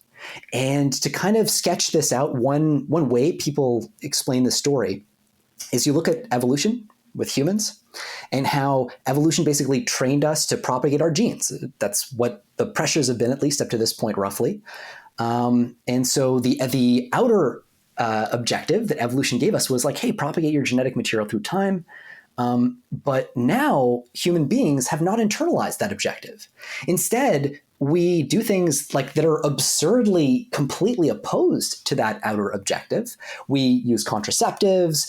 And to kind of sketch this out, one way people explain this story is you look at evolution with humans and how evolution basically trained us to propagate our genes. That's what the pressures have been, at least up to this point, roughly. And so the outer objective that evolution gave us was like, hey, propagate your genetic material through time. But now human beings have not internalized that objective. Instead, we do things like that are absurdly completely opposed to that outer objective. We use contraceptives.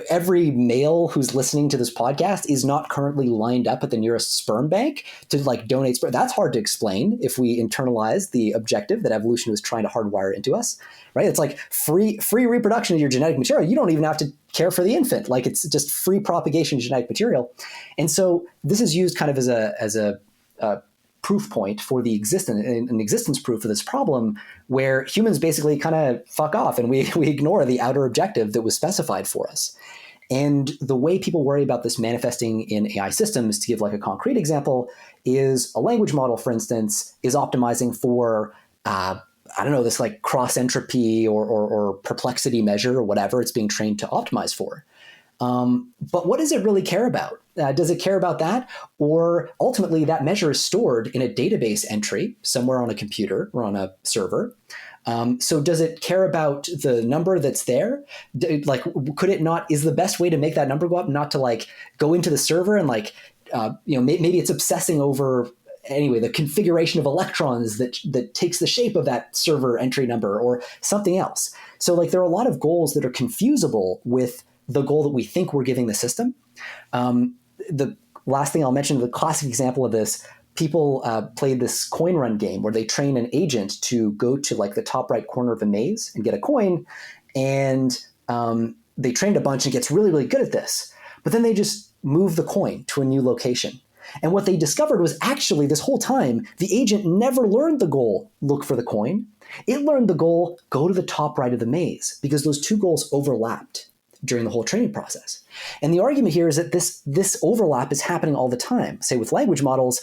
Every male who's listening to this podcast is not currently lined up at the nearest sperm bank to like donate sperm. That's hard to explain if we internalize the objective that evolution was trying to hardwire into us, right? It's like free reproduction of your genetic material. You don't even have to care for the infant. Like, it's just free propagation of genetic material. And so this is used kind of as a proof point for an existence proof of this problem, where humans basically kind of fuck off and we ignore the outer objective that was specified for us. And the way people worry about this manifesting in AI systems, to give like a concrete example, is a language model, for instance, is optimizing for this like cross entropy or perplexity measure or whatever it's being trained to optimize for. But what does it really care about? Does it care about that? Or ultimately that measure is stored in a database entry somewhere on a computer or on a server. So does it care about the number that's there? Like, could it not, is the best way to make that number go up not to like go into the server and like, maybe it's obsessing over anyway, the configuration of electrons that takes the shape of that server entry number or something else. So like there are a lot of goals that are confusable with the goal that we think we're giving the system. The last thing I'll mention, the classic example of this, people played this coin run game where they train an agent to go to like the top right corner of a maze and get a coin. And they trained a bunch and gets really, really good at this. But then they just move the coin to a new location. And what they discovered was actually this whole time, the agent never learned the goal, look for the coin. It learned the goal, go to the top right of the maze, because those two goals overlapped during the whole training process. And the argument here is that this overlap is happening all the time. Say with language models,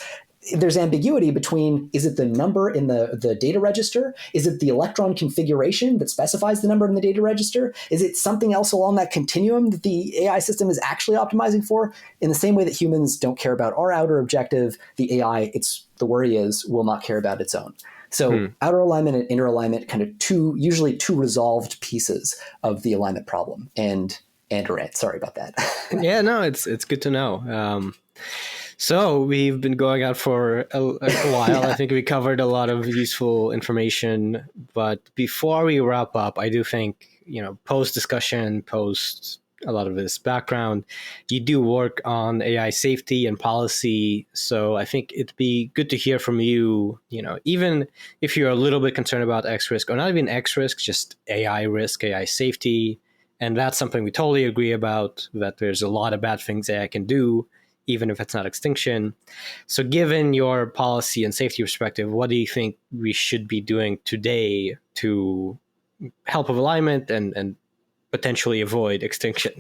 there's ambiguity between, is it the number in the data register? Is it the electron configuration that specifies the number in the data register? Is it something else along that continuum that the AI system is actually optimizing for? In the same way that humans don't care about our outer objective, the AI, the worry is, will not care about its own. So outer alignment and inner alignment, kind of usually two resolved pieces of the alignment problem. And rant, sorry about that. Yeah, no, it's good to know. So we've been going out for a while. Yeah. I think we covered a lot of useful information. But before we wrap up, I do think, post discussion, post a lot of this background, you do work on AI safety and policy. So I think it'd be good to hear from you, even if you're a little bit concerned about X risk, or not even X risk, just AI risk, AI safety. And that's something we totally agree about, that there's a lot of bad things AI can do, even if it's not extinction. So given your policy and safety perspective, what do you think we should be doing today to help with alignment and potentially avoid extinction?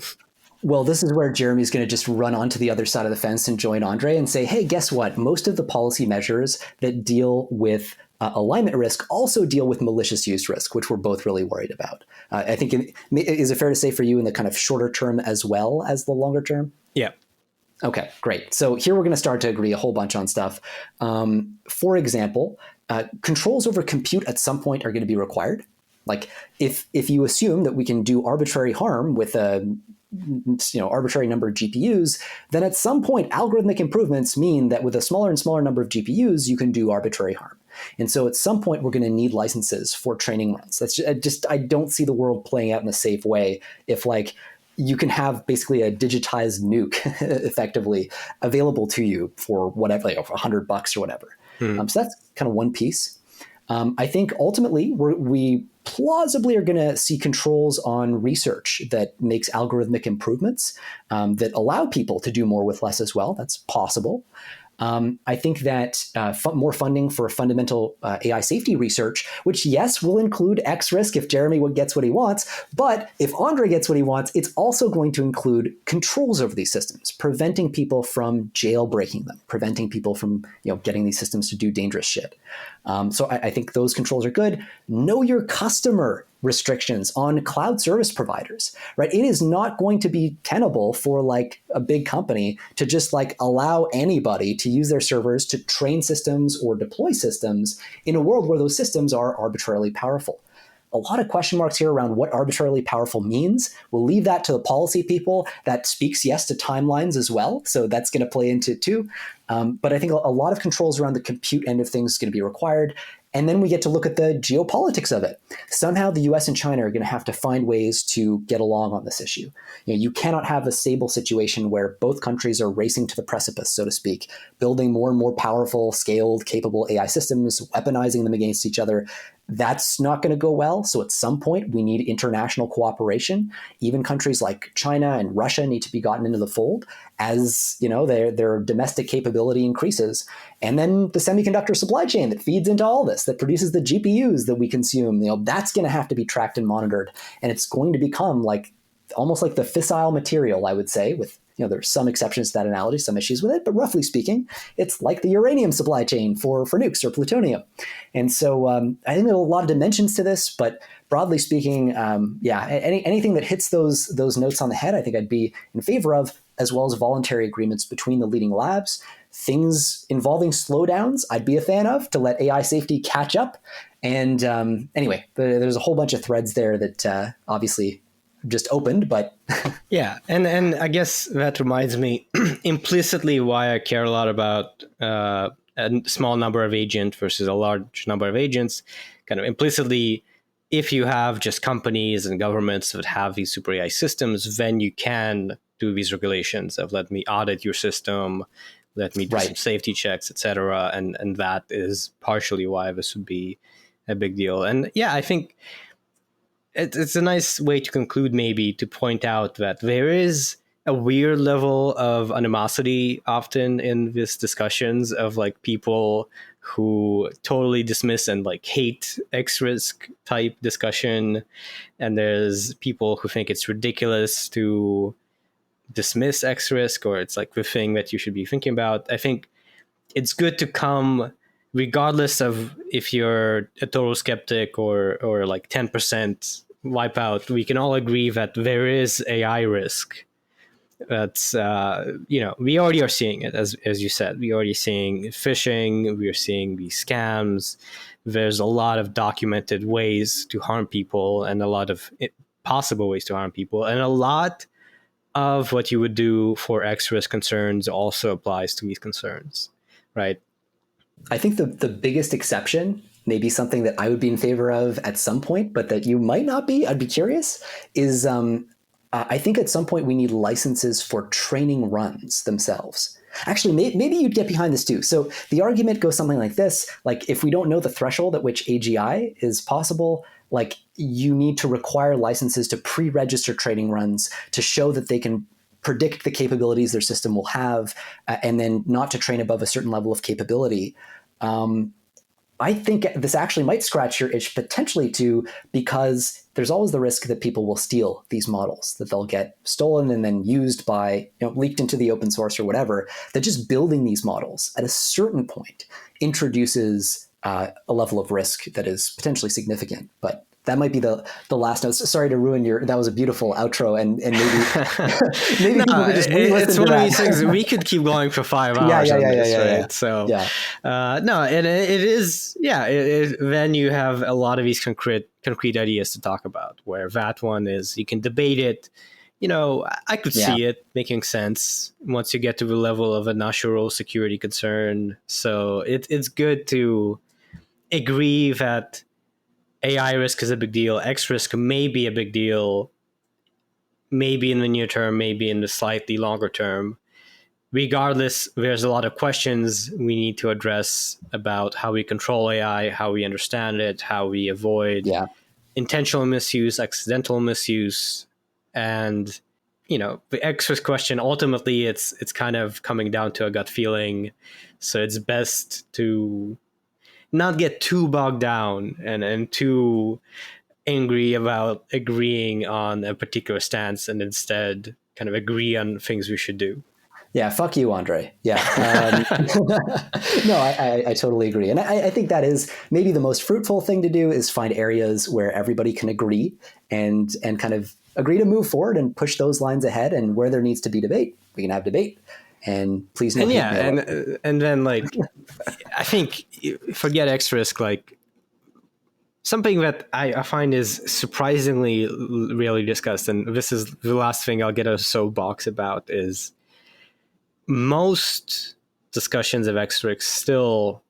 Well, this is where Jeremie's going to just run onto the other side of the fence and join Andrey and say, hey, guess what? Most of the policy measures that deal with alignment risk also deal with malicious use risk, which we're both really worried about. I think, is it fair to say for you in the kind of shorter term as well as the longer term? Yeah. Okay, great. So here we're going to start to agree a whole bunch on stuff. For example, controls over compute at some point are going to be required. Like if you assume that we can do arbitrary harm with a arbitrary number of GPUs, then at some point algorithmic improvements mean that with a smaller and smaller number of GPUs, you can do arbitrary harm. And so at some point we're going to need licenses for training runs. That's just I don't see the world playing out in a safe way if like you can have basically a digitized nuke effectively available to you for whatever, like for $100 or whatever. So that's kind of one piece. I think ultimately we plausibly are going to see controls on research that makes algorithmic improvements that allow people to do more with less as well. That's possible. I think that more funding for fundamental AI safety research, which, yes, will include X risk if Jeremie gets what he wants. But if Andrey gets what he wants, it's also going to include controls over these systems, preventing people from jailbreaking them, preventing people from getting these systems to do dangerous shit. So I think those controls are good. Know your customer restrictions on cloud service providers, right? It is not going to be tenable for like a big company to just like allow anybody to use their servers to train systems or deploy systems in a world where those systems are arbitrarily powerful. A lot of question marks here around what arbitrarily powerful means. We'll leave that to the policy people. That speaks, yes, to timelines as well. So that's going to play into it too. But I think a lot of controls around the compute end of things is going to be required. And then we get to look at the geopolitics of it. Somehow the US and China are going to have to find ways to get along on this issue. You cannot have a stable situation where both countries are racing to the precipice, so to speak, building more and more powerful, scaled, capable AI systems, weaponizing them against each other. That's not going to go well. So at some point, we need international cooperation. Even countries like China and Russia need to be gotten into the fold as their domestic capability increases. And then the semiconductor supply chain that feeds into all this, that produces the GPUs that we consume, that's going to have to be tracked and monitored. And it's going to become like almost like the fissile material, I would say, with there's some exceptions to that analogy, some issues with it, but roughly speaking, it's like the uranium supply chain for nukes or plutonium. And so I think there are a lot of dimensions to this, but broadly speaking, anything that hits those notes on the head, I think I'd be in favor of, as well as voluntary agreements between the leading labs. Things involving slowdowns, I'd be a fan of, to let AI safety catch up. And anyway, there's a whole bunch of threads there that obviously just opened, but yeah, and I guess that reminds me implicitly why I care a lot about a small number of agents versus a large number of agents. Kind of implicitly, if you have just companies and governments that have these super AI systems, then you can do these regulations of let me audit your system, let me do some safety checks, etc. And that is partially why this would be a big deal. And yeah, I think it's a nice way to conclude, maybe, to point out that there is a weird level of animosity often in these discussions of like people who totally dismiss and like hate X risk type discussion. And there's people who think it's ridiculous to dismiss X risk, or it's like the thing that you should be thinking about. I think it's good to come, regardless of if you're a total skeptic or like 10% wipeout, we can all agree that there is AI risk. That's we already are seeing it, as you said. We're already seeing phishing. We're seeing these scams. There's a lot of documented ways to harm people, and a lot of possible ways to harm people, and a lot of what you would do for X risk concerns also applies to these concerns, right? I think the biggest exception, maybe something that I would be in favor of at some point, but that you might not be, I'd be curious, is I think at some point we need licenses for training runs themselves. Actually, maybe you'd get behind this too. So the argument goes something like this: like, if we don't know the threshold at which AGI is possible, like, you need to require licenses to pre-register training runs to show that they can predict the capabilities their system will have, and then not to train above a certain level of capability. I think this actually might scratch your itch potentially too, because there's always the risk that people will steal these models, that they'll get stolen and then used by, leaked into the open source or whatever. That just building these models at a certain point introduces a level of risk that is potentially significant. But that might be the last note. Sorry to ruin that was a beautiful outro, and maybe maybe no, people could just re-listen it's to one that. of these things. We could keep going for 5 hours on this, right? Yeah. So no, and it is, then you have a lot of these concrete ideas to talk about, where that one is, you can debate it. I could see it making sense once you get to the level of a national security concern. So it's good to agree that AI risk is a big deal. X risk may be a big deal, maybe in the near term, maybe in the slightly longer term. Regardless, there's a lot of questions we need to address about how we control AI, how we understand it, how we avoid Yeah. intentional misuse, accidental misuse, and the X-risk question. Ultimately, it's kind of coming down to a gut feeling. So it's best to not get too bogged down and too angry about agreeing on a particular stance, and instead kind of agree on things we should do. Yeah, fuck you, Andre. Yeah. No, I totally agree. And I think that is maybe the most fruitful thing to do, is find areas where everybody can agree and kind of agree to move forward and push those lines ahead. And where there needs to be debate, we can have debate. And please no And hate yeah, mail. and then like, I think, forget X risk, like something that I find is surprisingly rarely discussed, and this is the last thing I'll get a soapbox about, is most discussions of X risk still,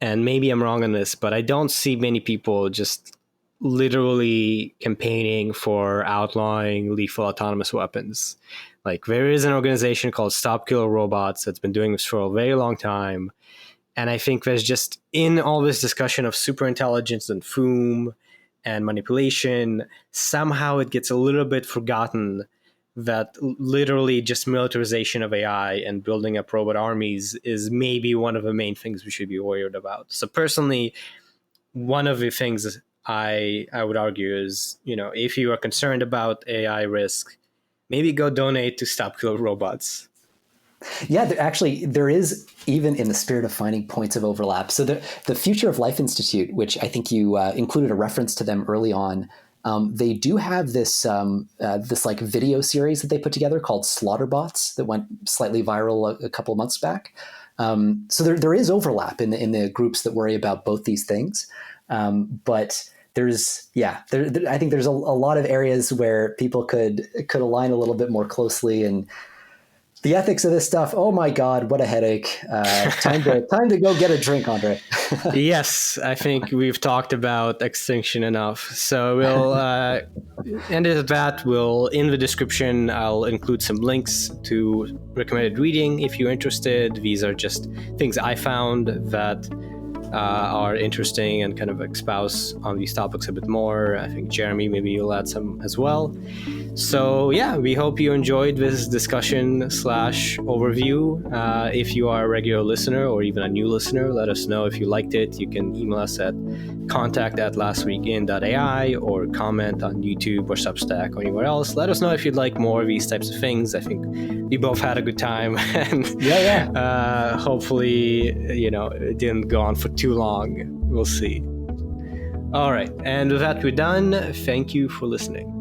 and maybe I'm wrong on this, but I don't see many people just literally campaigning for outlawing lethal autonomous weapons. Like, there is an organization called Stop Killer Robots that's been doing this for a very long time. And I think there's just, in all this discussion of superintelligence and FOOM and manipulation, somehow it gets a little bit forgotten that literally just militarization of AI and building up robot armies is maybe one of the main things we should be worried about. So personally, one of the things I would argue is, if you are concerned about AI risk, maybe go donate to Stop Killer Robots. Yeah, there is, even in the spirit of finding points of overlap. So the Future of Life Institute, which I think you included a reference to them early on, they do have this like video series that they put together called Slaughterbots that went slightly viral a couple of months back. So there is overlap in the groups that worry about both these things, but I think there's a lot of areas where people could align a little bit more closely. And the ethics of this stuff, oh my God, what a headache. Time to go get a drink, Andre. Yes, I think we've talked about extinction enough. So we'll end it at that. In the description, I'll include some links to recommended reading if you're interested. These are just things I found that are interesting and kind of espouse on these topics a bit more. I think, Jeremie, maybe you'll add some as well. So yeah, we hope you enjoyed this discussion / overview. If you are a regular listener or even a new listener, let us know if you liked it. You can email us at contact@lastweekin.ai or comment on YouTube or Substack or anywhere else. Let us know if you'd like more of these types of things. I think we both had a good time, and hopefully, it didn't go on for too long. We'll see. All right, and with that, we're done. Thank you for listening.